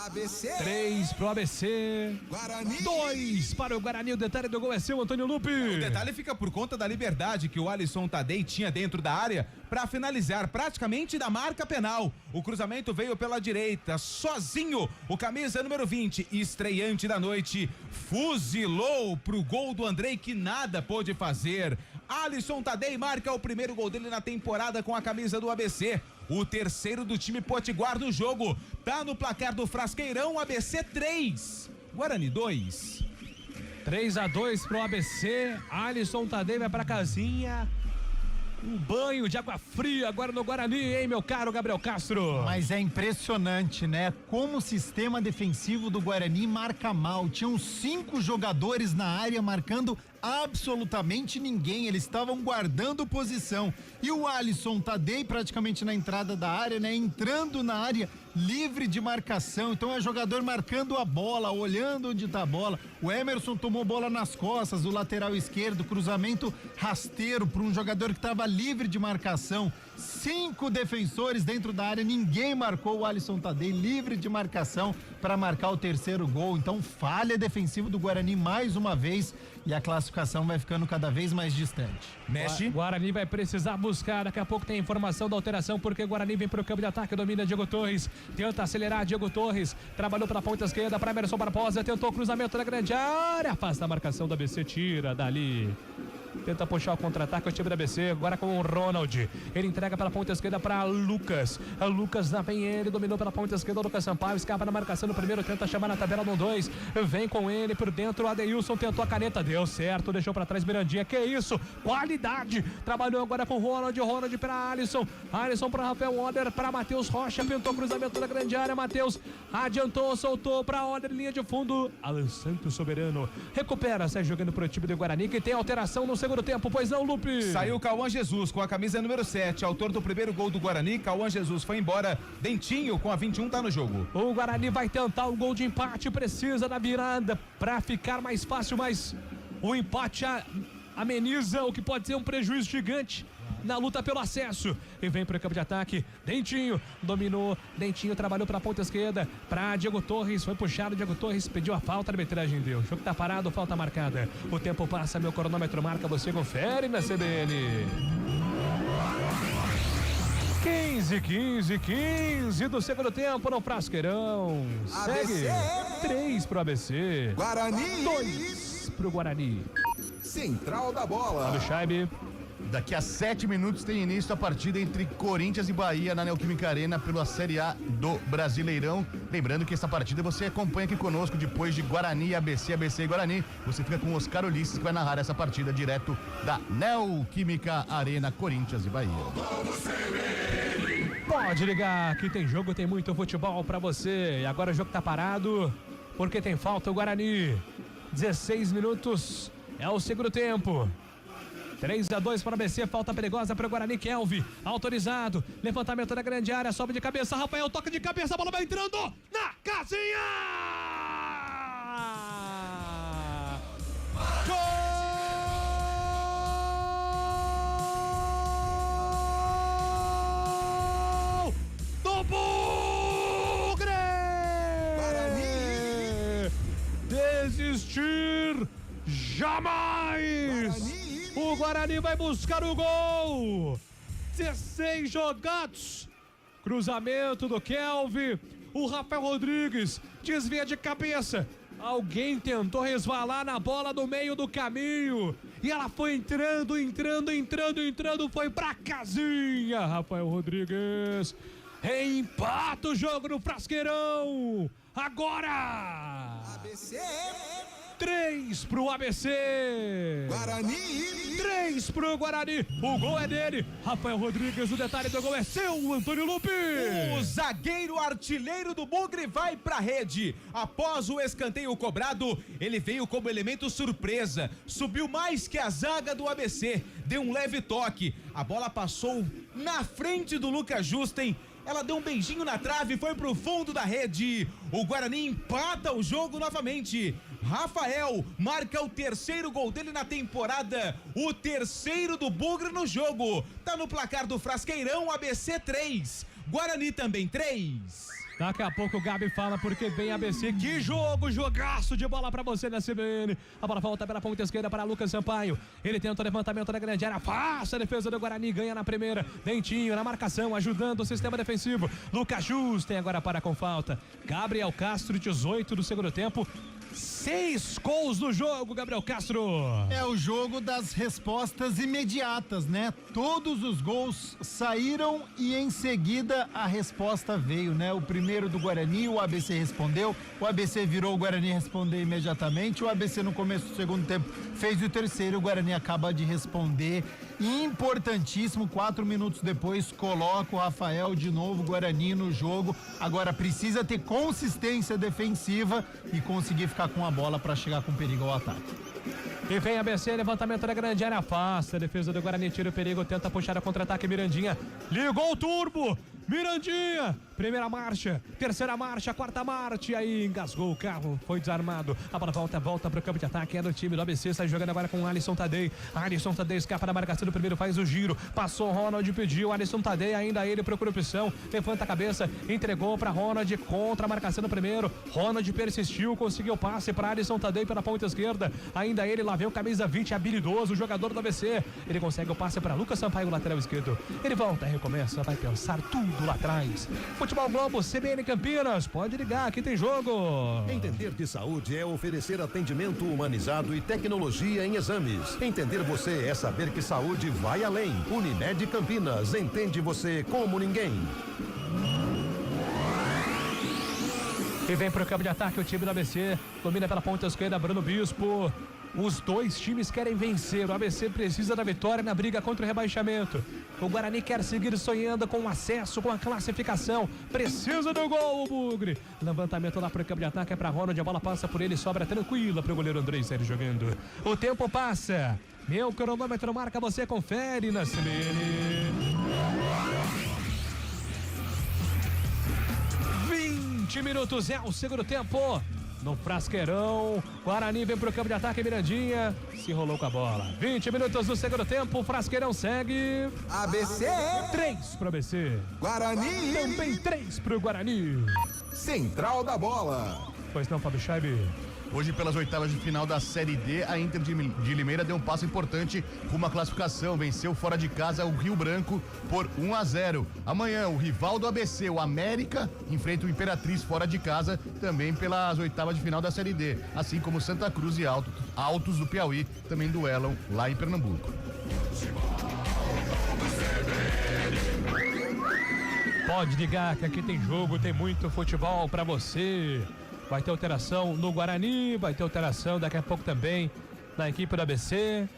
ABC. 3 pro ABC, Guarani. 2 para o Guarani. O detalhe do gol é seu, Antônio Lupe. O detalhe fica por conta da liberdade que o Alisson Tadei tinha dentro da área para finalizar praticamente da marca penal. O cruzamento veio pela direita, sozinho, o camisa número 20, estreante da noite, fuzilou pro gol do Andrei que nada pôde fazer. Alisson Tadei marca o primeiro gol dele na temporada com a camisa do ABC. O terceiro do time potiguar do jogo. Tá no placar do Frasqueirão, ABC 3, Guarani 2. 3-2 pro ABC. Alisson Tadei vai pra casinha. Um banho de água fria agora no Guarani, hein, meu caro Gabriel Castro? Mas é impressionante, né? Como o sistema defensivo do Guarani marca mal. Tinham 5 jogadores na área marcando absolutamente ninguém. Eles estavam guardando posição. E o Alisson Tadei praticamente na entrada da área, né? Entrando na área livre de marcação. Então é jogador marcando a bola, olhando onde tá a bola. O Emerson tomou bola nas costas, o lateral esquerdo, cruzamento rasteiro para um jogador que estava livre de marcação. 5 defensores dentro da área, ninguém marcou o Alisson Tadei, livre de marcação para marcar o terceiro gol. Então falha defensiva do Guarani mais uma vez e a classificação vai ficando cada vez mais distante. Mexe. Guarani vai precisar buscar, daqui a pouco tem informação da alteração, porque o Guarani vem pro campo de ataque, domina Diego Torres, tenta acelerar Diego Torres, trabalhou pela ponta esquerda para Emerson Barbosa, tentou o cruzamento na grande área, afasta a marcação da ABC, tira dali. tenta puxar o contra-ataque, o time da ABC, agora com o Ronald, ele entrega pela ponta esquerda para Lucas, lá vem ele, dominou pela ponta esquerda, o Lucas Sampaio, escapa na marcação no primeiro, tenta chamar na tabela no 2, vem com ele por dentro, o Adeilson tentou a caneta, deu certo, deixou para trás Mirandinha, que isso, qualidade, trabalhou agora com o Ronald para Alisson para Rafael Oder, para Matheus Rocha, pintou cruzamento da grande área, Matheus adiantou, soltou para Oder, linha de fundo, Alan Santos soberano, recupera, sai jogando pro time do Guarani, que tem alteração no segundo tempo, pois não, Lupe? Saiu Cauã Jesus com a camisa número 7, autor do primeiro gol do Guarani, Cauã Jesus foi embora, Dentinho com a 21 tá no jogo. O Guarani vai tentar um gol de empate, precisa da virada para ficar mais fácil, mas o empate ameniza o que pode ser um prejuízo gigante na luta pelo acesso, e vem para o campo de ataque, Dentinho, dominou, Dentinho trabalhou para a ponta esquerda, para Diego Torres, foi puxado, Diego Torres pediu a falta, a arbitragem deu, o jogo tá parado, falta marcada, o tempo passa, meu cronômetro marca, você confere na CBN. 15 do segundo tempo no Frasqueirão, segue 3 pro ABC, Guarani 2 pro Guarani. Central da Bola. Fábio Scheibe. Daqui a 7 minutos tem início a partida entre Corinthians e Bahia na Neoquímica Arena pela Série A do Brasileirão. Lembrando que essa partida você acompanha aqui conosco depois de Guarani e ABC, ABC e Guarani. Você fica com o Oscar Ulisses, que vai narrar essa partida direto da Neoquímica Arena, Corinthians e Bahia. Pode ligar, que tem jogo, tem muito futebol pra você. E agora o jogo tá parado porque tem falta o Guarani. 16 minutos é o segundo tempo. 3-2 para o ABC, falta perigosa para o Guarani. Kelvin, autorizado, levantamento da grande área, sobe de cabeça, Rafael toca de cabeça, a bola vai entrando na casinha! Gol do Bugre! Guarani! Desistir jamais! Guarani! O Guarani vai buscar o gol. 16 jogados. Cruzamento do Kelvin. O Rafael Rodrigues desvia de cabeça. Alguém tentou resvalar na bola no meio do caminho. E ela foi entrando. Foi pra casinha. Rafael Rodrigues empata o jogo no Frasqueirão. Agora. ABC. 3 pro ABC. Guarani. 3 pro Guarani. O gol é dele. Rafael Rodrigues, o detalhe do gol é seu, Antônio Lupe. O zagueiro artilheiro do Bugre vai pra rede. Após o escanteio cobrado, ele veio como elemento surpresa. Subiu mais que a zaga do ABC. Deu um leve toque. A bola passou na frente do Lucas Justen. Ela deu um beijinho na trave e foi pro fundo da rede. O Guarani empata o jogo novamente. Rafael marca o terceiro gol dele na temporada. O terceiro do Bugre no jogo. Tá no placar do Frasqueirão, ABC 3. Guarani também 3. Daqui a pouco o Gabi fala porque vem ABC. Que jogo, jogaço de bola pra você na CBN. A bola volta pela ponta esquerda para Lucas Sampaio. Ele tenta o levantamento da grande área. Fácil a defesa do Guarani, ganha na primeira. Dentinho na marcação, ajudando o sistema defensivo. Lucas Justen agora para com falta. Gabriel Castro, 18 do segundo tempo. 6 gols no jogo, Gabriel Castro. É o jogo das respostas imediatas, né? Todos os gols saíram e em seguida a resposta veio, né? O primeiro do Guarani, o ABC respondeu, o ABC virou, o Guarani respondeu imediatamente, o ABC no começo do segundo tempo fez o terceiro, o Guarani acaba de responder. Importantíssimo, 4 minutos depois coloca o Rafael de novo, Guarani no jogo. Agora precisa ter consistência defensiva e conseguir ficar com a bola para chegar com perigo ao ataque. E vem a ABC, levantamento da grande área, afasta a defesa do Guarani, tira o perigo, tenta puxar a contra-ataque, Mirandinha ligou o turbo, Mirandinha, primeira marcha, terceira marcha, quarta marcha, e aí engasgou o carro, foi desarmado, a bola volta pro campo de ataque, é do time do ABC, sai jogando agora com o Alisson Tadei escapa da marcação do primeiro, faz o giro, passou Ronald, pediu, Alisson Tadei, ainda ele procura opção, levanta a cabeça, entregou pra Ronald, contra a marcação do primeiro, Ronald persistiu, conseguiu passe pra Alisson Tadei pela ponta esquerda, ainda ele, lá vem o camisa 20, habilidoso, o jogador do ABC, ele consegue o passe pra Lucas Sampaio, lateral esquerdo, ele volta, recomeça, vai pensar tudo lá atrás, foi Futebol Globo, CBN Campinas, pode ligar, aqui tem jogo. Entender de saúde é oferecer atendimento humanizado e tecnologia em exames. Entender você é saber que saúde vai além. Unimed Campinas, entende você como ninguém. E vem pro campo de ataque o time do ABC, domina pela ponta esquerda Bruno Bispo. Os dois times querem vencer, o ABC precisa da vitória na briga contra o rebaixamento. O Guarani quer seguir sonhando com o acesso, com a classificação, precisa do gol, o Bugre. Levantamento lá pro campo de ataque, é pra Ronald, a bola passa por ele, sobra tranquila pro goleiro Andrei Sérgio jogando. O tempo passa, meu cronômetro marca, você confere na CBN. 20 minutos é o segundo tempo. No Frasqueirão, Guarani vem pro campo de ataque, Mirandinha se enrolou com a bola. 20 minutos do segundo tempo, o Frasqueirão segue. ABC. 3 pro ABC. Guarani. Também 3 pro Guarani. Central da bola. Pois não, Fábio Scheibe. Hoje, pelas oitavas de final da Série D, a Inter de Limeira deu um passo importante rumo à classificação. Venceu fora de casa o Rio Branco por 1-0. Amanhã, o rival do ABC, o América, enfrenta o Imperatriz fora de casa, também pelas oitavas de final da Série D. Assim como Santa Cruz e Altos do Piauí também duelam lá em Pernambuco. Pode ligar que aqui tem jogo, tem muito futebol pra você. Vai ter alteração no Guarani, vai ter alteração daqui a pouco também na equipe do ABC.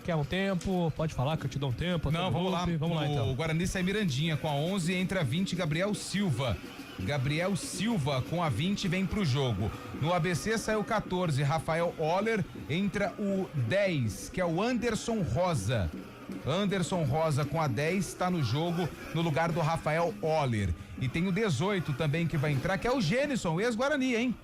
Quer um tempo? Pode falar que eu te dou um tempo. Não, vamos lá. Vamos lá então. O Guarani sai Mirandinha com a 11, entra a 20 Gabriel Silva. Gabriel Silva com a 20 vem pro jogo. No ABC saiu 14, Rafael Oller, entra o 10, que é o Anderson Rosa. Anderson Rosa com a 10 está no jogo no lugar do Rafael Oller. E tem o 18 também que vai entrar, que é o Gênison, ex-Guarani, hein?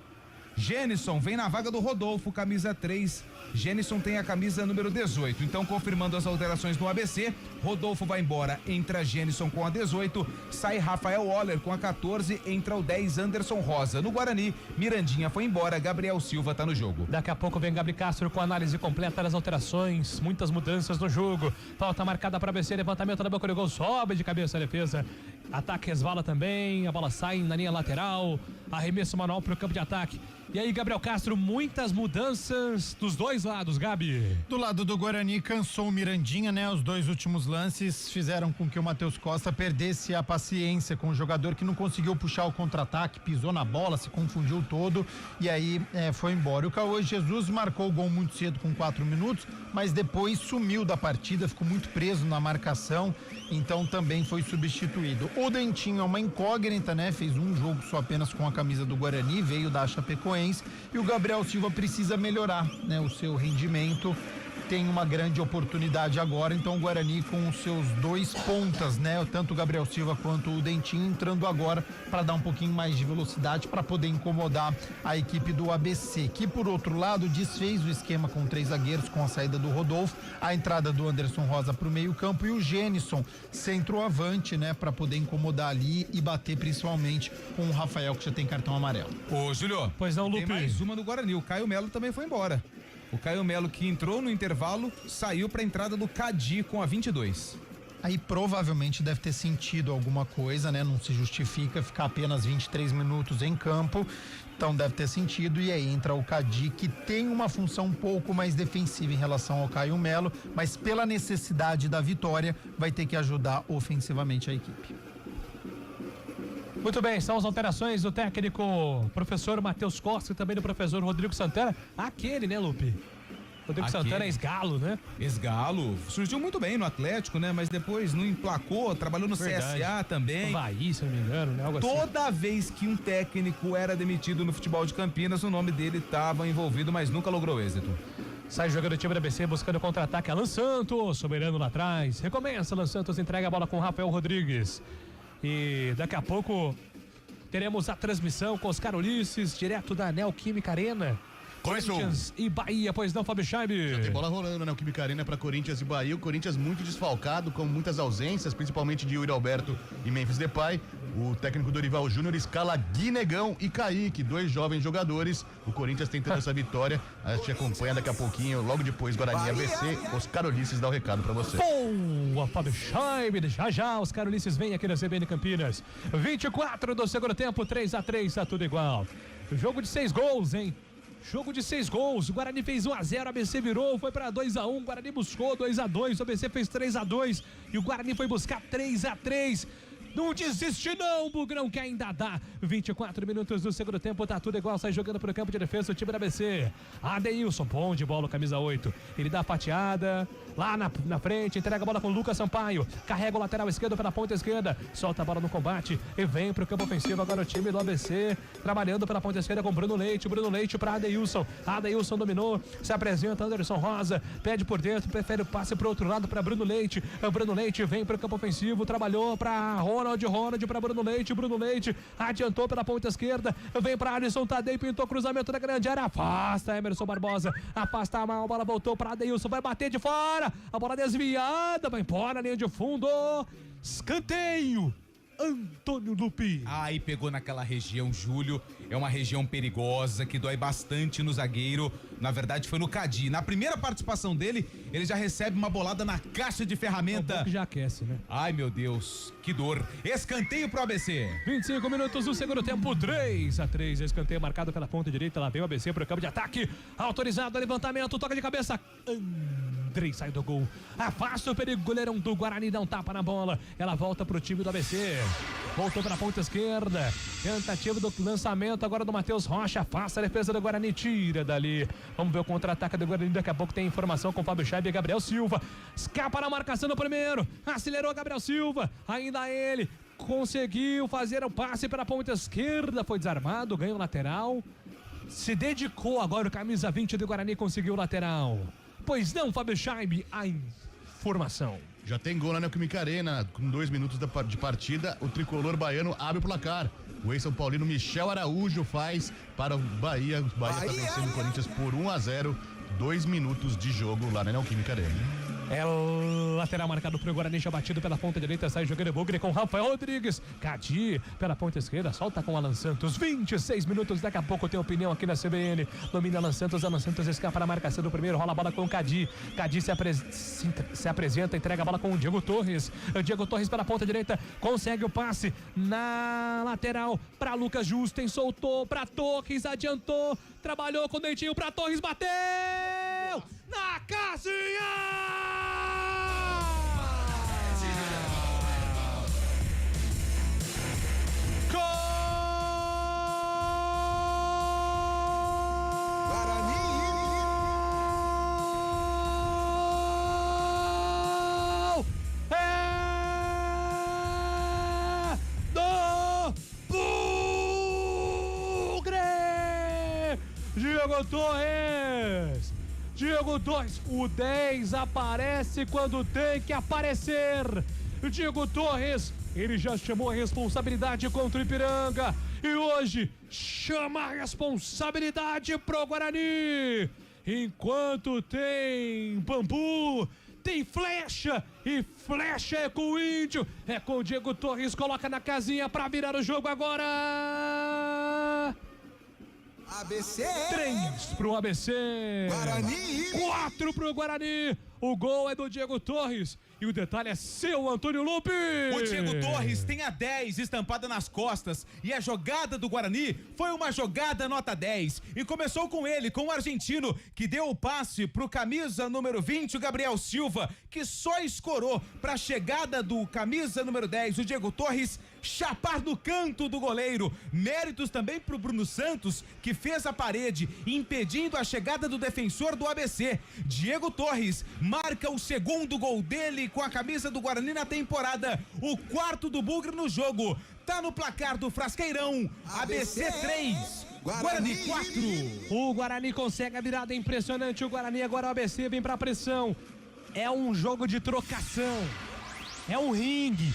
Gênison vem na vaga do Rodolfo, camisa 3. Gênison tem a camisa número 18. Então, confirmando as alterações no ABC, Rodolfo vai embora, entra Gênison com a 18, sai Rafael Oller com a 14, entra o 10 Anderson Rosa. No Guarani, Mirandinha foi embora, Gabriel Silva tá no jogo. Daqui a pouco vem Gabriel Castro com a análise completa das alterações, muitas mudanças no jogo. Falta marcada para ABC, levantamento da boca do gol, sobe de cabeça a defesa. Ataque resvala também, a bola sai na linha lateral, arremesso manual pro campo de ataque. E aí, Gabriel Castro, muitas mudanças dos dois lados, Gabi. Do lado do Guarani, cansou o Mirandinha, né? Os dois últimos lances fizeram com que o Matheus Costa perdesse a paciência com o jogador que não conseguiu puxar o contra-ataque, pisou na bola, se confundiu todo e aí foi embora. O Cauã Jesus marcou o gol muito cedo com 4 minutos, mas depois sumiu da partida, ficou muito preso na marcação, então também foi substituído. O Dentinho é uma incógnita, né? Fez um jogo só apenas com a camisa do Guarani, veio da Chapecoense, e o Gabriel Silva precisa melhorar, né? O seu rendimento, tem uma grande oportunidade agora, então o Guarani com os seus dois pontas, né? Tanto o Gabriel Silva quanto o Dentinho entrando agora para dar um pouquinho mais de velocidade para poder incomodar a equipe do ABC, que por outro lado desfez o esquema com 3 zagueiros com a saída do Rodolfo, a entrada do Anderson Rosa para o meio campo e o Gênison centroavante, né? Para poder incomodar ali e bater principalmente com o Rafael, que já tem cartão amarelo. Ô, Júlio, pois não, Lupe. Tem mais uma do Guarani, o Caio Melo também foi embora. O Caio Melo, que entrou no intervalo, saiu para a entrada do Cadi com a 22. Aí provavelmente deve ter sentido alguma coisa, né? Não se justifica ficar apenas 23 minutos em campo, então deve ter sentido. E aí entra o Cadi, que tem uma função um pouco mais defensiva em relação ao Caio Melo, mas pela necessidade da vitória vai ter que ajudar ofensivamente a equipe. Muito bem, são as alterações do técnico professor Matheus Costa e também do professor Rodrigo Santana. Aquele, né, Lupe? Rodrigo Santana é ex-Galo, né? Ex-Galo. Surgiu muito bem no Atlético, né? Mas depois não emplacou, trabalhou no CSA também. Havaí, se não me engano, né? Algo Toda assim. vez que um técnico era demitido no futebol de Campinas, o nome dele estava envolvido, mas nunca logrou êxito. Sai jogando o time da ABC buscando contra-ataque. Alan Santos, soberano lá atrás. Recomeça, Alan Santos entrega a bola com o Rafael Rodrigues. E daqui a pouco teremos a transmissão com Oscar Ulisses, direto da Neoquímica Arena. Começou. Corinthians e Bahia, pois não, Fábio Scheibe? Já tem bola rolando, né? O Química Arena pra Corinthians e Bahia. O Corinthians muito desfalcado, com muitas ausências, principalmente de Yuri Alberto e Memphis Depay. O técnico Dorival Júnior escala Guinegão e Kaique, 2 jovens jogadores. O Corinthians tentando essa vitória. A gente acompanha daqui a pouquinho, logo depois, Guarani e ABC. Os Carolices dá o recado pra você. Boa, Fábio Scheibe. Já, os Carolices vêm aqui na CBN Campinas. 24 do segundo tempo, 3-3, tá tudo igual. Jogo de 6 gols, hein? Jogo de 6 gols, o Guarani fez 1-0, a ABC virou, foi pra 2-1, o Guarani buscou 2-2, o ABC fez 3-2 e o Guarani foi buscar 3-3. Não desiste não, Bugrão, que ainda dá. 24 minutos do segundo tempo, tá tudo igual, sai jogando pro campo de defesa o time da ABC. Adeilson, bom de bola, camisa 8. Ele dá a fatiada, lá na frente, entrega a bola com o Lucas Sampaio. Carrega o lateral esquerdo pela ponta esquerda, solta a bola no combate e vem pro campo ofensivo. Agora o time do ABC, trabalhando pela ponta esquerda com Bruno Leite. Bruno Leite pra Adeilson. Adeilson dominou, se apresenta Anderson Rosa, pede por dentro, prefere o passe pro outro lado pra Bruno Leite. Bruno Leite vem pro campo ofensivo, trabalhou pra Ronald para Bruno Leite adiantou pela ponta esquerda, vem para Alisson Tadei, pintou cruzamento da grande área, afasta Emerson Barbosa, afasta a mão, a bola voltou para Adeilson, vai bater de fora, a bola desviada, vai embora, linha de fundo, escanteio. Antônio Lupi. Aí pegou naquela região, Júlio. É uma região perigosa que dói bastante no zagueiro. Na verdade, foi no Cadi. Na primeira participação dele, ele já recebe uma bolada na caixa de ferramenta. É que já aquece, né? Ai, meu Deus, que dor. Escanteio pro ABC. 25 minutos do segundo tempo, 3-3. Escanteio marcado pela ponta direita. Lá vem o ABC pro campo de ataque. Autorizado, levantamento, toca de cabeça. Andrei sai do gol. Afasta o perigo, goleirão do Guarani, dá um tapa na bola. Ela volta pro time do ABC. Voltou para a ponta esquerda. Tentativa do lançamento agora do Matheus Rocha. Afasta a defesa do Guarani, tira dali. Vamos ver o contra-ataque do Guarani. Daqui a pouco tem informação com o Fábio Scheibe e Gabriel Silva. Escapa na marcação no primeiro. Acelerou Gabriel Silva. Ainda ele conseguiu fazer o passe para a ponta esquerda. Foi desarmado, ganhou lateral. Se dedicou agora o camisa 20 do Guarani, conseguiu o lateral. Pois não, Fábio Scheibe, a informação. Já tem gol na Neoquímica Arena, com 2 minutos de partida, o tricolor baiano abre o placar. O ex-São Paulino Michel Araújo faz para o Bahia. O Bahia está vencendo o Corinthians por 1-0, 2 minutos de jogo lá na Neoquímica Arena. É o lateral marcado pro Guarani, já batido pela ponta direita, sai jogando o Bugre com Rafael Rodrigues. Cadi pela ponta esquerda, solta com Alan Santos. 26 minutos, daqui a pouco tem opinião aqui na CBN. Domina Alan Santos escapa na marcação do primeiro, rola a bola com o Cadi. Cadi se apresenta, entrega a bola com o Diego Torres. O Diego Torres pela ponta direita, consegue o passe na lateral para Lucas Justen, soltou para Torres, adiantou, trabalhou com o Dentinho para Torres, bateu na casinha! Diego Torres, o 10 aparece quando tem que aparecer. Diego Torres, ele já chamou a responsabilidade contra o Ipiranga e hoje chama a responsabilidade pro Guarani. Enquanto tem bambu, tem flecha, e flecha é com o Índio, é com o Diego Torres, coloca na casinha pra virar o jogo agora. ABC. 3 pro ABC. Guarani. 4 pro Guarani. O gol é do Diego Torres. E o detalhe é seu, Antônio Lupe. O Diego Torres tem a 10 estampada nas costas. E a jogada do Guarani foi uma jogada nota 10. E começou com ele, com o argentino, que deu o passe pro camisa número 20, o Gabriel Silva, que só escorou pra chegada do camisa número 10, o Diego Torres, chapar no canto do goleiro. Méritos também pro Bruno Santos, que fez a parede, impedindo a chegada do defensor do ABC. Diego Torres marca o segundo gol dele com a camisa do Guarani na temporada, o 4º do Bugre no jogo. Tá no placar do Frasqueirão. ABC 3, Guarani 4. O Guarani consegue a virada impressionante. O Guarani agora, o ABC vem pra pressão. É um jogo de trocação, é um ringue,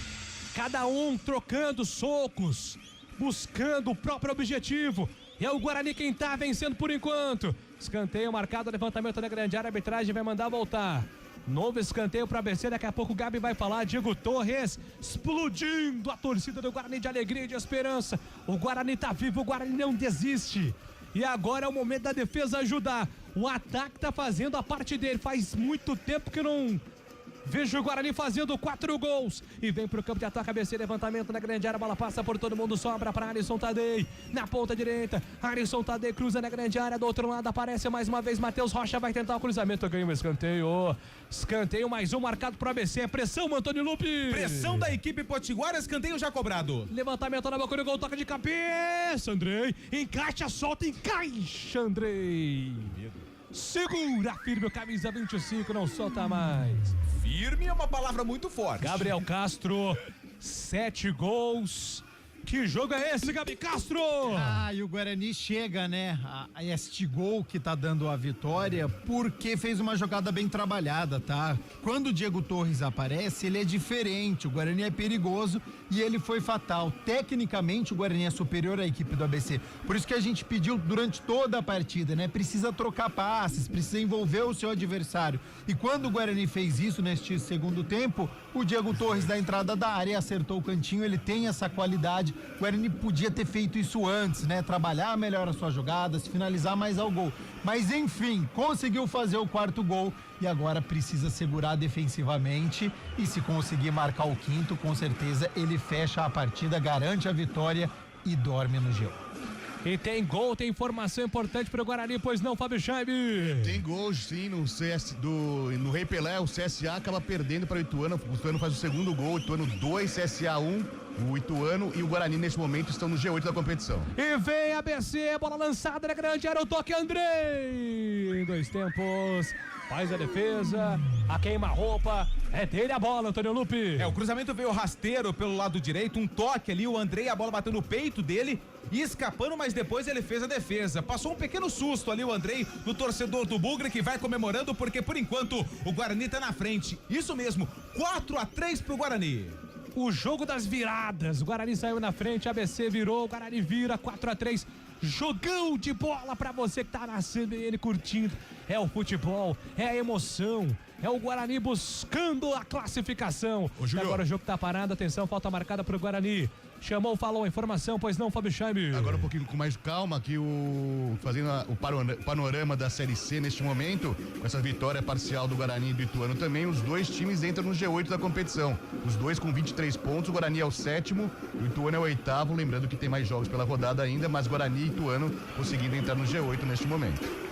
cada um trocando socos, buscando o próprio objetivo. É o Guarani quem tá vencendo por enquanto. Escanteio marcado, levantamento da grande área, a arbitragem vai mandar voltar. Novo escanteio para ABC, daqui a pouco o Gabi vai falar. Diego Torres explodindo a torcida do Guarani de alegria e de esperança. O Guarani tá vivo, o Guarani não desiste. E agora é o momento da defesa ajudar. O ataque tá fazendo a parte dele. Faz muito tempo que não vejo o Guarani fazendo 4 gols. E vem pro campo de ataque, ABC, levantamento na grande área, bola passa por todo mundo, sobra para Alisson Tadei. Na ponta direita, Alisson Tadei cruza na grande área, do outro lado aparece mais uma vez Matheus Rocha, vai tentar o cruzamento, ganha um escanteio. Escanteio, mais um marcado pro ABC, é pressão, Antônio Lupe. Pressão da equipe potiguara, escanteio já cobrado. Levantamento na boca do gol, toca de cabeça, Andrei. Encaixa, solta, encaixa, Andrei. Segura firme o camisa 25, não solta mais. Firme é uma palavra muito forte. Gabriel Castro, 7 gols. Que jogo é esse, Gabi Castro? E o Guarani chega, né, a este gol que tá dando a vitória, porque fez uma jogada bem trabalhada, tá? Quando o Diego Torres aparece, ele é diferente, o Guarani é perigoso e ele foi fatal. Tecnicamente, o Guarani é superior à equipe do ABC. Por isso que a gente pediu durante toda a partida, né? Precisa trocar passes, precisa envolver o seu adversário. E quando o Guarani fez isso neste segundo tempo, o Diego Torres da entrada da área acertou o cantinho, ele tem essa qualidade. O Guarani podia ter feito isso antes, né? Trabalhar melhor as suas jogadas, finalizar mais ao gol. Mas enfim, conseguiu fazer o 4º gol e agora precisa segurar defensivamente. E se conseguir marcar o 5º, com certeza ele fecha a partida, garante a vitória e dorme no G1. E tem gol, tem informação importante para o Guarani, pois não, Fábio Scheibe? Tem gol, sim, no Rei Pelé, o CSA acaba perdendo para o Ituano. O Ituano faz o segundo gol, o Ituano 2, CSA 1. O Ituano e o Guarani neste momento estão no G8 da competição. E vem a ABC, bola lançada na grande área, o toque Andrei. Em 2 tempos, faz a defesa, a queima-roupa, é dele a bola, Antônio Lupe. O cruzamento veio rasteiro pelo lado direito, um toque ali, o Andrei, a bola bateu no peito dele e escapando, mas depois ele fez a defesa. Passou um pequeno susto ali o Andrei, no torcedor do Bugre, que vai comemorando, porque por enquanto o Guarani tá na frente. Isso mesmo, 4-3 pro Guarani. O jogo das viradas, o Guarani saiu na frente, a ABC virou, o Guarani vira, 4-3, jogão de bola pra você que tá na CBN curtindo, é o futebol, é a emoção, é o Guarani buscando a classificação. E agora o jogo tá parado, atenção, falta marcada pro Guarani. Chamou, falou a informação, pois não, Fábio Scheibe? Agora um pouquinho com mais calma, aqui fazendo o panorama da Série C neste momento, com essa vitória parcial do Guarani e do Ituano também, os dois times entram no G8 da competição. Os dois com 23 pontos, o Guarani é o 7º, o Ituano é o 8º, lembrando que tem mais jogos pela rodada ainda, mas Guarani e Ituano conseguindo entrar no G8 neste momento.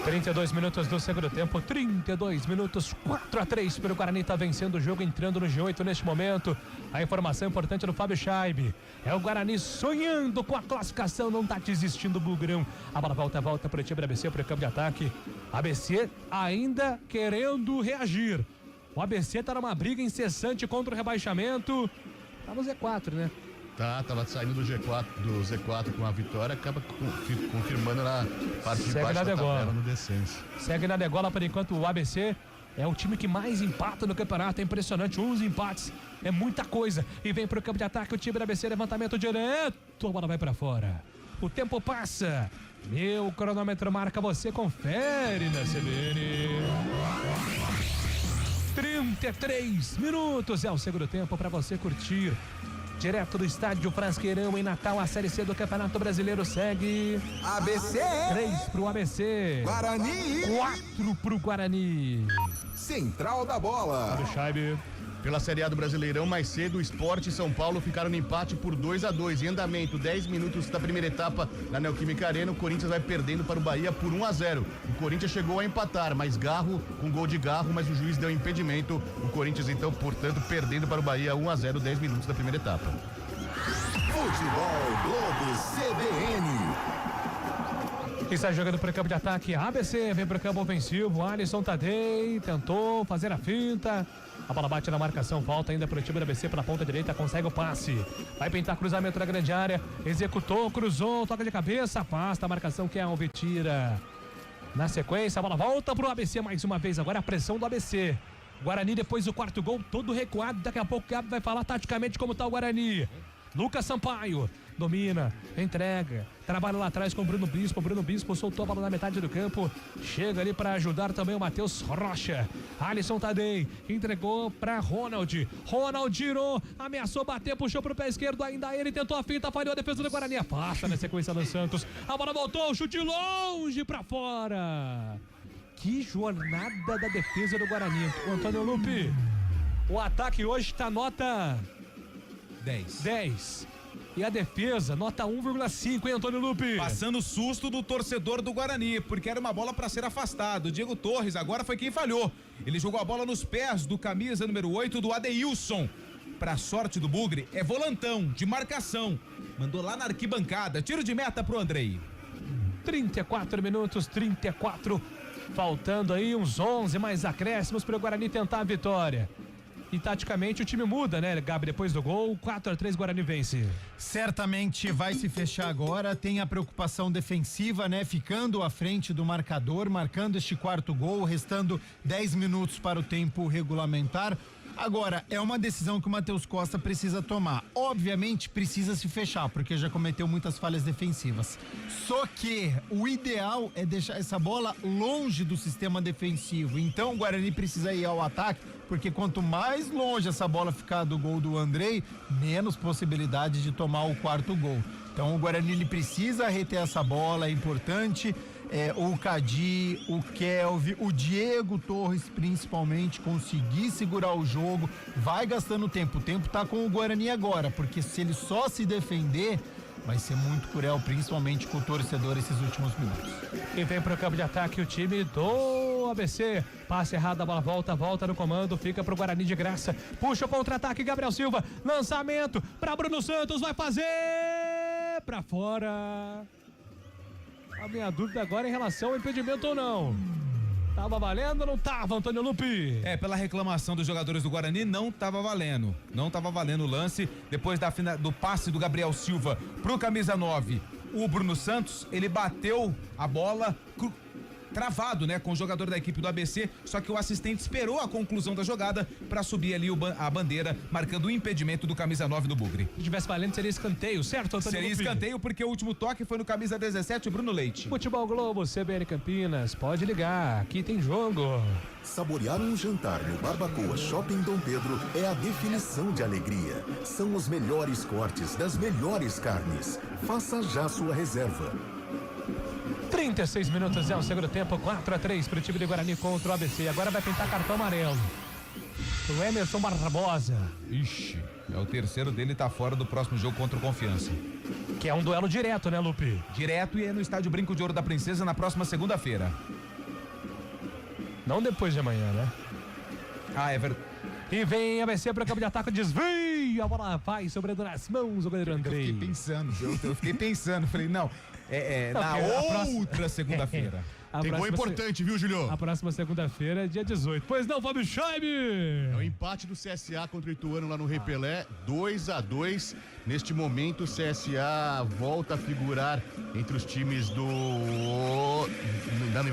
32 minutos do segundo tempo, 32 minutos, 4-3 pelo Guarani, tá vencendo o jogo, entrando no G8 neste momento. A informação importante do Fábio Scheibe, é o Guarani sonhando com a classificação, não tá desistindo do Bugrão. A bola volta para o time do ABC, para o campo de ataque. ABC ainda querendo reagir. O ABC tá numa briga incessante contra o rebaixamento. Tá no Z4, né? Tava saindo do Z4 com a vitória, acaba confirmando na parte de baixo da tabela no descenso. Segue na degola por enquanto o ABC é o time que mais empata no campeonato, é impressionante, 11 empates, é muita coisa. E vem pro campo de ataque o time do ABC, levantamento direto, a bola vai pra fora. O tempo passa, meu cronômetro marca, você confere na CBN. 33 minutos é o segundo tempo pra você curtir. Direto do estádio Frasqueirão em Natal, a Série C do Campeonato Brasileiro segue. ABC. 3 pro ABC. Guarani. 4 pro Guarani. Central da bola. Fábio Scheibe. Pela Série A do Brasileirão, mais cedo, o Sport e São Paulo ficaram no empate por 2-2. Em andamento, 10 minutos da primeira etapa na Neoquímica Arena, o Corinthians vai perdendo para o Bahia por 1-0. O Corinthians chegou a empatar, mas Garro, com gol de Garro, mas o juiz deu impedimento. O Corinthians, então, portanto, perdendo para o Bahia 1-0, 10 minutos da primeira etapa. Futebol Globo CBN. Está jogando para o campo de ataque, ABC vem para o campo ofensivo, Alisson Tadei tentou fazer a finta, a bola bate na marcação, falta ainda para o time da ABC pela ponta direita, consegue o passe, vai pintar cruzamento na grande área, executou, cruzou, toca de cabeça, afasta a marcação que é o Vitira. Na sequência, a bola volta para o ABC mais uma vez, agora a pressão do ABC. Guarani depois do 4º gol, todo recuado, daqui a pouco o Gabi vai falar taticamente como está o Guarani. Lucas Sampaio, domina, entrega, trabalha lá atrás com o Bruno Bispo soltou a bola na metade do campo, chega ali para ajudar também o Matheus Rocha. Alisson Tadei entregou para Ronald girou, ameaçou bater, puxou pro pé esquerdo, ainda ele tentou a finta, falhou a defesa do Guarani, afasta na sequência Alan Santos, a bola voltou, chute longe para fora. Que jornada da defesa do Guarani, Antônio Lupe. O ataque hoje está nota 10. E a defesa, nota 1,5, hein, Antônio Lupe? Passando o susto do torcedor do Guarani, porque era uma bola para ser afastado. O Diego Torres agora foi quem falhou. Ele jogou a bola nos pés do camisa número 8 do Adeilson. Pra sorte do Bugre, é volantão, de marcação. Mandou lá na arquibancada. Tiro de meta pro Andrei. 34 minutos, 34. Faltando aí uns 11 mais acréscimos para o Guarani tentar a vitória. E taticamente o time muda, né, Gabi? Depois do gol, 4-3, Guarani vence. Certamente vai se fechar agora. Tem a preocupação defensiva, né? Ficando à frente do marcador, marcando este quarto gol, restando 10 minutos para o tempo regulamentar. Agora, é uma decisão que o Matheus Costa precisa tomar. Obviamente, precisa se fechar, porque já cometeu muitas falhas defensivas. Só que o ideal é deixar essa bola longe do sistema defensivo. Então, o Guarani precisa ir ao ataque, porque quanto mais longe essa bola ficar do gol do Andrei, menos possibilidade de tomar o quarto gol. Então, o Guarani ele precisa reter essa bola, é importante. O Cadi, o Kelvin, o Diego Torres principalmente conseguir segurar o jogo, vai gastando tempo. O tempo tá com o Guarani agora, porque se ele só se defender, vai ser muito cruel, principalmente com o torcedor esses últimos minutos. E vem pro campo de ataque o time do ABC. Passe errado, a bola volta no comando, fica pro Guarani de graça. Puxa o contra-ataque, Gabriel Silva, lançamento pra Bruno Santos, vai fazer pra fora. A minha dúvida agora é em relação ao impedimento ou não. Tava valendo ou não tava, Antônio Lupe? Pela reclamação dos jogadores do Guarani, não tava valendo. Não tava valendo o lance. Depois do passe do Gabriel Silva pro camisa 9, o Bruno Santos, ele bateu a bola travado, né, com o jogador da equipe do ABC, só que o assistente esperou a conclusão da jogada para subir ali a bandeira, marcando o impedimento do camisa 9 do Bugre. Se tivesse valendo, seria escanteio, certo, Antônio Seria Lupe? escanteio porque o último toque foi no camisa 17, o Bruno Leite. Futebol Globo, CBN Campinas, pode ligar, aqui tem jogo. Saborear um jantar no Barbacoa Shopping Dom Pedro é a definição de alegria. São os melhores cortes das melhores carnes. Faça já sua reserva. 36 minutos é o segundo tempo, 4-3 pro time de Guarani contra o ABC. Agora vai pintar cartão amarelo. O Emerson Barbosa. Ixi, é o terceiro dele, tá fora do próximo jogo contra o Confiança. Que é um duelo direto, né, Lupe? Direto, e é no estádio Brinco de Ouro da Princesa na próxima segunda-feira. Não depois de amanhã, né? Ah, é verdade. E vem ABC para o campo de ataque, desvia, a bola vai sobrando nas mãos do goleiro Andrei. Eu fiquei pensando, falei, não, na outra segunda-feira. Tem gol importante, viu, Julio? A próxima segunda-feira é dia 18. Pois não, Fábio Scheibe? É o empate do CSA contra o Ituano lá no Rei Pelé, 2-2. Neste momento, o CSA volta a figurar entre os times do...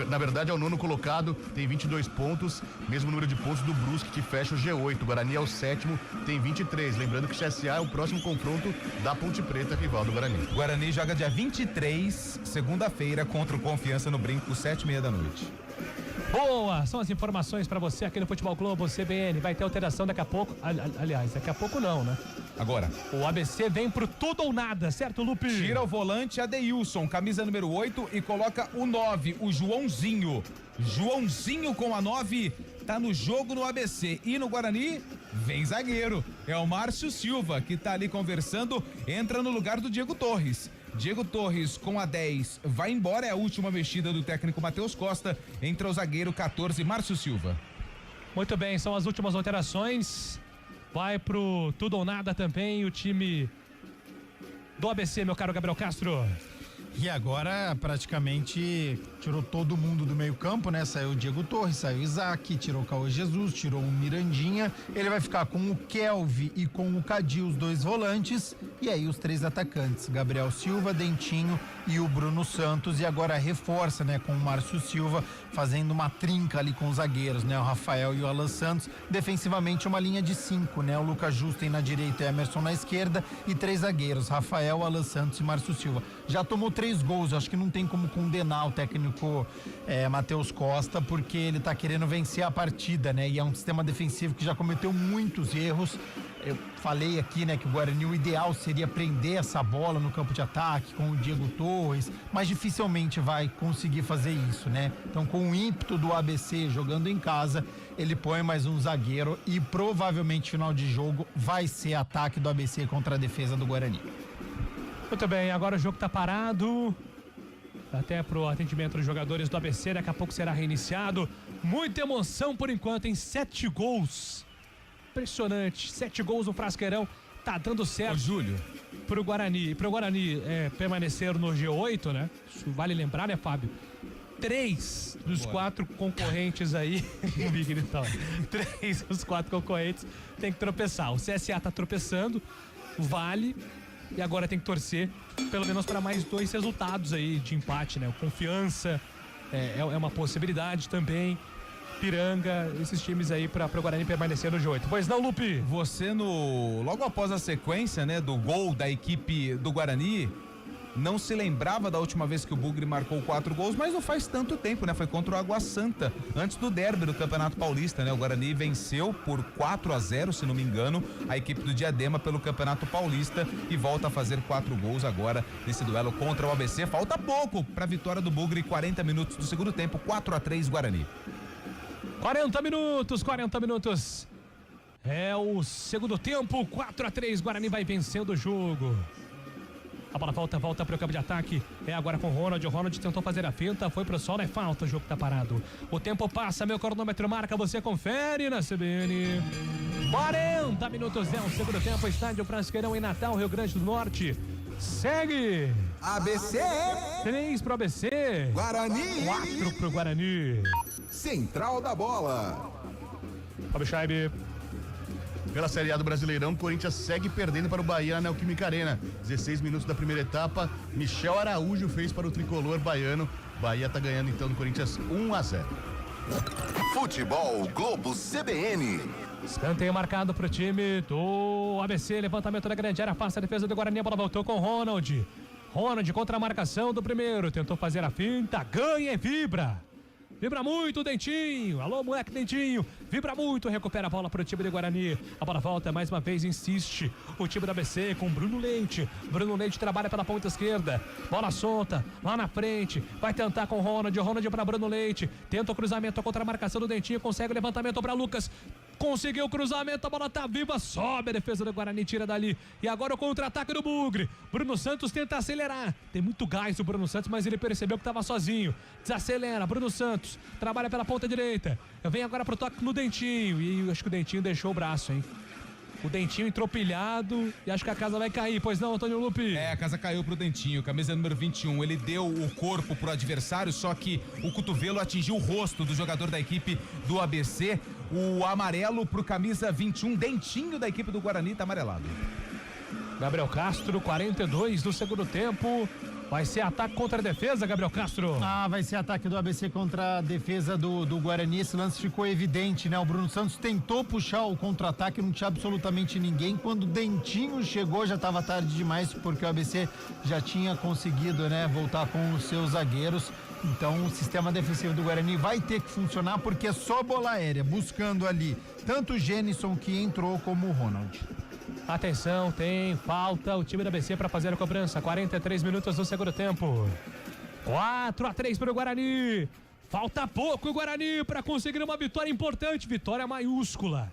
Na verdade, é o nono colocado, tem 22 pontos, mesmo número de pontos do Brusque, que fecha o G8. O Guarani é o sétimo, tem 23. Lembrando que o CSA é o próximo confronto da Ponte Preta, rival do Guarani. O Guarani joga dia 23, segunda-feira, contra o Confiança no Brinco, 7h30 da noite. Boa, são as informações pra você aqui no Futebol Globo CBN. Vai ter alteração daqui a pouco. Aliás, daqui a pouco não, né? Agora. O ABC vem pro tudo ou nada, certo, Lupe? Tira o volante Adeilson, camisa número 8, e coloca o 9, o Joãozinho. Joãozinho com a 9 tá no jogo no ABC. E no Guarani, vem zagueiro. É o Márcio Silva, que tá ali conversando, entra no lugar do Diego Torres. Diego Torres com a 10 vai embora, é a última mexida do técnico Matheus Costa. Entra o zagueiro 14, Márcio Silva. Muito bem, são as últimas alterações. Vai pro tudo ou nada também o time do ABC, meu caro Gabriel Castro. E agora praticamente tirou todo mundo do meio campo, né? Saiu o Diego Torres, saiu o Isaac, tirou o Cauê Jesus, tirou o Mirandinha. Ele vai ficar com o Kelvin e com o Cadi, os 2 volantes. E aí os 3 atacantes, Gabriel Silva, Dentinho e o Bruno Santos. E agora reforça, né? Com o Márcio Silva fazendo uma trinca ali com os zagueiros, né? O Rafael e o Alan Santos. Defensivamente uma linha de 5, né? O Lucas Justen na direita e Emerson na esquerda. E 3 zagueiros, Rafael, Alan Santos e Márcio Silva. Já tomou 3 gols, acho que não tem como condenar o técnico Matheus Costa, porque ele tá querendo vencer a partida, né? E é um sistema defensivo que já cometeu muitos erros. Eu falei aqui, né, que o Guarani, o ideal seria prender essa bola no campo de ataque com o Diego Torres, mas dificilmente vai conseguir fazer isso, né? Então, com o ímpeto do ABC jogando em casa, ele põe mais um zagueiro e provavelmente final de jogo vai ser ataque do ABC contra a defesa do Guarani. Muito bem, agora o jogo tá parado. Até pro atendimento dos jogadores do ABC, daqui a pouco será reiniciado. Muita emoção por enquanto, em 7 gols. Impressionante, 7 gols no Frasqueirão. Tá dando certo. Ô, Júlio. Pro Guarani permanecer no G8, né? Isso vale lembrar, né, Fábio? 3 dos 4 concorrentes aí. 3 dos 4 concorrentes tem que tropeçar. O CSA tá tropeçando, vale. E agora tem que torcer pelo menos para mais 2 resultados aí de empate, né? O Confiança é uma possibilidade também. Piranga, esses times aí para o Guarani permanecer no G8. Pois não, Lupe? Você logo após a sequência, né, do gol da equipe do Guarani, não se lembrava da última vez que o Bugre marcou 4 gols, mas não faz tanto tempo, né? Foi contra o Água Santa, antes do derby do Campeonato Paulista, né? O Guarani venceu por 4-0, se não me engano, a equipe do Diadema pelo Campeonato Paulista e volta a fazer 4 gols agora nesse duelo contra o ABC. Falta pouco para a vitória do Bugre, 40 minutos do segundo tempo, 4-3 Guarani. 40 minutos. É o segundo tempo, 4-3, Guarani vai vencendo o jogo. A bola volta para o campo de ataque. É agora com o Ronald. O Ronald tentou fazer a finta, foi pro sol, é falta, o jogo tá parado. O tempo passa, meu cronômetro marca, você confere na CBN. 40 minutos é o segundo tempo, estádio Frasqueirão em Natal, Rio Grande do Norte. Segue! ABC! 3 pro ABC. Guarani! 4 pro Guarani. Central da bola. Fábio Scheibe. Pela Série A do Brasileirão, Corinthians segue perdendo para o Bahia na Neoquímica Arena. 16 minutos da primeira etapa, Michel Araújo fez para o tricolor baiano. Bahia tá ganhando então do Corinthians 1-0. Futebol Globo CBN. Escanteio marcado pro time do ABC, levantamento da grande área, passa a defesa do Guarani, a bola voltou com Ronald. Ronald contra a marcação do primeiro, tentou fazer a finta, ganha e vibra. Vibra muito o Dentinho, alô moleque Dentinho, vibra muito, recupera a bola pro time do Guarani, a bola volta, mais uma vez insiste o time do ABC com Bruno Leite trabalha pela ponta esquerda, bola solta, lá na frente, vai tentar com Ronald para Bruno Leite, tenta o cruzamento contra a marcação do Dentinho, consegue o levantamento para Lucas, conseguiu o cruzamento, a bola tá viva, sobe a defesa do Guarani, tira dali, e agora o contra-ataque do Bugre, Bruno Santos tenta acelerar, tem muito gás o Bruno Santos, mas ele percebeu que estava sozinho, desacelera, Bruno Santos trabalha pela ponta direita, vem agora pro toque no Dentinho, e acho que o Dentinho deixou o braço, hein? O Dentinho entrou pilhado e acho que a casa vai cair, pois não, Antônio Lupe? A casa caiu pro Dentinho, camisa número 21, ele deu o corpo pro adversário, só que o cotovelo atingiu o rosto do jogador da equipe do ABC, o amarelo pro camisa 21, Dentinho da equipe do Guarani tá amarelado. Gabriel Castro, 42 do segundo tempo. Vai ser ataque contra a defesa, Gabriel Castro? Vai ser ataque do ABC contra a defesa do Guarani. Esse lance ficou evidente, né? O Bruno Santos tentou puxar o contra-ataque, não tinha absolutamente ninguém. Quando o Dentinho chegou, já estava tarde demais, porque o ABC já tinha conseguido, né, voltar com os seus zagueiros. Então o sistema defensivo do Guarani vai ter que funcionar, porque é só bola aérea, buscando ali tanto o Genison, que entrou, como o Ronald. Atenção, tem falta o time da ABC para fazer a cobrança, 43 minutos do segundo tempo. 4-3 para o Guarani. Falta pouco o Guarani para conseguir uma vitória importante, vitória maiúscula.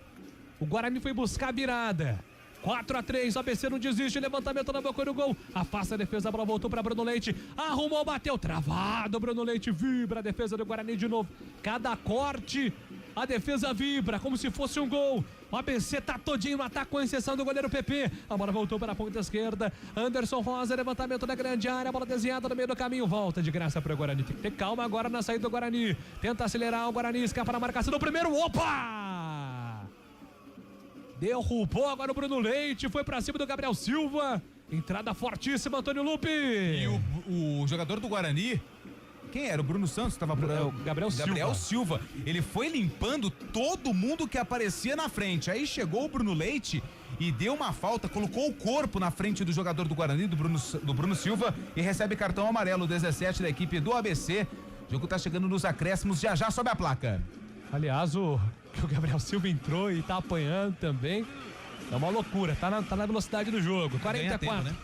O Guarani foi buscar a virada. 4-3, o ABC não desiste, levantamento na boca do gol, afasta a defesa, a bola voltou para Bruno Leite, arrumou, bateu, travado, Bruno Leite vibra a defesa do Guarani de novo. Cada corte A defesa vibra como se fosse um gol. O ABC tá todinho no ataque, com exceção do goleiro PP. A bola voltou para a ponta esquerda. Anderson Rosa, levantamento da grande área. A bola desviada no meio do caminho. Volta de graça para o Guarani. Tem que ter calma agora na saída do Guarani. Tenta acelerar o Guarani. Escapa na marcação do primeiro. Opa! Derrubou agora o Bruno Leite. Foi para cima do Gabriel Silva. Entrada fortíssima, Antônio Lupe. E o jogador do Guarani... Quem era? O Bruno Santos estava por aí. Gabriel Silva. Ele foi limpando todo mundo que aparecia na frente. Aí chegou o Bruno Leite e deu uma falta, colocou o corpo na frente do jogador do Guarani, do Bruno Silva, e recebe cartão amarelo, 17 da equipe do ABC. O jogo tá chegando nos acréscimos, já sobe a placa. Aliás, o Gabriel Silva entrou e tá apanhando também. É uma loucura, tá na velocidade do jogo. 44. Tempo, né?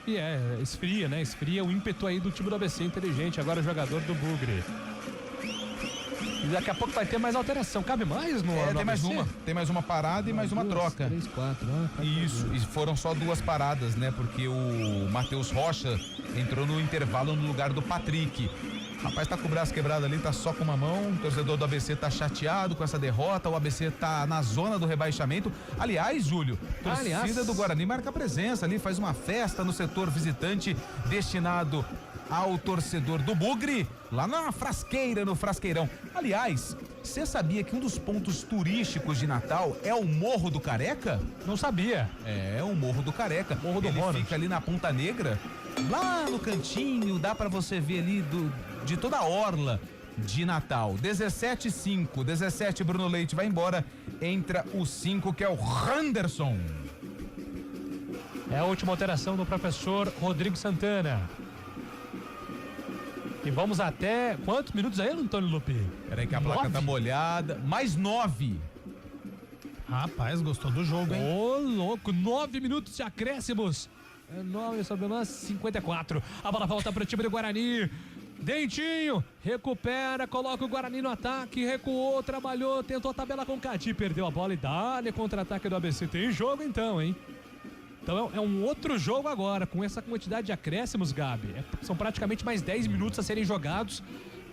E esfria, né? Esfria o ímpeto aí do time do ABC, inteligente. Agora o jogador do Bugre. E daqui a pouco vai ter mais alteração. Cabe mais no tem ABC? mais uma. Tem mais uma parada e mais uma troca. 3, 4. Isso, e foram só 2 paradas, né? Porque o Matheus Rocha entrou no intervalo no lugar do Patrick. Rapaz, tá com o braço quebrado ali, tá só com uma mão. O torcedor do ABC tá chateado com essa derrota. O ABC tá na zona do rebaixamento. Aliás, Júlio, torcida do Guarani marca presença ali, faz uma festa no setor visitante destinado ao torcedor do Bugre, lá na Frasqueira, no Frasqueirão. Aliás, você sabia que um dos pontos turísticos de Natal é o Morro do Careca? Não sabia. É, o Morro do Careca. Morro do Ele Ronald. fica ali na Ponta Negra, lá no cantinho, dá pra você ver ali de toda a orla de Natal. 17-5, 17 Bruno Leite vai embora, entra o 5 que é o Henderson. É a última alteração do professor Rodrigo Santana. E vamos até quantos minutos aí, Antônio Lupe? Peraí que a placa tá molhada. Mais 9. Rapaz, gostou do jogo, hein? Ô, louco, 9 minutos de acréscimos. 9 sobre 9, 54. A bola volta pro time do Guarani. Dentinho, recupera, coloca o Guarani no ataque, recuou, trabalhou, tentou a tabela com o Cati, perdeu a bola e dá-lhe contra-ataque do ABC. Tem jogo então, hein? Então é um outro jogo agora, com essa quantidade de acréscimos, Gabi. São praticamente mais 10 minutos a serem jogados.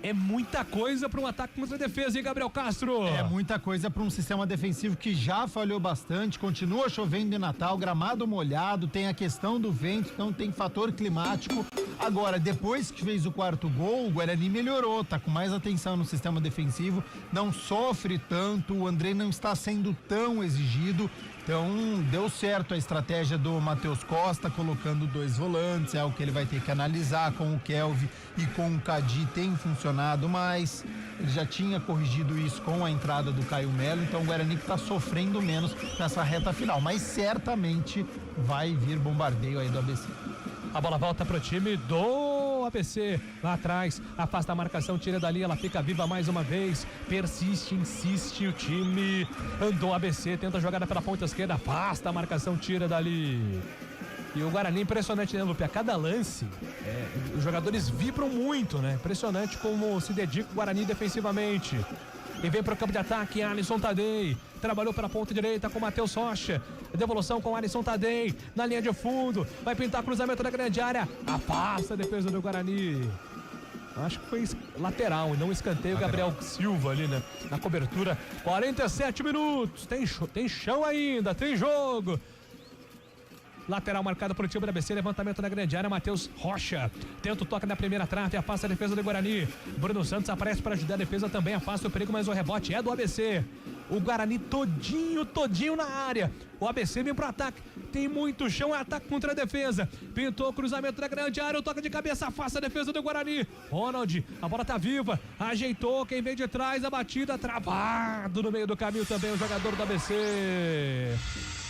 É muita coisa para um ataque contra a defesa, hein, Gabriel Castro? É muita coisa para um sistema defensivo que já falhou bastante, continua chovendo em Natal, gramado molhado, tem a questão do vento, então tem fator climático. Agora, depois que fez o 4º gol, o Guarani melhorou, tá com mais atenção no sistema defensivo, não sofre tanto, o André não está sendo tão exigido. Então, deu certo a estratégia do Matheus Costa, colocando 2 volantes, é o que ele vai ter que analisar com o Kelvin e com o Cadi, tem funcionado, mas ele já tinha corrigido isso com a entrada do Caio Melo, então o Guarani está sofrendo menos nessa reta final, mas certamente vai vir bombardeio aí do ABC. A bola volta pro time do ABC, lá atrás, afasta a marcação, tira dali, ela fica viva mais uma vez, persiste, insiste, o time andou ABC, tenta a jogada pela ponta esquerda, afasta a marcação, tira dali. E o Guarani, impressionante, né, Lupe? A cada lance, os jogadores vibram muito, né? Impressionante como se dedica o Guarani defensivamente. E vem para o campo de ataque, Alisson Tadei. Trabalhou pela ponta direita com Matheus Rocha. Devolução com Alisson Tadei. Na linha de fundo. Vai pintar cruzamento da grande área. Afasta a defesa do Guarani. Acho que foi lateral e não escanteio. Gabriel Silva ali, né? Na cobertura. 47 minutos. Tem chão ainda. Tem jogo. Lateral marcado por time do ABC, levantamento na grande área, Matheus Rocha. Tenta o toque na primeira trave, afasta a defesa do Guarani. Bruno Santos aparece para ajudar a defesa também, afasta o perigo, mas o rebote é do ABC. O Guarani todinho na área. O ABC vem pro ataque, tem muito chão, é ataque contra a defesa. Pintou o cruzamento da grande área, o toque de cabeça, afasta a defesa do Guarani. Ronald, a bola tá viva, ajeitou, quem vem de trás, a batida, travado no meio do caminho também o jogador do ABC.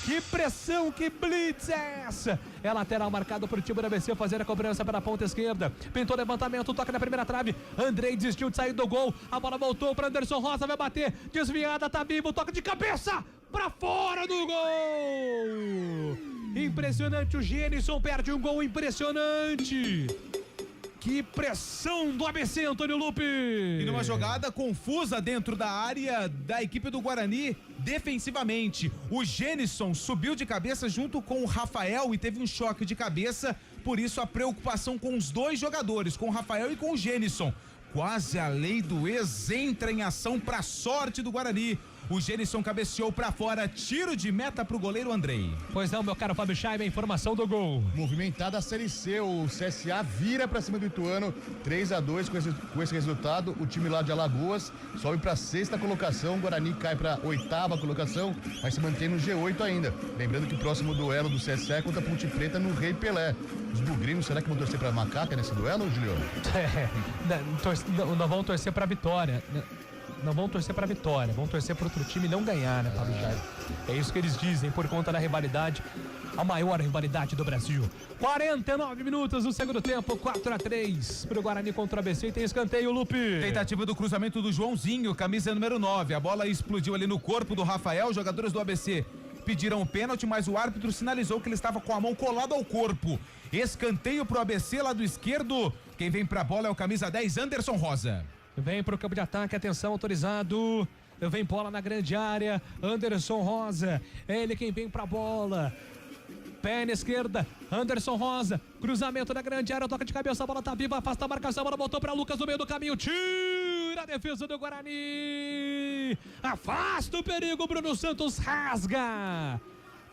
Que pressão, que blitz é essa? É lateral marcado por time do ABC, fazer a cobrança pela ponta esquerda. Pintou levantamento, toca na primeira trave. Andrei desistiu de sair do gol. A bola voltou para Anderson Rosa, vai bater. Desviada, tá vivo, toque de cabeça para fora do gol. Impressionante, o Gênison perde um gol impressionante. Que pressão do ABC, Antônio Lupe! E numa jogada confusa dentro da área da equipe do Guarani, defensivamente, o Gênison subiu de cabeça junto com o Rafael e teve um choque de cabeça, por isso a preocupação com os 2 jogadores, com o Rafael e com o Gênison. Quase a lei do ex entra em ação pra sorte do Guarani. O Genisson cabeceou pra fora, tiro de meta pro goleiro Andrei. Pois não, meu caro Fábio Scheibe, a informação do gol. Movimentada a Série C, o CSA vira pra cima do Ituano, 3-2 com esse resultado. O time lá de Alagoas sobe pra 6ª colocação, o Guarani cai pra 8ª colocação, mas se mantém no G8 ainda. Lembrando que o próximo duelo do CSA é contra a Ponte Preta no Rei Pelé. Os bugrinos, será que vão torcer pra Macaca nesse duelo, Juliano? Não vão torcer pra vitória. Não vão torcer pra vitória, vão torcer pro outro time não ganhar, né, Fábio Scheibe? É isso que eles dizem, por conta da rivalidade, a maior rivalidade do Brasil. 49 minutos no segundo tempo, 4-3 pro Guarani contra o ABC e tem escanteio, Lupe. Tentativa do cruzamento do Joãozinho, camisa número 9. A bola explodiu ali no corpo do Rafael, jogadores do ABC pediram o pênalti, mas o árbitro sinalizou que ele estava com a mão colada ao corpo. Escanteio pro ABC, lado esquerdo. Quem vem pra bola é o camisa 10, Anderson Rosa. Vem pro campo de ataque, atenção, autorizado. Vem bola na grande área, Anderson Rosa. Ele quem vem pra bola. Pé na esquerda, Anderson Rosa. Cruzamento na grande área, toca de cabeça, a bola tá viva, afasta a marcação, a bola voltou pra Lucas no meio do caminho. Tira a defesa do Guarani. Afasta o perigo, Bruno Santos rasga.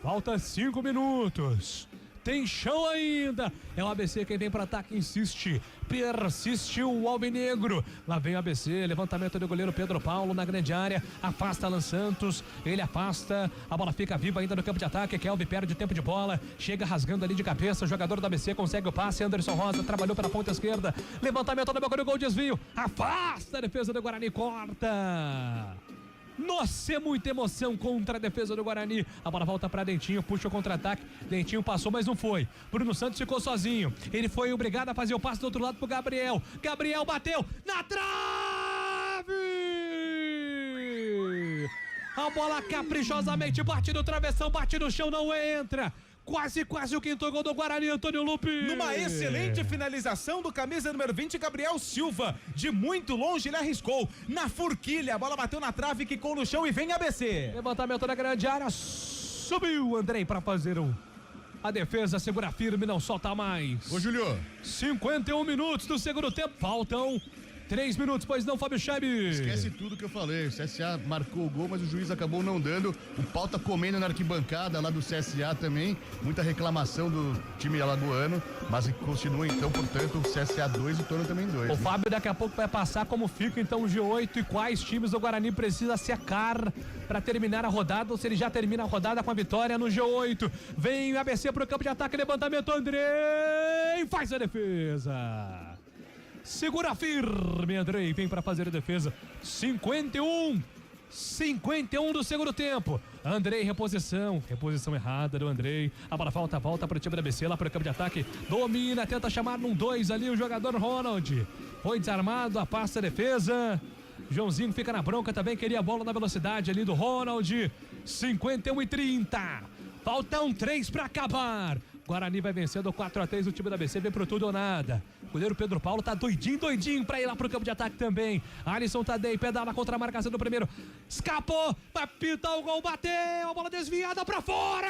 Falta 5 minutos. Tem chão ainda. É o ABC quem vem para ataque, insiste. Persiste o alvinegro. Lá vem o ABC, levantamento do goleiro Pedro Paulo na grande área. Afasta Alan Santos. Ele afasta. A bola fica viva ainda no campo de ataque. Kelvin perde tempo de bola. Chega rasgando ali de cabeça. O jogador do ABC consegue o passe. Anderson Rosa trabalhou pela ponta esquerda. Levantamento no boca do gol, desvio. Afasta a defesa do Guarani, corta. Nossa, é muita emoção contra a defesa do Guarani. A bola volta para Dentinho, puxa o contra-ataque. Dentinho passou, mas não foi. Bruno Santos ficou sozinho. Ele foi obrigado a fazer o passe do outro lado pro Gabriel. Gabriel bateu na trave! A bola caprichosamente bate no travessão, bate no chão, não entra. Quase o quinto gol do Guarani, Antônio Lupe. Numa excelente finalização do camisa número 20, Gabriel Silva. De muito longe ele arriscou. Na forquilha, a bola bateu na trave, quicou no chão e vem ABC. Levantamento na grande área. Subiu Andrei para fazer a defesa, segura firme, não solta mais. Ô, Julio. 51 minutos do segundo tempo. Faltam 3 minutos, pois não, Fábio Scheibe? Esquece tudo que eu falei. O CSA marcou o gol, mas o juiz acabou não dando. O pau tá comendo na arquibancada lá do CSA também. Muita reclamação do time alagoano, mas continua então, portanto, o CSA 2 e o Ituano também 2. O Fábio daqui a pouco vai passar como fica então o G8 e quais times do Guarani precisa secar para terminar a rodada, ou se ele já termina a rodada com a vitória no G8. Vem o ABC pro campo de ataque, levantamento, Andrei faz a defesa. Segura firme, Andrei, vem para fazer a defesa. 51 do segundo tempo. Andrei, reposição errada do Andrei. A bola volta para o time da ABC, lá para o campo de ataque. Domina, tenta chamar num 2 ali o jogador Ronald. Foi desarmado, afasta a defesa. Joãozinho fica na bronca também, queria a bola na velocidade ali do Ronald. 51:30. Faltam 3 para acabar. Guarani vai vencendo 4-3, o time da ABC vem pro tudo ou nada. O goleiro Pedro Paulo tá doidinho pra ir lá pro campo de ataque também. Alisson Tadei pedala contra a marcação do primeiro. Escapou, vai pintar o gol, bateu, a bola desviada pra fora.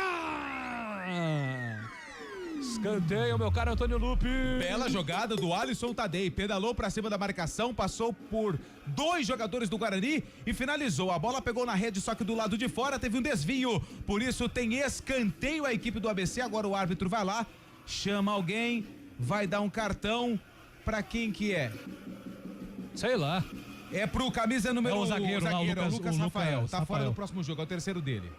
Escanteio, meu caro Antônio Lupe. Bela jogada do Alisson Tadei, pedalou pra cima da marcação, passou por 2 jogadores do Guarani e finalizou. A bola pegou na rede, só que do lado de fora teve um desvio, por isso tem escanteio a equipe do ABC. Agora o árbitro vai lá, chama alguém, vai dar um cartão pra quem que é? Sei lá. É pro camisa número 1, o zagueiro, o Lucas Rafael, tá Rafael. fora do próximo jogo, é o terceiro dele.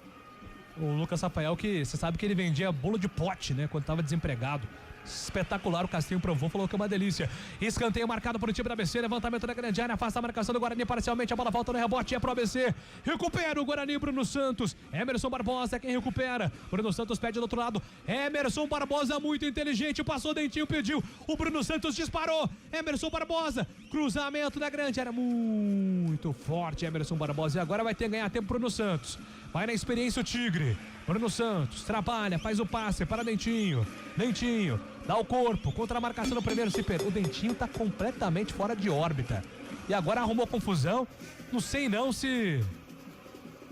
O Lucas Rafael, que você sabe que ele vendia bolo de pote, né? Quando tava desempregado. Espetacular, o Castinho provou, falou que é uma delícia. Escanteio marcado pro time da ABC, levantamento da grande área, afasta a marcação do Guarani parcialmente, a bola volta no rebote, é pro ABC. Recupera o Guarani, Bruno Santos. Emerson Barbosa é quem recupera. Bruno Santos pede do outro lado. Emerson Barbosa, muito inteligente, passou Dentinho, pediu. O Bruno Santos disparou. Emerson Barbosa, cruzamento da grande área, muito forte Emerson Barbosa. E agora vai ter que ganhar tempo Bruno Santos. Vai na experiência o Tigre. Bruno Santos trabalha, faz o passe para Dentinho. Dentinho dá o corpo contra a marcação do primeiro. O Dentinho tá completamente fora de órbita. E agora arrumou confusão. Não sei não se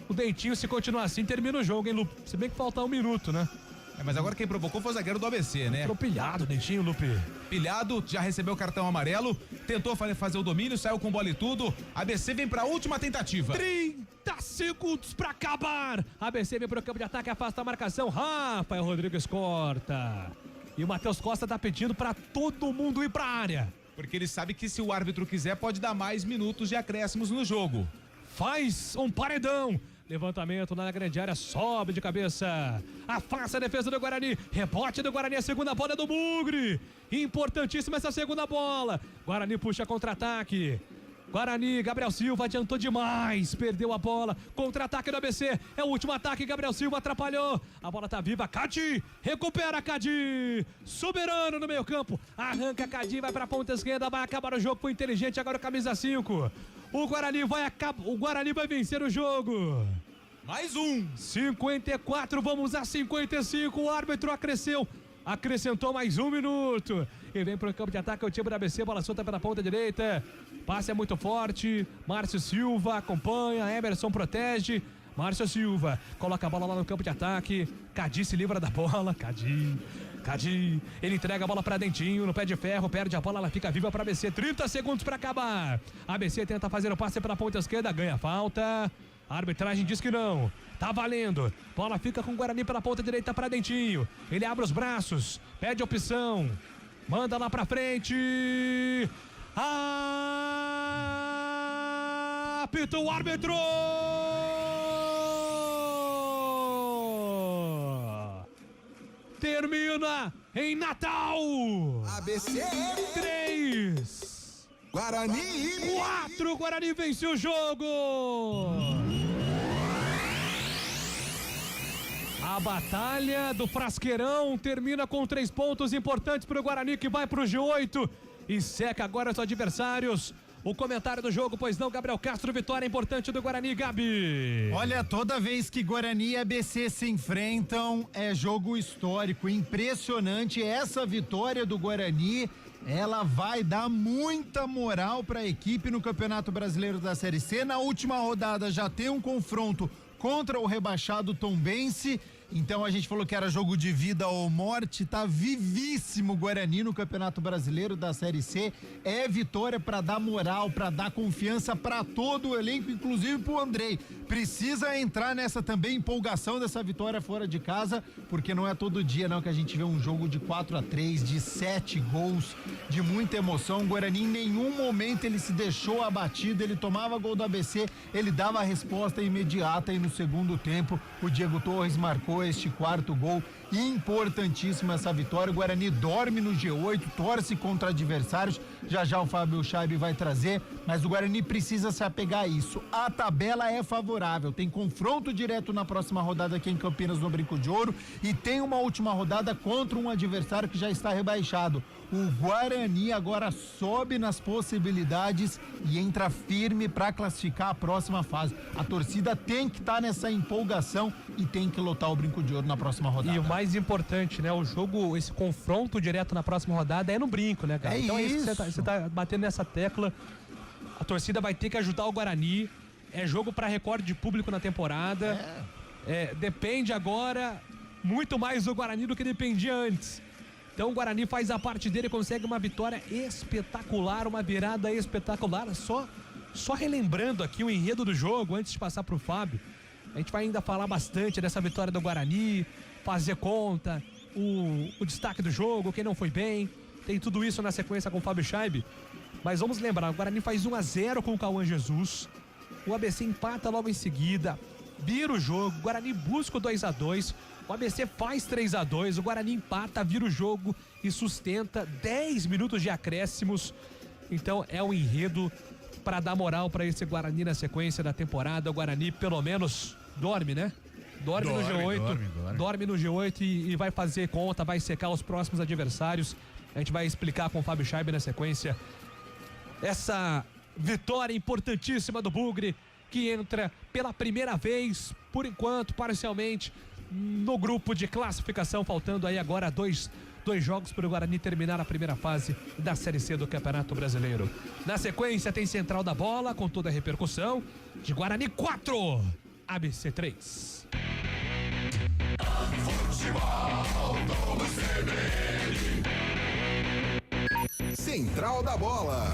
o Dentinho, se continuar assim, termina o jogo, hein, Lu? Se bem que falta 1 minuto, né? Mas agora quem provocou foi o zagueiro do ABC, né? Entrou pilhado, Dentinho, Lupe. Pilhado, já recebeu o cartão amarelo, tentou fazer o domínio, saiu com bola e tudo. ABC vem pra última tentativa. 30 segundos pra acabar. ABC vem pro campo de ataque, afasta a marcação. Rafael Rodrigues corta. E o Matheus Costa tá pedindo pra todo mundo ir pra área. Porque ele sabe que se o árbitro quiser, pode dar mais minutos de acréscimos no jogo. Faz um paredão. Levantamento na grande área, sobe de cabeça. Afasta a defesa do Guarani. Rebote do Guarani, a segunda bola é do Bugre. Importantíssima essa segunda bola. Guarani puxa contra-ataque. Guarani, Gabriel Silva adiantou demais, perdeu a bola, contra-ataque do ABC, é o último ataque, Gabriel Silva atrapalhou, a bola tá viva, Cadi, recupera Cadi, soberano no meio campo, arranca Cadi, vai pra ponta esquerda, vai acabar o jogo, foi inteligente, agora o camisa 5, o Guarani vai vencer o jogo. Mais um. 54, vamos a 55, o árbitro acrescentou mais um minuto. E vem pro campo de ataque o time da ABC, bola solta pela ponta direita. Passe é muito forte. Márcio Silva acompanha, Emerson protege. Márcio Silva coloca a bola lá no campo de ataque. Cadi se livra da bola. Cadi. Ele entrega a bola pra Dentinho no pé de ferro, perde a bola, ela fica viva pra ABC. 30 segundos pra acabar. A ABC tenta fazer o passe pela ponta esquerda, ganha falta. A arbitragem diz que não. Tá valendo. Bola fica com o Guarani pela ponta direita para Dentinho. Ele abre os braços, pede opção. Manda lá pra frente. Apita o árbitro. Termina em Natal. ABC 3. Guarani 4. Guarani vence o jogo. A batalha do Frasqueirão termina com 3 pontos importantes para o Guarani, que vai para o G8 e seca agora os adversários. O comentário do jogo, pois não, Gabriel Castro, vitória importante do Guarani, Gabi. Olha, toda vez que Guarani e ABC se enfrentam, é jogo histórico, impressionante. Essa vitória do Guarani, ela vai dar muita moral para a equipe no Campeonato Brasileiro da Série C. Na última rodada já tem um confronto contra o rebaixado Tombense. Então a gente falou que era jogo de vida ou morte, tá vivíssimo o Guarani no Campeonato Brasileiro da Série C. É vitória para dar moral, para dar confiança para todo o elenco, inclusive pro Andrei. Precisa entrar nessa também empolgação dessa vitória fora de casa, porque não é todo dia não que a gente vê um jogo de 4-3, de 7 gols, de muita emoção. O Guarani em nenhum momento ele se deixou abatido, ele tomava gol do ABC, ele dava a resposta imediata e no segundo tempo o Diego Torres marcou este 4º gol. Importantíssima essa vitória. O Guarani dorme no G8, torce contra adversários. Já o Fábio Scheibe vai trazer, mas o Guarani precisa se apegar a isso. A tabela é favorável, tem confronto direto na próxima rodada aqui em Campinas, no Brinco de Ouro, e tem uma última rodada contra um adversário que já está rebaixado. O Guarani agora sobe nas possibilidades e entra firme para classificar a próxima fase. A torcida tem que estar nessa empolgação e tem que lotar o Brinco de Ouro na próxima rodada. E o mais importante, né? O jogo, esse confronto direto na próxima rodada é no Brinco, né, cara? Então é isso que você tá batendo nessa tecla. A torcida vai ter que ajudar o Guarani. É jogo para recorde de público na temporada. Depende agora muito mais do Guarani do que dependia antes. Então o Guarani faz a parte dele e consegue uma vitória espetacular, uma virada espetacular. Só relembrando aqui o enredo do jogo, antes de passar pro Fábio, a gente vai ainda falar bastante dessa vitória do Guarani, fazer conta, o destaque do jogo, quem não foi bem, tem tudo isso na sequência com o Fábio Scheibe. Mas vamos lembrar, o Guarani faz 1-0 com o Cauã Jesus, o ABC empata logo em seguida, vira o jogo, o Guarani busca o 2-2, o ABC faz 3-2, o Guarani empata, vira o jogo e sustenta 10 minutos de acréscimos. Então é um enredo para dar moral para esse Guarani na sequência da temporada. O Guarani pelo menos dorme, né? Dorme no G8, dorme no G8 e vai fazer conta, vai secar os próximos adversários. A gente vai explicar com o Fábio Scheibe na sequência essa vitória importantíssima do Bugre, que entra pela primeira vez, por enquanto, parcialmente, no grupo de classificação, faltando aí agora dois jogos para o Guarani terminar a primeira fase da Série C do Campeonato Brasileiro. Na sequência tem Central da Bola, com toda a repercussão, de Guarani 4, ABC 3. Central da Bola.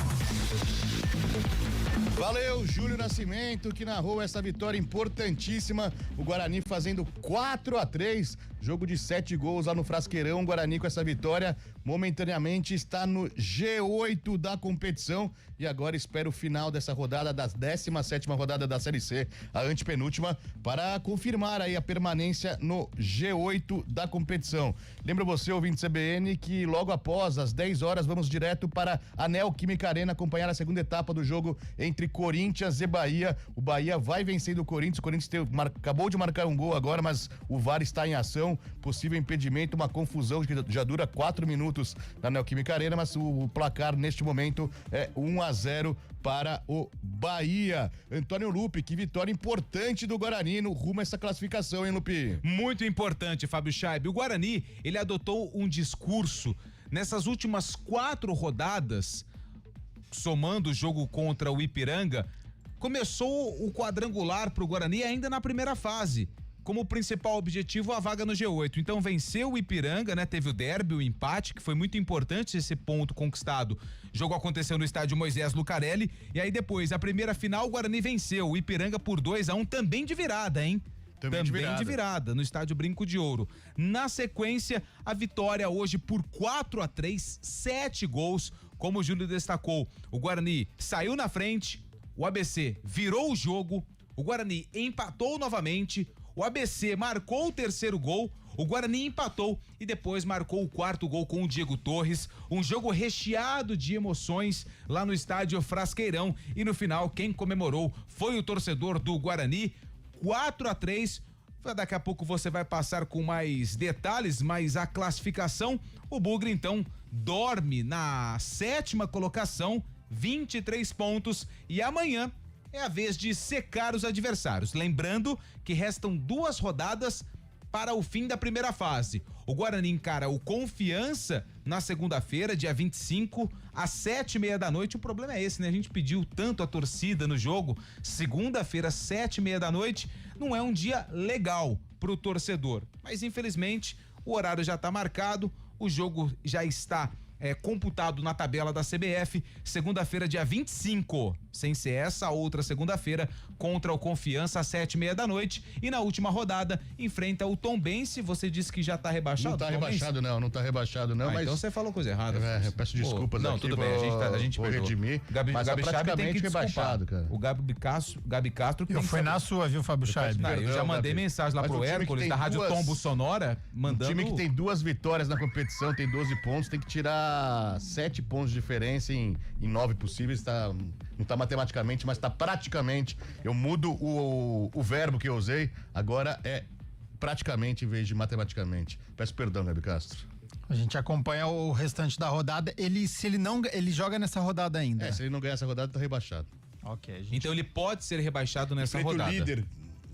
Valeu, Júlio Nascimento, que narrou essa vitória importantíssima. O Guarani fazendo 4-3, jogo de 7 gols lá no Frasqueirão. O Guarani com essa vitória momentaneamente está no G8 da competição e agora espera o final dessa rodada, da 17ª rodada da Série C, a antepenúltima, para confirmar aí a permanência no G8 da competição. Lembra você, ouvinte CBN, que logo após as 10 horas vamos direto para a Neoquímica Arena acompanhar a segunda etapa do jogo entre Corinthians e Bahia. O Bahia vai vencendo o Corinthians acabou de marcar um gol agora, mas o VAR está em ação, possível impedimento, uma confusão que já dura 4 minutos na Neoquímica Arena, mas o placar neste momento é 1-0 para o Bahia. Antônio Lupe, que vitória importante do Guarani no rumo a essa classificação, hein, Lupe? Muito importante, Fábio Chaib. O Guarani, ele adotou um discurso nessas últimas 4 rodadas, somando o jogo contra o Ipiranga. Começou o quadrangular pro Guarani ainda na primeira fase, como principal objetivo a vaga no G8. Então venceu o Ipiranga, né? Teve o derby, o empate, que foi muito importante esse ponto conquistado. O jogo aconteceu no estádio Moisés Lucarelli e aí depois, a primeira final, o Guarani venceu o Ipiranga por 2-1, também de virada, hein? Também de virada, no estádio Brinco de Ouro. Na sequência, a vitória hoje por 4-3, 7 gols, como o Júlio destacou. O Guarani saiu na frente, o ABC virou o jogo, o Guarani empatou novamente, o ABC marcou o terceiro gol, o Guarani empatou e depois marcou o 4º gol com o Diego Torres. Um jogo recheado de emoções lá no estádio Frasqueirão e no final quem comemorou foi o torcedor do Guarani. 4-3. Daqui a pouco você vai passar com mais detalhes, mas a classificação, o Bugre então dorme na 7ª colocação, 23 pontos, e amanhã é a vez de secar os adversários. Lembrando que restam 2 rodadas para o fim da primeira fase. O Guarani encara o Confiança na segunda-feira, dia 25, às 7:30 da noite. O problema é esse, né? A gente pediu tanto a torcida no jogo. Segunda-feira, 7:30 da noite, não é um dia legal pro torcedor. Mas infelizmente, o horário já tá marcado, o jogo já está computado na tabela da CBF, segunda-feira, dia 25, sem ser essa outra segunda-feira, contra o Confiança às 7:30 da noite, e na última rodada enfrenta o Tombense. Você disse que já tá rebaixado? Não tá rebaixado não tá rebaixado não, mas... Então você falou coisa errada. Eu peço desculpas aqui. Não, tudo bem, a gente vou redimir, mas Gabi praticamente tem que rebaixado, cara. O Gabi Castro Eu fui na sua, viu, Fábio Chaib? Eu já mandei mensagem lá pro Hércules, da Rádio Tombo Sonora, mandando... Um time que tem 2 vitórias na competição, tem 12 pontos, tem que tirar 7 pontos de diferença em 9 possíveis, não tá matematicamente, mas tá praticamente. Eu mudo o verbo que eu usei, agora é praticamente em vez de matematicamente. Peço perdão, Gabi Castro. A gente acompanha o restante da rodada. Ele joga nessa rodada ainda. Se ele não ganhar essa rodada, tá rebaixado. Ok. Então ele pode ser rebaixado nessa rodada. O líder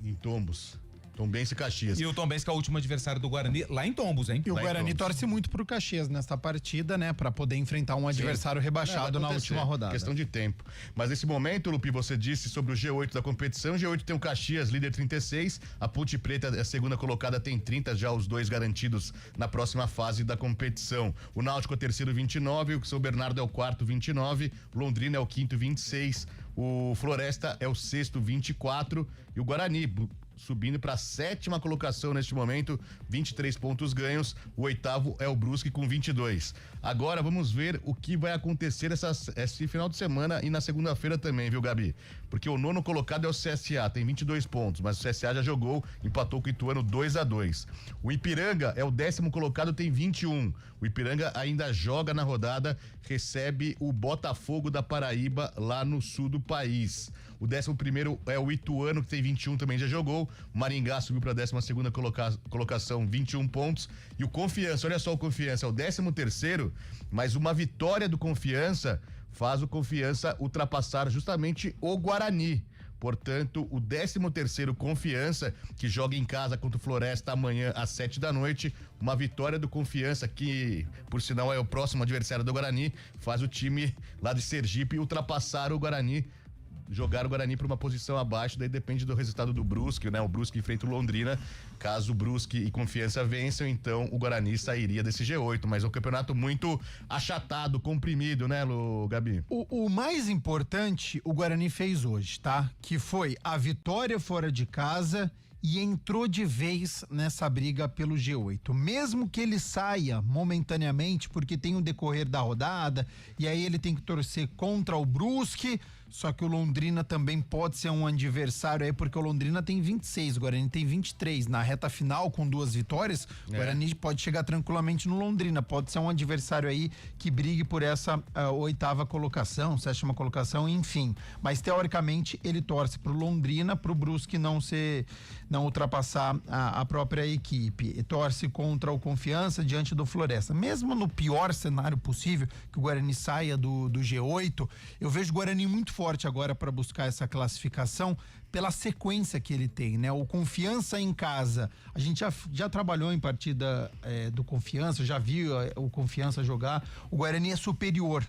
em tombos. Tombense e Caxias. E o Tombense que é o último adversário do Guarani lá em Tombos, hein? E o Guarani torce muito pro Caxias nesta partida, né? Pra poder enfrentar um adversário rebaixado na última rodada. Questão de tempo. Mas nesse momento, Lupi, você disse sobre o G8 da competição. O G8 tem o Caxias, líder 36. A Ponte Preta, a segunda colocada, tem 30, já os 2 garantidos na próxima fase da competição. O Náutico é o terceiro, 29. O São Bernardo é o quarto, 29. Londrina é o quinto, 26. O Floresta é o sexto, 24. E o Guarani subindo para a 7ª colocação neste momento, 23 pontos ganhos. O 8º é o Brusque com 22. Agora vamos ver o que vai acontecer esse final de semana e na segunda-feira também, viu, Gabi? Porque o 9º colocado é o CSA, tem 22 pontos, mas o CSA já jogou, empatou com o Ituano 2-2. O Ipiranga é o 10º colocado, tem 21. O Ipiranga ainda joga na rodada, recebe o Botafogo da Paraíba lá no sul do país. O 11º é o Ituano, que tem 21, também já jogou. O Maringá subiu para a 12ª colocação, 21 pontos. E o Confiança, olha só, o Confiança é o 13º, mas uma vitória do Confiança faz o Confiança ultrapassar justamente o Guarani. Portanto, o 13º Confiança, que joga em casa contra o Floresta amanhã às 7 da noite, uma vitória do Confiança, que por sinal é o próximo adversário do Guarani, faz o time lá de Sergipe ultrapassar o Guarani jogar o Guarani para uma posição abaixo, daí depende do resultado do Brusque, né? O Brusque enfrenta o Londrina. Caso o Brusque e Confiança vençam, então o Guarani sairia desse G8, mas é um campeonato muito achatado, comprimido, né, Gabi? O mais importante o Guarani fez hoje, tá? Que foi a vitória fora de casa e entrou de vez nessa briga pelo G8. Mesmo que ele saia momentaneamente, porque tem o decorrer da rodada, e aí ele tem que torcer contra o Brusque, só que o Londrina também pode ser um adversário aí, porque o Londrina tem 26, o Guarani tem 23. Na reta final, com 2 vitórias, o Guarani pode chegar tranquilamente no Londrina. Pode ser um adversário aí que brigue por essa 8ª colocação, 7ª colocação, enfim. Mas teoricamente ele torce pro Londrina, pro Brusque não ultrapassar a própria equipe. E torce contra o Confiança diante do Floresta. Mesmo no pior cenário possível, que o Guarani saia do G8, eu vejo o Guarani muito forte agora para buscar essa classificação pela sequência que ele tem, né? O Confiança em casa, a gente já trabalhou em partida do Confiança, já viu o Confiança jogar. O Guarani é superior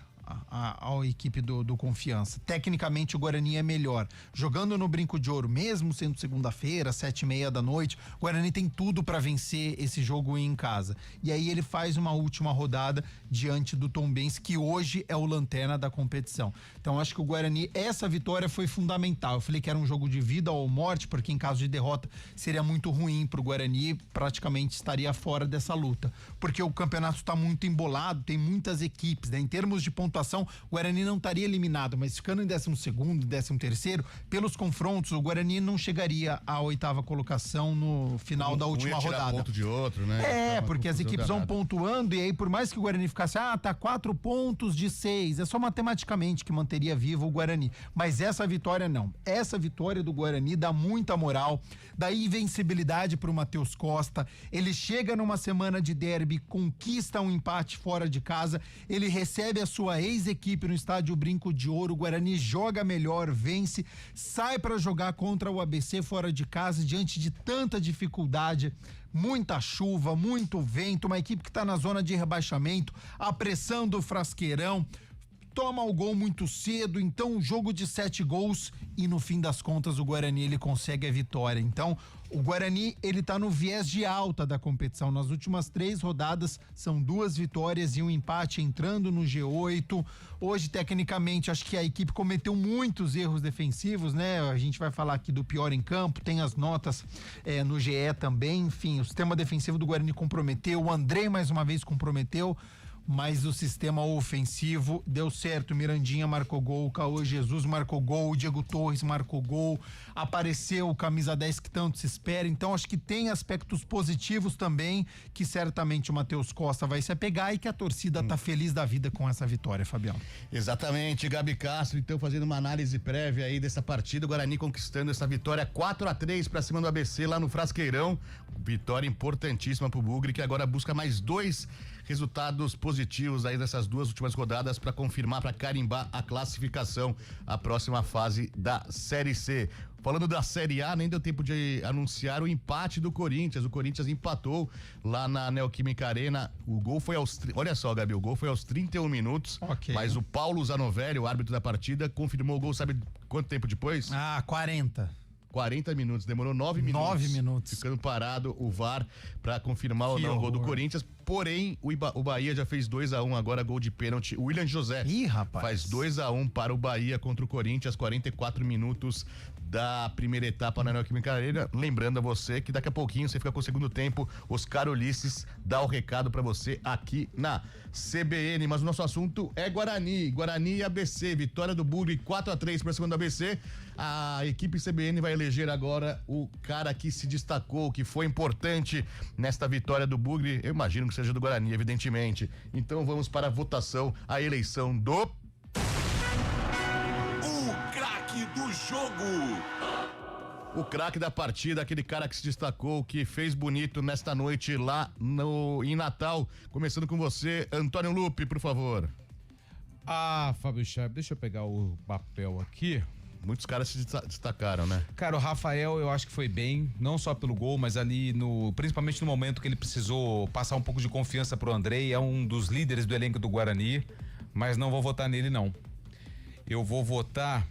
à equipe do Confiança. Tecnicamente o Guarani é melhor. Jogando no Brinco de Ouro, mesmo sendo segunda-feira, 7:30 da noite, o Guarani tem tudo para vencer esse jogo em casa. E aí ele faz uma última rodada diante do Tombense, que hoje é o lanterna da competição. Então acho que o Guarani, essa vitória foi fundamental. Eu falei que era um jogo de vida ou morte, porque em caso de derrota seria muito ruim pro Guarani, praticamente estaria fora dessa luta. Porque o campeonato está muito embolado, tem muitas equipes, né? Em termos de pontuação, o Guarani não estaria eliminado, mas ficando em 12º, 13º, pelos confrontos, o Guarani não chegaria à 8ª colocação no final da última rodada. Ponto de outro, né? Porque as equipes vão pontuando, e aí por mais que o Guarani ficasse, tá 4 pontos de 6, é só matematicamente que manteria vivo o Guarani. Mas essa vitória não. Essa vitória do Guarani dá muita moral, dá invencibilidade pro Matheus Costa. Ele chega numa semana de derby, conquista um empate fora de casa, ele recebe a sua ex-equipe no estádio Brinco de Ouro. O Guarani joga melhor, vence, sai para jogar contra o ABC fora de casa diante de tanta dificuldade, muita chuva, muito vento, uma equipe que está na zona de rebaixamento, a pressão do Frasqueirão, toma o gol muito cedo, então um jogo de 7 gols e no fim das contas o Guarani ele consegue a vitória. Então o Guarani ele tá no viés de alta da competição. Nas últimas 3 rodadas são 2 vitórias e um empate entrando no G8. Hoje tecnicamente acho que a equipe cometeu muitos erros defensivos, né? A gente vai falar aqui do pior em campo, tem as notas no GE também, enfim, o sistema defensivo do Guarani comprometeu, o Andrei mais uma vez comprometeu, mas o sistema ofensivo deu certo. Mirandinha marcou gol, o Caô Jesus marcou gol, o Diego Torres marcou gol, apareceu o camisa 10 que tanto se espera. Então acho que tem aspectos positivos também, que certamente o Matheus Costa vai se apegar e que a torcida tá feliz da vida com essa vitória, Fabião. Exatamente, Gabi Castro, então fazendo uma análise prévia aí dessa partida, o Guarani conquistando essa vitória 4-3 pra cima do ABC lá no Frasqueirão, vitória importantíssima pro Bugre, que agora busca mais 2 resultados positivos aí dessas 2 últimas rodadas para confirmar, para carimbar a classificação à próxima fase da Série C. Falando da Série A, nem deu tempo de anunciar o empate do Corinthians. O Corinthians empatou lá na Neoquímica Arena. O gol foi olha só, Gabi, o gol foi aos 31 minutos. Okay. Mas o Paulo Zanovelli, o árbitro da partida, confirmou o gol, sabe quanto tempo depois? 40 minutos, demorou 9 minutos. 9 minutos. Ficando parado o VAR para confirmar ou não o gol do Corinthians. Porém, o Bahia já fez 2-1, agora gol de pênalti. O William José faz 2-1 para o Bahia contra o Corinthians, 44 minutos da primeira etapa na Neoquímica Arena. Lembrando a você que daqui a pouquinho você fica com o segundo tempo. Oscar Ulisses dá o recado para você aqui na CBN. Mas o nosso assunto é Guarani e ABC. Vitória do Bugre 4-3 para cima do ABC. A equipe CBN vai eleger agora o cara que se destacou, que foi importante nesta vitória do Bugre. Eu imagino que seja do Guarani, evidentemente. Então vamos para a votação, a eleição do craque do jogo. O craque da partida, aquele cara que se destacou, que fez bonito nesta noite lá em Natal. Começando com você, Antônio Lupe, por favor. Fábio Chaves, deixa eu pegar o papel aqui. Muitos caras se destacaram, né? Cara, o Rafael eu acho que foi bem, não só pelo gol, mas ali principalmente no momento que ele precisou passar um pouco de confiança pro Andrei, é um dos líderes do elenco do Guarani, mas não vou votar nele não. Eu vou votar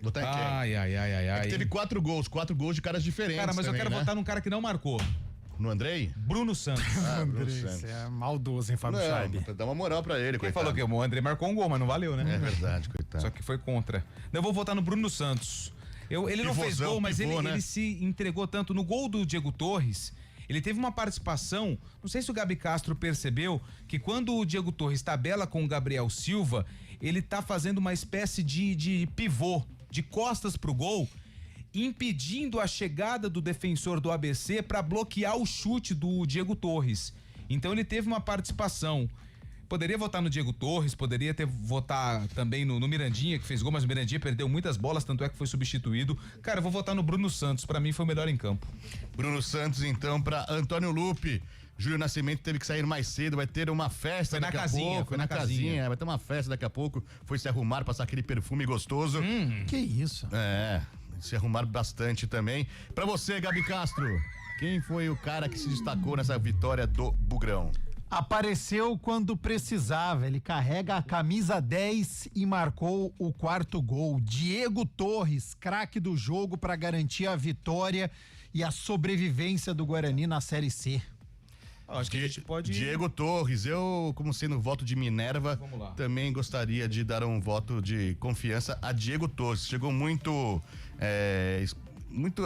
Votar em quem? Ai. que teve 4 gols de caras diferentes. Cara, mas também, eu quero né? votar num cara que não marcou. No Andrei? Bruno Santos. Bruno Andrei, Santos. você é maldoso, hein, Fábio Scheibe? Dá uma moral pra ele, Quem coitado. falou que o André marcou um gol, mas não valeu, né? É verdade, coitado. Só que foi contra. Eu vou votar no Bruno Santos. Ele não fez gol, mas pivô, né? ele se entregou tanto. No gol do Diego Torres, ele teve uma participação, não sei se o Gabi Castro percebeu, que quando o Diego Torres tabela com o Gabriel Silva, ele tá fazendo uma espécie de pivô, de costas pro gol, impedindo a chegada do defensor do ABC para bloquear o chute do Diego Torres. Então ele teve uma participação. Poderia votar no Diego Torres, poderia votar também no Mirandinha, que fez gol, mas o Mirandinha perdeu muitas bolas, tanto é que foi substituído. Cara, eu vou votar no Bruno Santos, pra mim foi o melhor em campo. Bruno Santos, então, pra Antônio Lupe. Júlio Nascimento teve que sair mais cedo, vai ter uma festa daqui a pouco. Foi na casinha. Vai ter uma festa daqui a pouco. Foi se arrumar, passar aquele perfume gostoso. Que isso? Se arrumar bastante também. Pra você, Gabi Castro, quem foi o cara que se destacou nessa vitória do Bugrão? Apareceu quando precisava, ele carrega a camisa 10 e marcou o 4º gol. Diego Torres, craque do jogo para garantir a vitória e a sobrevivência do Guarani na Série C. Acho que a gente pode... Diego Torres, eu, como sendo voto de Minerva, também gostaria de dar um voto de confiança a Diego Torres. Chegou muito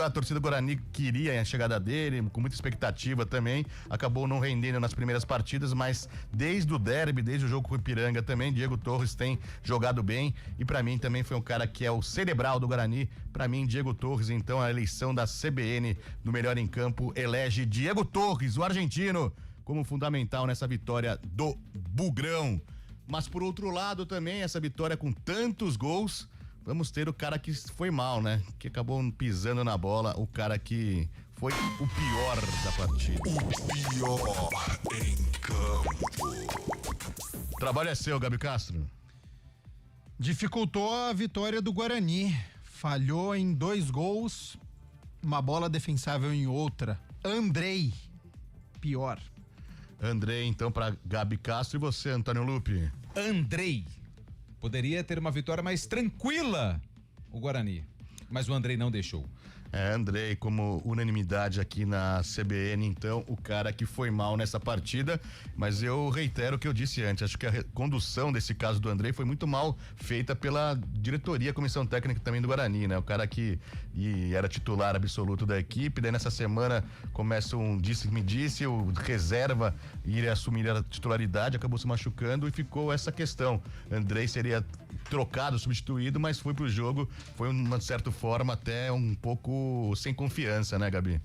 a torcida Guarani queria a chegada dele, com muita expectativa também, acabou não rendendo nas primeiras partidas, mas desde o derby, desde o jogo com o Ipiranga também, Diego Torres tem jogado bem e pra mim também foi um cara que é o cerebral do Guarani. Pra mim, Diego Torres, então a eleição da CBN do melhor em campo elege Diego Torres, o argentino, como fundamental nessa vitória do Bugrão. Mas por outro lado também, essa vitória com tantos gols, vamos ter o cara que foi mal, né? Que acabou pisando na bola, o cara que foi o pior da partida. O pior em campo. O trabalho é seu, Gabi Castro. Dificultou a vitória do Guarani. Falhou em 2 gols, uma bola defensável em outra. Andrei, pior. Andrei, então, pra Gabi Castro. E você, Antônio Lupe? Andrei. Poderia ter uma vitória mais tranquila, o Guarani, mas o Andrei não deixou. Andrei, como unanimidade aqui na CBN, então, o cara que foi mal nessa partida, mas eu reitero o que eu disse antes, acho que a condução desse caso do Andrei foi muito mal feita pela diretoria, comissão técnica também do Guarani, né? O cara que era titular absoluto da equipe, daí nessa semana começa um disse-me-disse, o reserva iria assumir a titularidade, acabou se machucando e ficou essa questão. Andrei seria trocado, substituído, mas foi pro jogo, foi de uma certa forma até um pouco sem confiança, né, Gabi?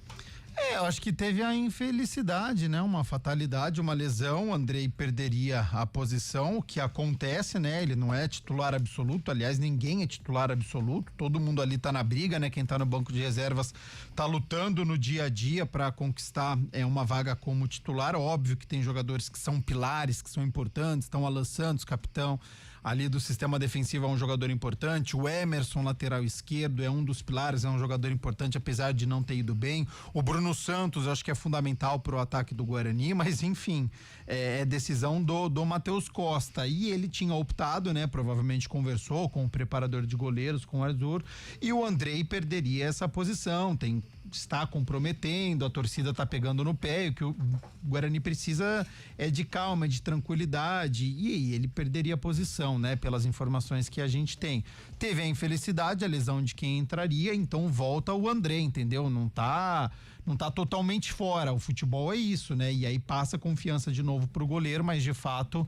Eu acho que teve a infelicidade, né? Uma fatalidade, uma lesão. O Andrei perderia a posição, o que acontece, né? Ele não é titular absoluto, aliás, ninguém é titular absoluto. Todo mundo ali tá na briga, né? Quem tá no banco de reservas tá lutando no dia a dia para conquistar uma vaga como titular. Óbvio que tem jogadores que são pilares, que são importantes. Então, Alan Santos, capitão ali do sistema defensivo, é um jogador importante. O Emerson, lateral esquerdo, é um dos pilares, é um jogador importante, apesar de não ter ido bem. O Bruno Santos, acho que é fundamental pro ataque do Guarani, mas enfim, é decisão do Matheus Costa. E ele tinha optado, né? Provavelmente conversou com o preparador de goleiros, com o Arthur, e o Andrei perderia essa posição. Está comprometendo, a torcida está pegando no pé, o que o Guarani precisa é de calma, de tranquilidade, e ele perderia a posição, né? Pelas informações que a gente tem. Teve a infelicidade, a lesão de quem entraria, então volta o André, entendeu? Não tá totalmente fora, o futebol é isso, né? E aí passa confiança de novo pro goleiro, mas de fato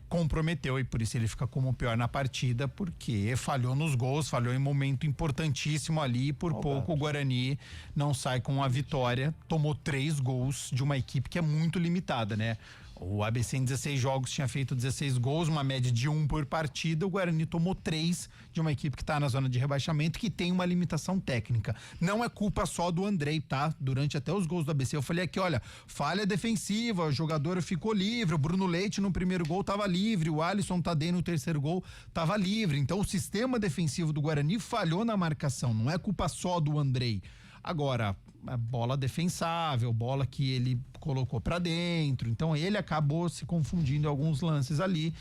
comprometeu, e por isso ele fica como o pior na partida, porque falhou nos gols, falhou em momento importantíssimo ali, e por pouco o Guarani não sai com a vitória. Tomou 3 gols de uma equipe que é muito limitada, né? O ABC em 16 jogos tinha feito 16 gols, uma média de 1 por partida. O Guarani tomou 3 de uma equipe que está na zona de rebaixamento, que tem uma limitação técnica. Não é culpa só do Andrei, tá? Durante até os gols do ABC eu falei aqui, olha, falha defensiva, o jogador ficou livre, o Bruno Leite no primeiro gol estava livre, o Alisson Tadei no terceiro gol estava livre. Então o sistema defensivo do Guarani falhou na marcação, não é culpa só do Andrei. Agora, bola defensável, bola que ele colocou para dentro. Então ele acabou se confundindo em alguns lances ali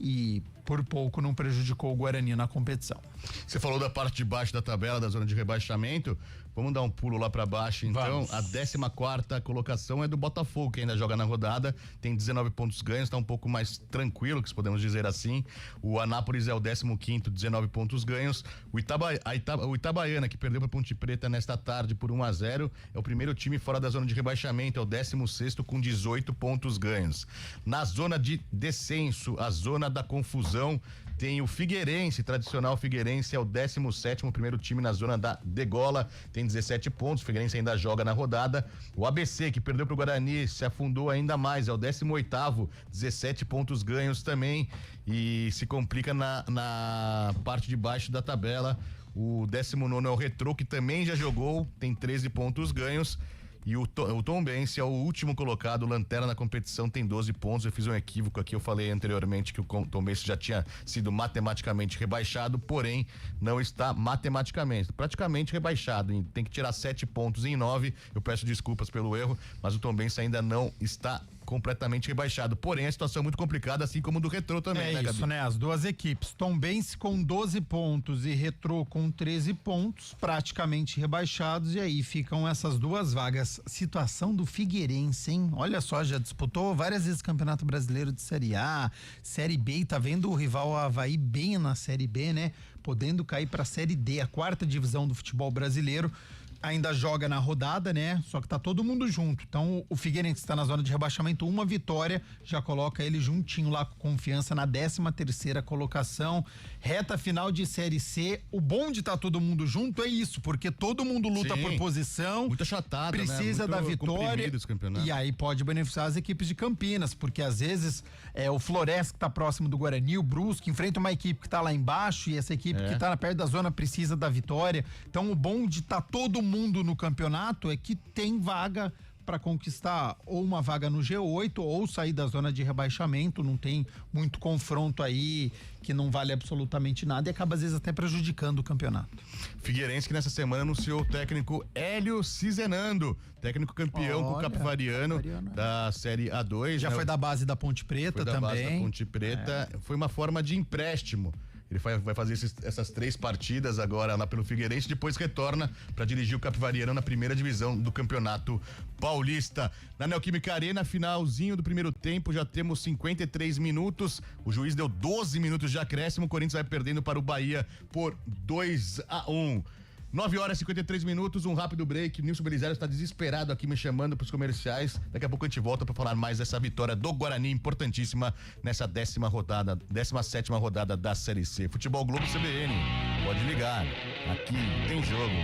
e por pouco não prejudicou o Guarani na competição. Você falou da parte de baixo da tabela, da zona de rebaixamento. Vamos dar um pulo lá para baixo, então. Vamos. A 14ª colocação é do Botafogo, que ainda joga na rodada, tem 19 pontos ganhos, tá um pouco mais tranquilo, que podemos dizer assim. O Anápolis é o 15º, 19 pontos ganhos. O Itabaiana, que perdeu para Ponte Preta nesta tarde por 1-0, é o primeiro time fora da zona de rebaixamento, é o 16º com 18 pontos ganhos. Na zona de descenso, a zona da confusão, tem o Figueirense, tradicional Figueirense, é o 17º, primeiro time na zona da degola, tem 17 pontos, o Figueirense ainda joga na rodada. O ABC, que perdeu pro Guarani, se afundou ainda mais, é o 18º, 17 pontos ganhos também, e se complica na parte de baixo da tabela. O 19º é o Retrô, que também já jogou, tem 13 pontos ganhos. E o Tombense é o último colocado, lanterna na competição, tem 12 pontos. Eu fiz um equívoco aqui, eu falei anteriormente que o Tombense já tinha sido matematicamente rebaixado, porém não está matematicamente, praticamente rebaixado. Tem que tirar 7 pontos em 9. Eu peço desculpas pelo erro, mas o Tombense ainda não está completamente rebaixado. Porém, a situação é muito complicada, assim como do Retrô também, né, Gabi? Isso, né? As duas equipes, Tombense com 12 pontos e Retrô com 13 pontos, praticamente rebaixados, e aí ficam essas duas vagas. Situação do Figueirense, hein? Olha só, já disputou várias vezes Campeonato Brasileiro de Série A, Série B, e tá vendo o rival Avaí bem na Série B, né? Podendo cair pra Série D, a 4ª divisão do futebol brasileiro. Ainda joga na rodada, né? Só que tá todo mundo junto. Então o Figueirense está na zona de rebaixamento, uma vitória já coloca ele juntinho lá com Confiança na 13ª colocação. Reta final de Série C. O bom de tá todo mundo junto é isso, porque todo mundo luta por posição. Muito achatada, precisa né? da vitória. E aí pode beneficiar as equipes de Campinas, porque às vezes o Floresta, que tá próximo do Guarani, o Brusque enfrenta uma equipe que tá lá embaixo e essa equipe que tá perto da zona precisa da vitória. Então o bom de tá todo mundo no campeonato é que tem vaga para conquistar ou uma vaga no G8 ou sair da zona de rebaixamento. Não tem muito confronto aí que não vale absolutamente nada e acaba às vezes até prejudicando o campeonato. Figueirense, que nessa semana anunciou o técnico Hélio Cizenando, técnico campeão com o Capivariano da Série A2. Já foi da base da Ponte Preta também. Base da Ponte Preta. Foi uma forma de empréstimo. Ele vai fazer essas 3 partidas agora lá pelo Figueirense, depois retorna para dirigir o Capivariano na primeira divisão do Campeonato Paulista. Na Neoquímica Arena, finalzinho do primeiro tempo, já temos 53 minutos. O juiz deu 12 minutos de acréscimo. O Corinthians vai perdendo para o Bahia por 2-1. 9 horas e 53 minutos, um rápido break. Nilson Belisário está desesperado aqui me chamando para os comerciais. Daqui a pouco a gente volta para falar mais dessa vitória do Guarani, importantíssima nessa 17ª rodada da Série C. Futebol Globo CBN, pode ligar, aqui tem jogo.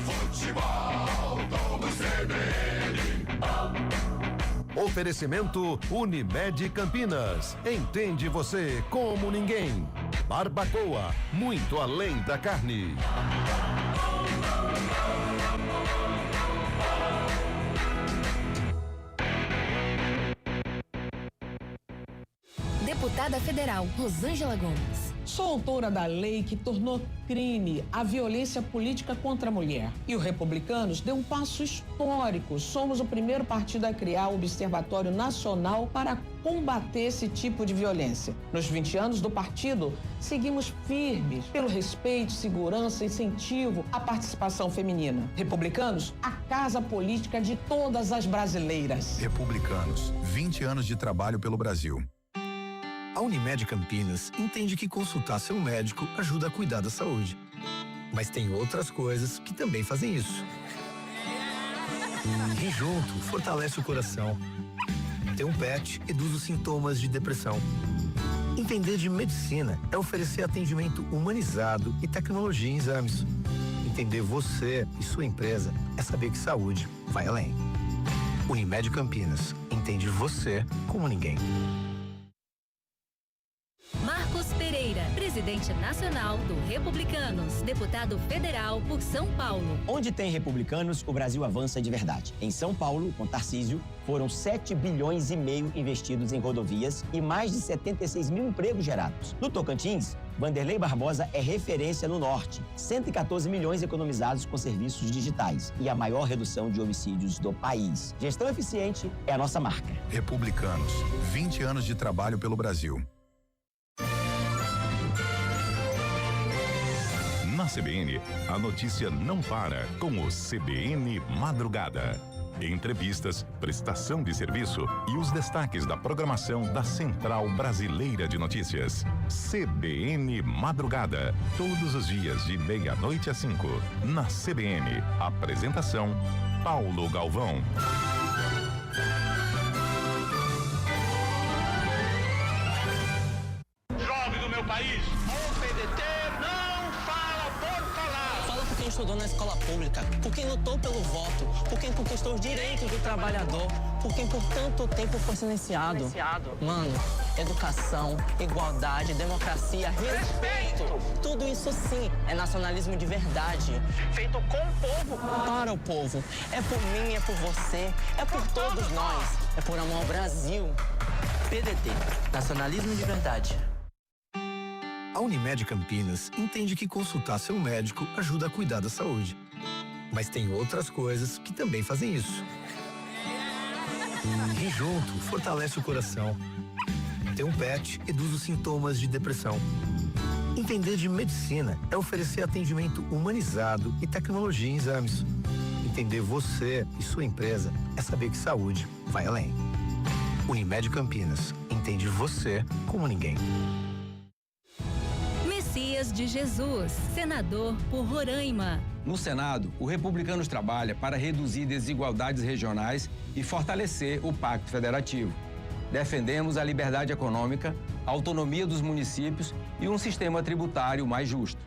Futebol Globo CBN. Oferecimento Unimed Campinas. Entende você como ninguém. Barbacoa, muito além da carne. Deputada Federal Rosângela Gomes. Sou autora da lei que tornou crime a violência política contra a mulher. E os republicanos deu um passo histórico. Somos o primeiro partido a criar o Observatório Nacional para combater esse tipo de violência. Nos 20 anos do partido, seguimos firmes pelo respeito, segurança e incentivo à participação feminina. Republicanos, a casa política de todas as brasileiras. Republicanos, 20 anos de trabalho pelo Brasil. A Unimed Campinas entende que consultar seu médico ajuda a cuidar da saúde. Mas tem outras coisas que também fazem isso. Rir junto fortalece o coração. Ter um pet reduz os sintomas de depressão. Entender de medicina é oferecer atendimento humanizado e tecnologia em exames. Entender você e sua empresa é saber que saúde vai além. Unimed Campinas entende você como ninguém. Marcos Pereira, presidente nacional do Republicanos, deputado federal por São Paulo. Onde tem republicanos, o Brasil avança de verdade. Em São Paulo, com Tarcísio, foram 7,5 bilhões investidos em rodovias e mais de 76 mil empregos gerados. No Tocantins, Vanderlei Barbosa é referência no norte. 114 milhões economizados com serviços digitais e a maior redução de homicídios do país. Gestão eficiente é a nossa marca. Republicanos, 20 anos de trabalho pelo Brasil. Na CBN, a notícia não para com o CBN Madrugada. Entrevistas, prestação de serviço e os destaques da programação da Central Brasileira de Notícias. CBN Madrugada. Todos os dias de 12:30 às 5. Na CBN. Apresentação: Paulo Galvão. Jovem do meu país, o PDT não fala por falar. Fala por quem estudou na escola pública, por quem lutou pelo voto, por quem conquistou os direitos do trabalhador, por quem por tanto tempo foi silenciado. Mano, educação, igualdade, democracia, respeito. Tudo isso sim é nacionalismo de verdade. Feito com o povo. Para o povo. É por mim, é por você, é por todos nós. É por amor ao Brasil. PDT, nacionalismo de verdade. A Unimed Campinas entende que consultar seu médico ajuda a cuidar da saúde. Mas tem outras coisas que também fazem isso. Ir junto fortalece o coração. Ter um pet reduz os sintomas de depressão. Entender de medicina é oferecer atendimento humanizado e tecnologia em exames. Entender você e sua empresa é saber que saúde vai além. Unimed Campinas. Entende você como ninguém. Messias de Jesus, senador por Roraima. No Senado, o Republicanos trabalha para reduzir desigualdades regionais e fortalecer o Pacto Federativo. Defendemos a liberdade econômica, a autonomia dos municípios e um sistema tributário mais justo.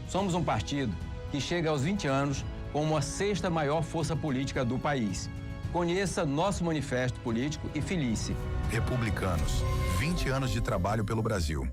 Somos um partido que chega aos 20 anos como a 6ª maior força política do país. Conheça nosso manifesto político e filie-se. Republicanos, 20 anos de trabalho pelo Brasil.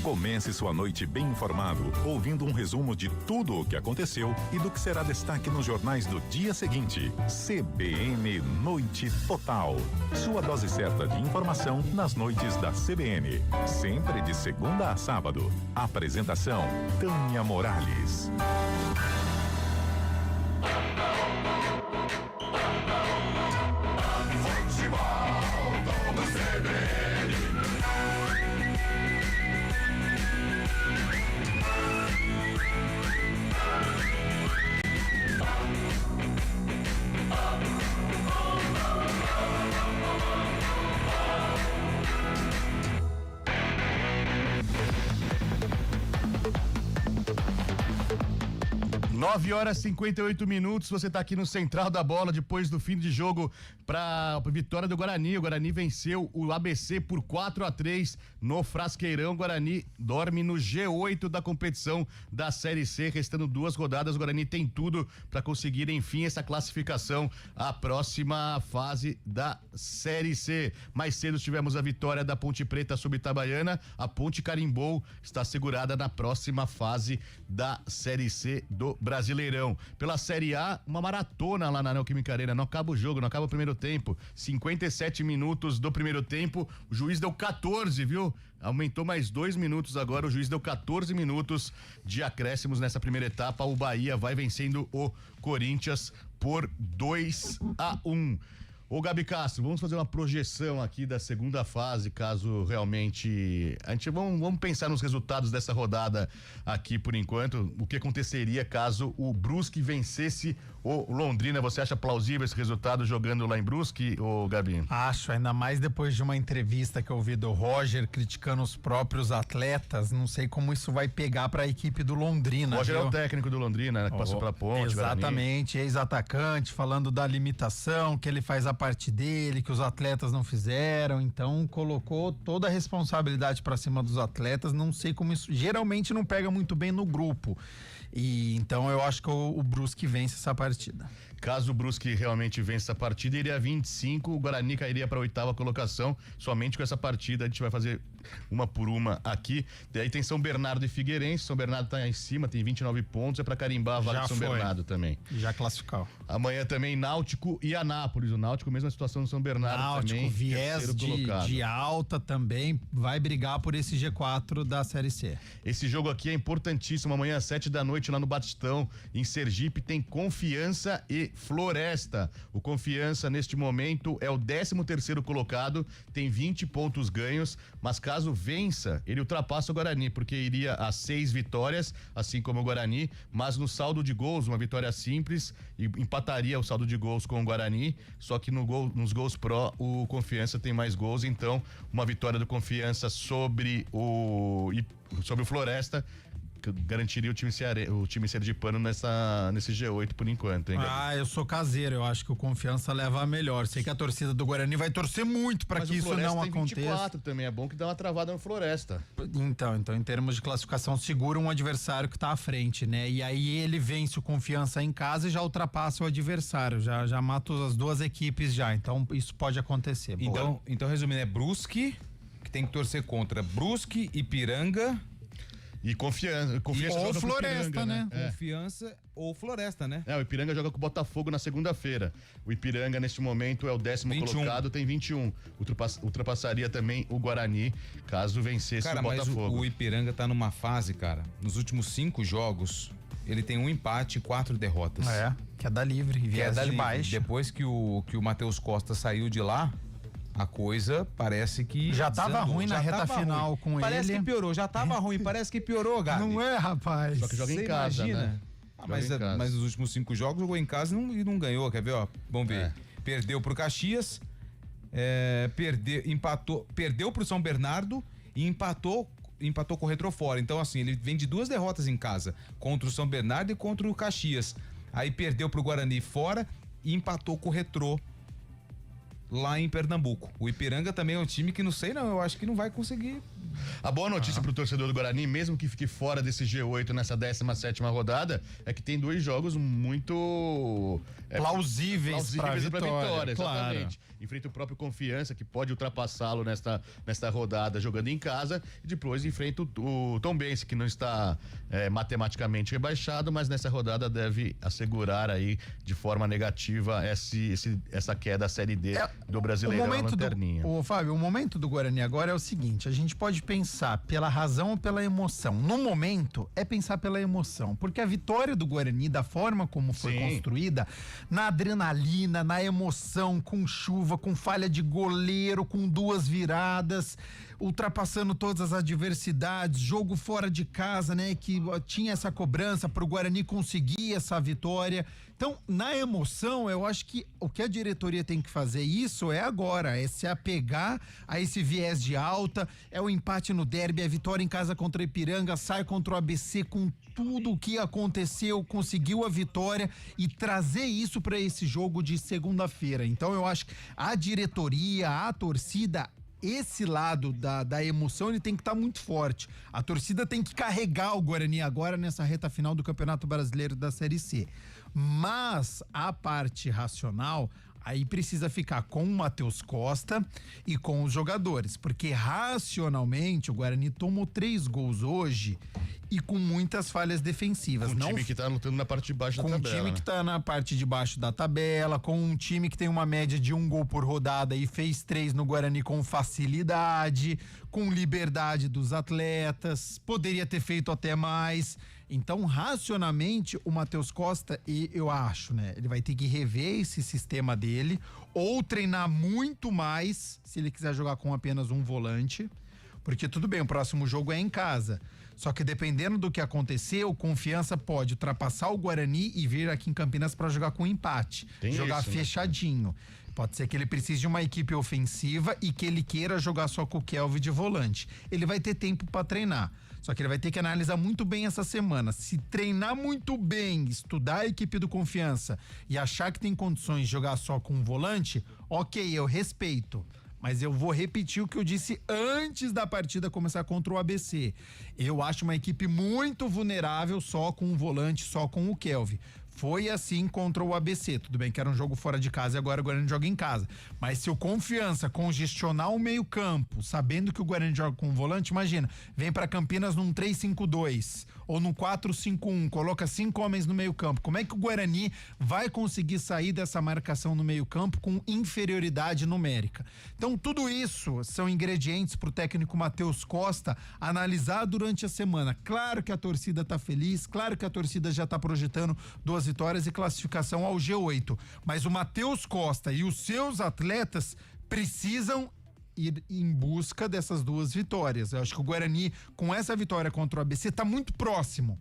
Comece sua noite bem informado, ouvindo um resumo de tudo o que aconteceu e do que será destaque nos jornais do dia seguinte. CBN Noite Total. Sua dose certa de informação nas noites da CBN. Sempre de segunda a sábado. Apresentação: Tânia Morales. Nove horas e 58 minutos, você tá aqui no Central da Bola, depois do fim de jogo pra vitória do Guarani. O Guarani venceu o ABC por 4-3 no Frasqueirão. O Guarani dorme no G8 da competição da Série C, restando 2 rodadas. O Guarani tem tudo para conseguir, enfim, essa classificação à próxima fase da Série C. Mais cedo tivemos a vitória da Ponte Preta sobre Itabaiana. A Ponte carimbou, está segurada na próxima fase da Série C do Brasileirão. Pela Série A, uma maratona lá na Neoquímica Arena. Não acaba o jogo, não acaba o primeiro tempo. 57 minutos do primeiro tempo. O juiz deu 14, viu? Aumentou mais 2 minutos agora. O juiz deu 14 minutos de acréscimos nessa primeira etapa. O Bahia vai vencendo o Corinthians por 2-1. Ô Gabi Castro, vamos fazer uma projeção aqui da segunda fase, caso realmente vamos pensar nos resultados dessa rodada aqui por enquanto, o que aconteceria caso o Brusque vencesse o Londrina. Você acha plausível esse resultado jogando lá em Brusque, ô Gabi? Acho, ainda mais depois de uma entrevista que eu ouvi do Roger criticando os próprios atletas, não sei como isso vai pegar para a equipe do Londrina. Roger é o técnico do Londrina, né, que passou pela Ponte. Exatamente, ex-atacante, falando da limitação, que ele faz a parte dele, que os atletas não fizeram, então colocou toda a responsabilidade para cima dos atletas. Não sei como isso geralmente não pega muito bem no grupo. E então eu acho que o Brusque vence essa partida. Caso o Brusque realmente vença a partida, iria a 25, o Guarani cairia para a 8ª colocação. Somente com essa partida a gente vai fazer uma por uma aqui. Daí tem São Bernardo e Figueirense. São Bernardo tá em cima, tem 29 pontos, é para carimbar a vaga de São Bernardo também. Já classificou. Amanhã também Náutico e Anápolis. O Náutico, mesma situação do São Bernardo Náutico, também. viés de alta também, vai brigar por esse G4 da Série C. Esse jogo aqui é importantíssimo. Amanhã às 7h lá no Batistão, em Sergipe, tem Confiança e Floresta. O Confiança, neste momento, é o 13º colocado, tem 20 pontos ganhos, mas caso vença, ele ultrapassa o Guarani, porque iria a 6 vitórias, assim como o Guarani, mas no saldo de gols, uma vitória simples, e empataria o saldo de gols com o Guarani, só que nos gols pró, o Confiança tem mais gols, então uma vitória do Confiança sobre o Floresta garantiria o time sergipano nesse G8 por enquanto, hein, Gabi? Eu sou caseiro, eu acho que o Confiança leva a melhor. Sei que a torcida do Guarani vai torcer muito para que isso não tem aconteça. 24 também, é bom que dá uma travada no Floresta. Então, em termos de classificação, segura um adversário que tá à frente, né? E aí ele vence o Confiança em casa e já ultrapassa o adversário, já mata as duas equipes já, então isso pode acontecer. Então resumindo, é Brusque, que tem que torcer contra Brusque, Ipiranga... E Confiança ou Floresta, Ipiranga, né? Confiança ou Floresta, né? O Ipiranga joga com o Botafogo na segunda-feira. O Ipiranga, neste momento, é o 10º colocado, tem 21. Ultrapassaria também o Guarani, caso vencesse o Botafogo. Mas o Ipiranga tá numa fase, cara, nos últimos 5 jogos, ele tem 1 empate e 4 derrotas. Queda livre, viés de baixo. Depois que o Matheus Costa saiu de lá, a coisa parece que já tava ruim na reta final com ele. Parece que piorou, já tava ruim, parece que piorou, Gabi. Não é, rapaz. Só que joga em casa, né? Mas nos últimos 5 jogos jogou em casa e não ganhou, quer ver, ó? Vamos ver. Perdeu pro Caxias, perdeu pro São Bernardo e empatou com o Retrofora. Então, assim, ele vem de 2 derrotas em casa, contra o São Bernardo e contra o Caxias. Aí perdeu pro Guarani fora e empatou com o Retrô lá em Pernambuco. O Ipiranga também é um time que eu acho que não vai conseguir. A boa notícia pro torcedor do Guarani, mesmo que fique fora desse G8 nessa 17ª rodada, é que tem 2 jogos muito plausíveis pra vitória, exatamente. Enfrenta o próprio Confiança, que pode ultrapassá-lo nesta rodada jogando em casa, e depois enfrenta o Tombense, que não está matematicamente rebaixado, mas nessa rodada deve assegurar aí de forma negativa essa queda à Série D do Brasileirão na lanterninha. Fábio, o momento do Guarani agora é o seguinte: a gente pode pensar pela razão ou pela emoção. No momento, é pensar pela emoção, porque a vitória do Guarani, da forma como foi construída, na adrenalina, na emoção, com chuva, com falha de goleiro, com 2 viradas, ultrapassando todas as adversidades, jogo fora de casa, né, que tinha essa cobrança pro Guarani conseguir essa vitória. Então, na emoção, eu acho que o que a diretoria tem que fazer isso é agora, é se apegar a esse viés de alta, é o empate no derby, a vitória em casa contra o Ipiranga, sai contra o ABC com tudo o que aconteceu, conseguiu a vitória e trazer isso para esse jogo de segunda-feira. Então, eu acho que a diretoria, a torcida, esse lado da emoção, ele tem que estar muito forte. A torcida tem que carregar o Guarani agora nessa reta final do Campeonato Brasileiro da Série C. Mas a parte racional, aí precisa ficar com o Matheus Costa e com os jogadores, porque racionalmente o Guarani tomou 3 gols hoje e com muitas falhas defensivas. Com um time que tá lutando na parte de baixo da tabela. Com um time que tá na parte de baixo da tabela, com um time que tem uma média de 1 gol por rodada e fez 3 no Guarani com facilidade, com liberdade dos atletas, poderia ter feito até mais. Então, racionalmente, o Matheus Costa, e eu acho, né, ele vai ter que rever esse sistema dele ou treinar muito mais se ele quiser jogar com apenas um volante, porque tudo bem, o próximo jogo é em casa. Só que dependendo do que acontecer, o Confiança pode ultrapassar o Guarani e vir aqui em Campinas para jogar com empate. Tem jogar isso, fechadinho. Né? Pode ser que ele precise de uma equipe ofensiva e que ele queira jogar só com o Kelvin de volante. Ele vai ter tempo para treinar. Só que ele vai ter que analisar muito bem essa semana. Se treinar muito bem, estudar a equipe do Confiança e achar que tem condições de jogar só com um volante, ok, eu respeito. Mas eu vou repetir o que eu disse antes da partida começar contra o ABC. Eu acho uma equipe muito vulnerável só com um volante, só com o Kelvin. Foi assim contra o ABC. Tudo bem que era um jogo fora de casa e agora o Guarani joga em casa. Mas se o Confiança congestionar o meio-campo, sabendo que o Guarani joga com um volante, imagina, vem pra Campinas num 3-5-2 ou num 4-5-1, coloca 5 homens no meio-campo. Como é que o Guarani vai conseguir sair dessa marcação no meio-campo com inferioridade numérica? Então, tudo isso são ingredientes pro técnico Matheus Costa analisar durante a semana. Claro que a torcida tá feliz, claro que a torcida já tá projetando 2 vitórias e classificação ao G8. Mas o Matheus Costa e os seus atletas precisam ir em busca dessas 2 vitórias. Eu acho que o Guarani, com essa vitória contra o ABC, tá muito próximo.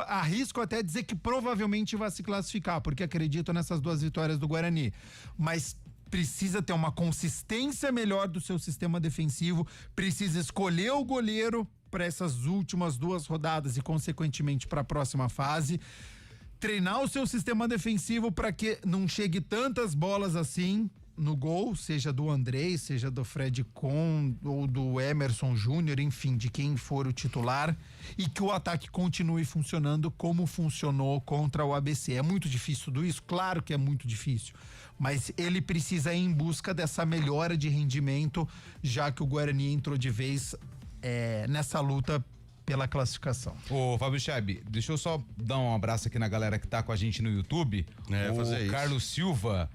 Arrisco até dizer que provavelmente vai se classificar, porque acredito nessas 2 vitórias do Guarani. Mas precisa ter uma consistência melhor do seu sistema defensivo, precisa escolher o goleiro para essas últimas 2 rodadas e, consequentemente, para a próxima fase. Treinar o seu sistema defensivo para que não chegue tantas bolas assim no gol, seja do Andrei, seja do Fred Con ou do Emerson Júnior, enfim, de quem for o titular, e que o ataque continue funcionando como funcionou contra o ABC. É muito difícil tudo isso? Claro que é muito difícil, mas ele precisa ir em busca dessa melhora de rendimento, já que o Guarani entrou de vez nessa luta pela classificação. Ô, Fábio Chaib, deixa eu só dar um abraço aqui na galera que tá com a gente no YouTube. O Carlos Silva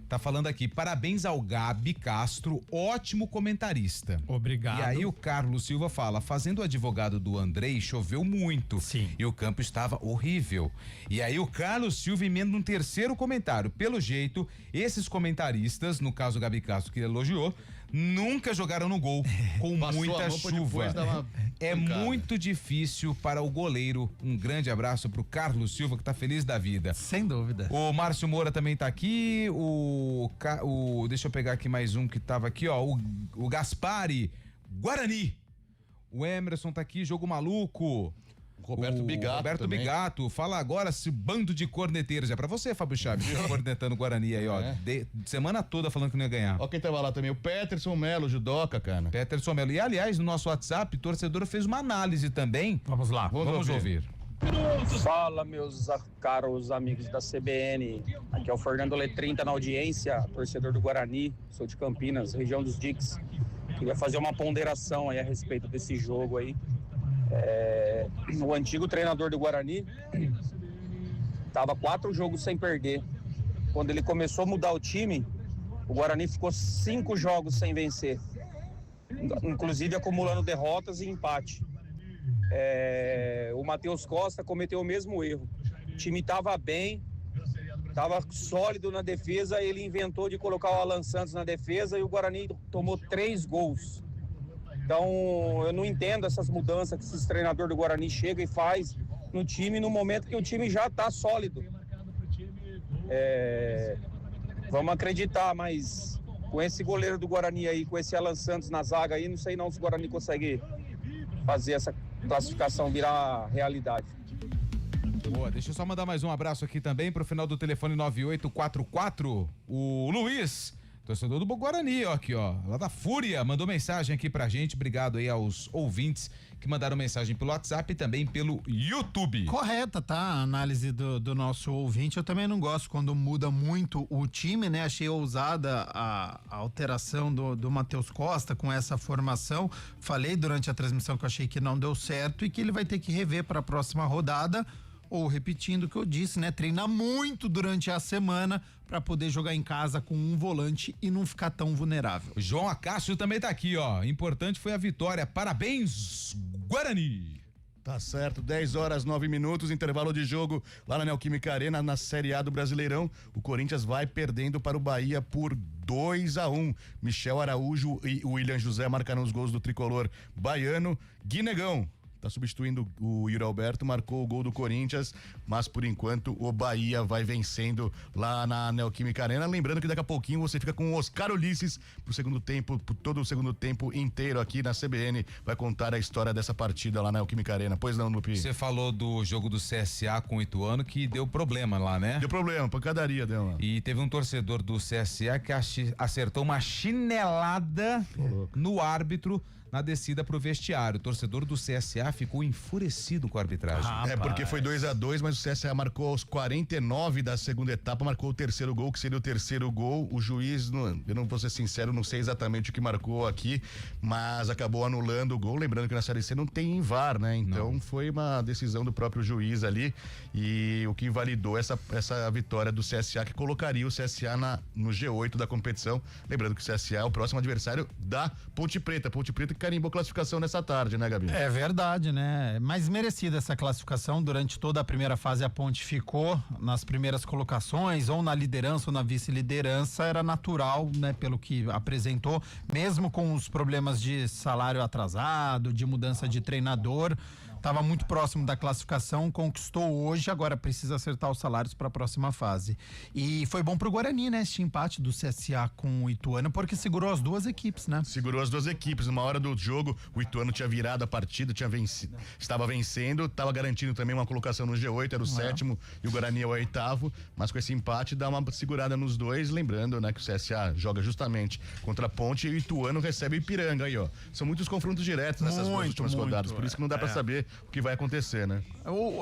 tá falando aqui, parabéns ao Gabi Castro, ótimo comentarista. Obrigado. E aí o Carlos Silva fala, fazendo o advogado do Andrei, choveu muito. Sim. E o campo estava horrível. E aí o Carlos Silva emenda um terceiro comentário. Pelo jeito, esses comentaristas, no caso o Gabi Castro que elogiou, nunca jogaram no gol com muita chuva. É muito difícil para o goleiro. Um grande abraço pro Carlos Silva, que tá feliz da vida. Sem dúvida. O Márcio Moura também tá aqui. Deixa eu pegar aqui mais um que tava aqui, ó. O Gaspari, Guarani. O Emerson tá aqui, jogo maluco. Roberto Bigato, fala agora esse bando de corneteiros. É pra você, Fábio Chaves, cornetando o Guarani aí, ó. Semana toda falando que não ia ganhar. Ó, quem tava lá também, o Peterson Melo, judoca, cara. Peterson Melo. E aliás, no nosso WhatsApp, o torcedor fez uma análise também. Vamos lá. Vamos ouvir. Fala, meus caros amigos da CBN. Aqui é o Fernando Letrinta na audiência, torcedor do Guarani, sou de Campinas, região dos Diques. Queria fazer uma ponderação aí a respeito desse jogo aí. O antigo treinador do Guarani estava 4 jogos sem perder. Quando ele começou a mudar o time, o Guarani ficou 5 jogos sem vencer, inclusive acumulando derrotas e empate. O Matheus Costa cometeu o mesmo erro. O time estava bem, estava sólido na defesa, ele inventou de colocar o Alan Santos na defesa e o Guarani tomou 3 gols. Então, eu não entendo essas mudanças que esses treinadores do Guarani chegam e faz no time no momento que o time já está sólido. Vamos acreditar, mas com esse goleiro do Guarani aí, com esse Alan Santos na zaga aí, não sei não se o Guarani consegue fazer essa classificação virar realidade. Boa, deixa eu só mandar mais um abraço aqui também pro final do telefone 9844, o Luiz, torcedor do Guarani, ó, aqui, ó, lá da Fúria, mandou mensagem aqui pra gente. Obrigado aí aos ouvintes que mandaram mensagem pelo WhatsApp e também pelo YouTube. Correta, tá? A análise do nosso ouvinte. Eu também não gosto quando muda muito o time, né? Achei ousada a alteração do Matheus Costa com essa formação. Falei durante a transmissão que eu achei que não deu certo e que ele vai ter que rever para a próxima rodada. Ou repetindo o que eu disse, né? Treinar muito durante a semana para poder jogar em casa com um volante e não ficar tão vulnerável. O João Acácio também tá aqui, ó. Importante foi a vitória. Parabéns, Guarani! Tá certo, 10h09, intervalo de jogo lá na Neoquímica Arena, na Série A do Brasileirão. O Corinthians vai perdendo para o Bahia por 2-1. Michel Araújo e o William José marcaram os gols do tricolor baiano. Guinegão tá substituindo o Yuri Alberto, marcou o gol do Corinthians, mas por enquanto o Bahia vai vencendo lá na Neoquímica Arena. Lembrando que daqui a pouquinho você fica com o Oscar Ulisses pro segundo tempo, por todo o segundo tempo inteiro aqui na CBN, vai contar a história dessa partida lá na Neoquímica Arena. Pois não, Lupi? Você falou do jogo do CSA com o Ituano que deu problema lá, né? Deu problema, pancadaria deu lá. E teve um torcedor do CSA que acertou uma chinelada no árbitro na descida pro vestiário. O torcedor do CSA ficou enfurecido com a arbitragem. Porque foi 2-2, mas o CSA marcou aos 49 da segunda etapa, marcou o terceiro gol, que seria o terceiro gol. O juiz, eu não vou ser sincero, não sei exatamente o que marcou aqui, mas acabou anulando o gol. Lembrando que na Série C não tem VAR, né? Então foi uma decisão do próprio juiz ali, e o que invalidou essa vitória do CSA, que colocaria o CSA no G8 da competição. Lembrando que o CSA é o próximo adversário da Ponte Preta. Ponte Preta que carimbou classificação nessa tarde, né, Gabi? É verdade, né? Mais merecida essa classificação. Durante toda a primeira fase, a Ponte ficou nas primeiras colocações, ou na liderança ou na vice-liderança. Era natural, né? Pelo que apresentou, mesmo com os problemas de salário atrasado, de mudança de treinador. Estava muito próximo da classificação, conquistou hoje, agora precisa acertar os salários para a próxima fase. E foi bom pro Guarani, né? Este empate do CSA com o Ituano, porque segurou as duas equipes, né? Segurou as duas equipes. Numa hora do jogo, o Ituano tinha virado a partida, estava vencendo, estava garantindo também uma colocação no G8, era o sétimo e o Guarani é o oitavo, mas com esse empate dá uma segurada nos dois, lembrando, né, que o CSA joga justamente contra a Ponte e o Ituano recebe o Ipiranga aí, ó. São muitos confrontos diretos nessas duas últimas rodadas, por isso que não dá para saber o que vai acontecer, né?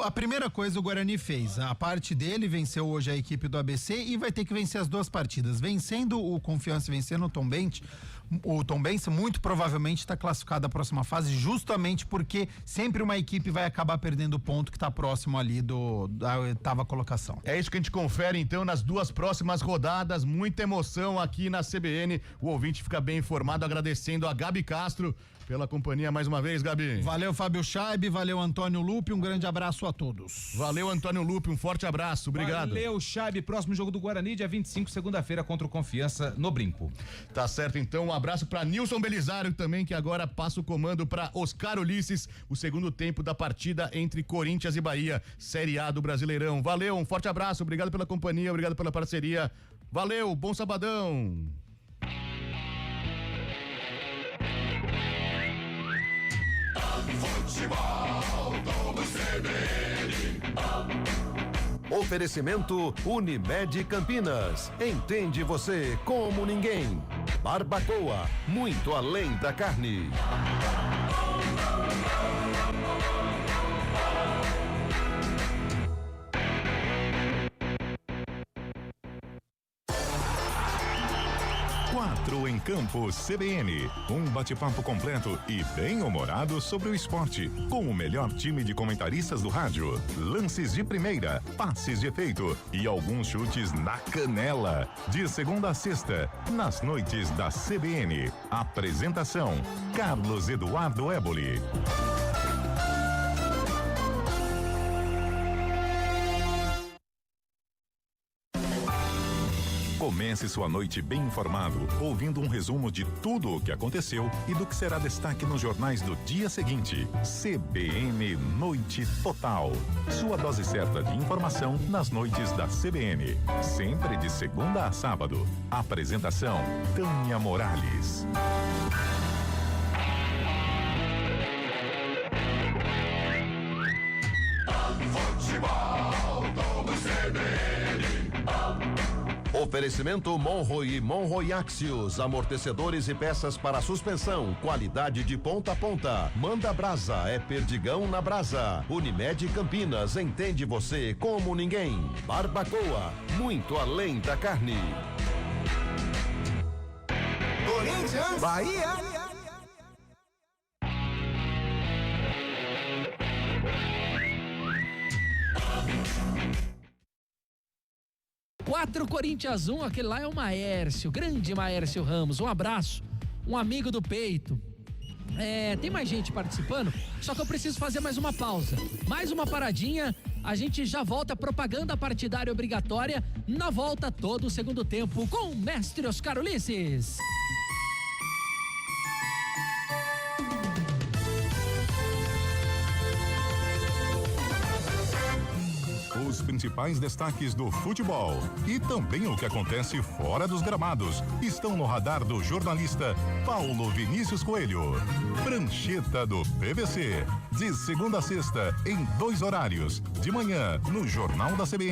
A primeira coisa o Guarani fez, a parte dele, venceu hoje a equipe do ABC e vai ter que vencer as duas partidas. Vencendo o Confiança e vencendo o Tombense, muito provavelmente está classificado à próxima fase, justamente porque sempre uma equipe vai acabar perdendo o ponto que está próximo ali da oitava colocação. É isso que a gente confere então nas duas próximas rodadas, muita emoção aqui na CBN, o ouvinte fica bem informado, agradecendo a Gabi Castro pela companhia mais uma vez, Gabi. Valeu, Fábio Chaib, valeu, Antônio Lupe, um grande abraço a todos. Valeu, Antônio Lupe, um forte abraço, obrigado. Valeu, Chaib, próximo jogo do Guarani, dia 25, segunda-feira, contra o Confiança no Brinco. Tá certo, então, um abraço para Nilson Belisário também, que agora passa o comando para Oscar Ulisses, o segundo tempo da partida entre Corinthians e Bahia, Série A do Brasileirão. Valeu, um forte abraço, obrigado pela companhia, obrigado pela parceria. Valeu, bom sabadão. Futebol do CBN. Oferecimento Unimed Campinas. Entende você como ninguém. Barbacoa, muito além da carne. Quatro em Campo CBN, um bate-papo completo e bem-humorado sobre o esporte, com o melhor time de comentaristas do rádio, lances de primeira, passes de efeito e alguns chutes na canela. De segunda a sexta, nas noites da CBN. Apresentação: Carlos Eduardo Éboli. Comece sua noite bem informado, ouvindo um resumo de tudo o que aconteceu e do que será destaque nos jornais do dia seguinte. CBN Noite Total. Sua dose certa de informação nas noites da CBN. Sempre de segunda a sábado. Apresentação: Tânia Morales. Futebol do CBN. Oferecimento Monroe e Monroe Axios, amortecedores e peças para suspensão, qualidade de ponta a ponta. Manda Brasa, é perdigão na brasa. Unimed Campinas, entende você como ninguém. Barbacoa, muito além da carne. Corinthians, Bahia. Quatro Corinthians 1, aquele lá é o Maércio, grande Maércio Ramos, um abraço, um amigo do peito. Tem mais gente participando, só que eu preciso fazer mais uma pausa, mais uma paradinha, a gente já volta, propaganda partidária obrigatória, na volta todo o segundo tempo com o mestre Oscar Ulisses. Os principais destaques do futebol e também o que acontece fora dos gramados estão no radar do jornalista Paulo Vinícius Coelho. Prancheta do PVC, de segunda a sexta, em 2 horários, de manhã no Jornal da CBN.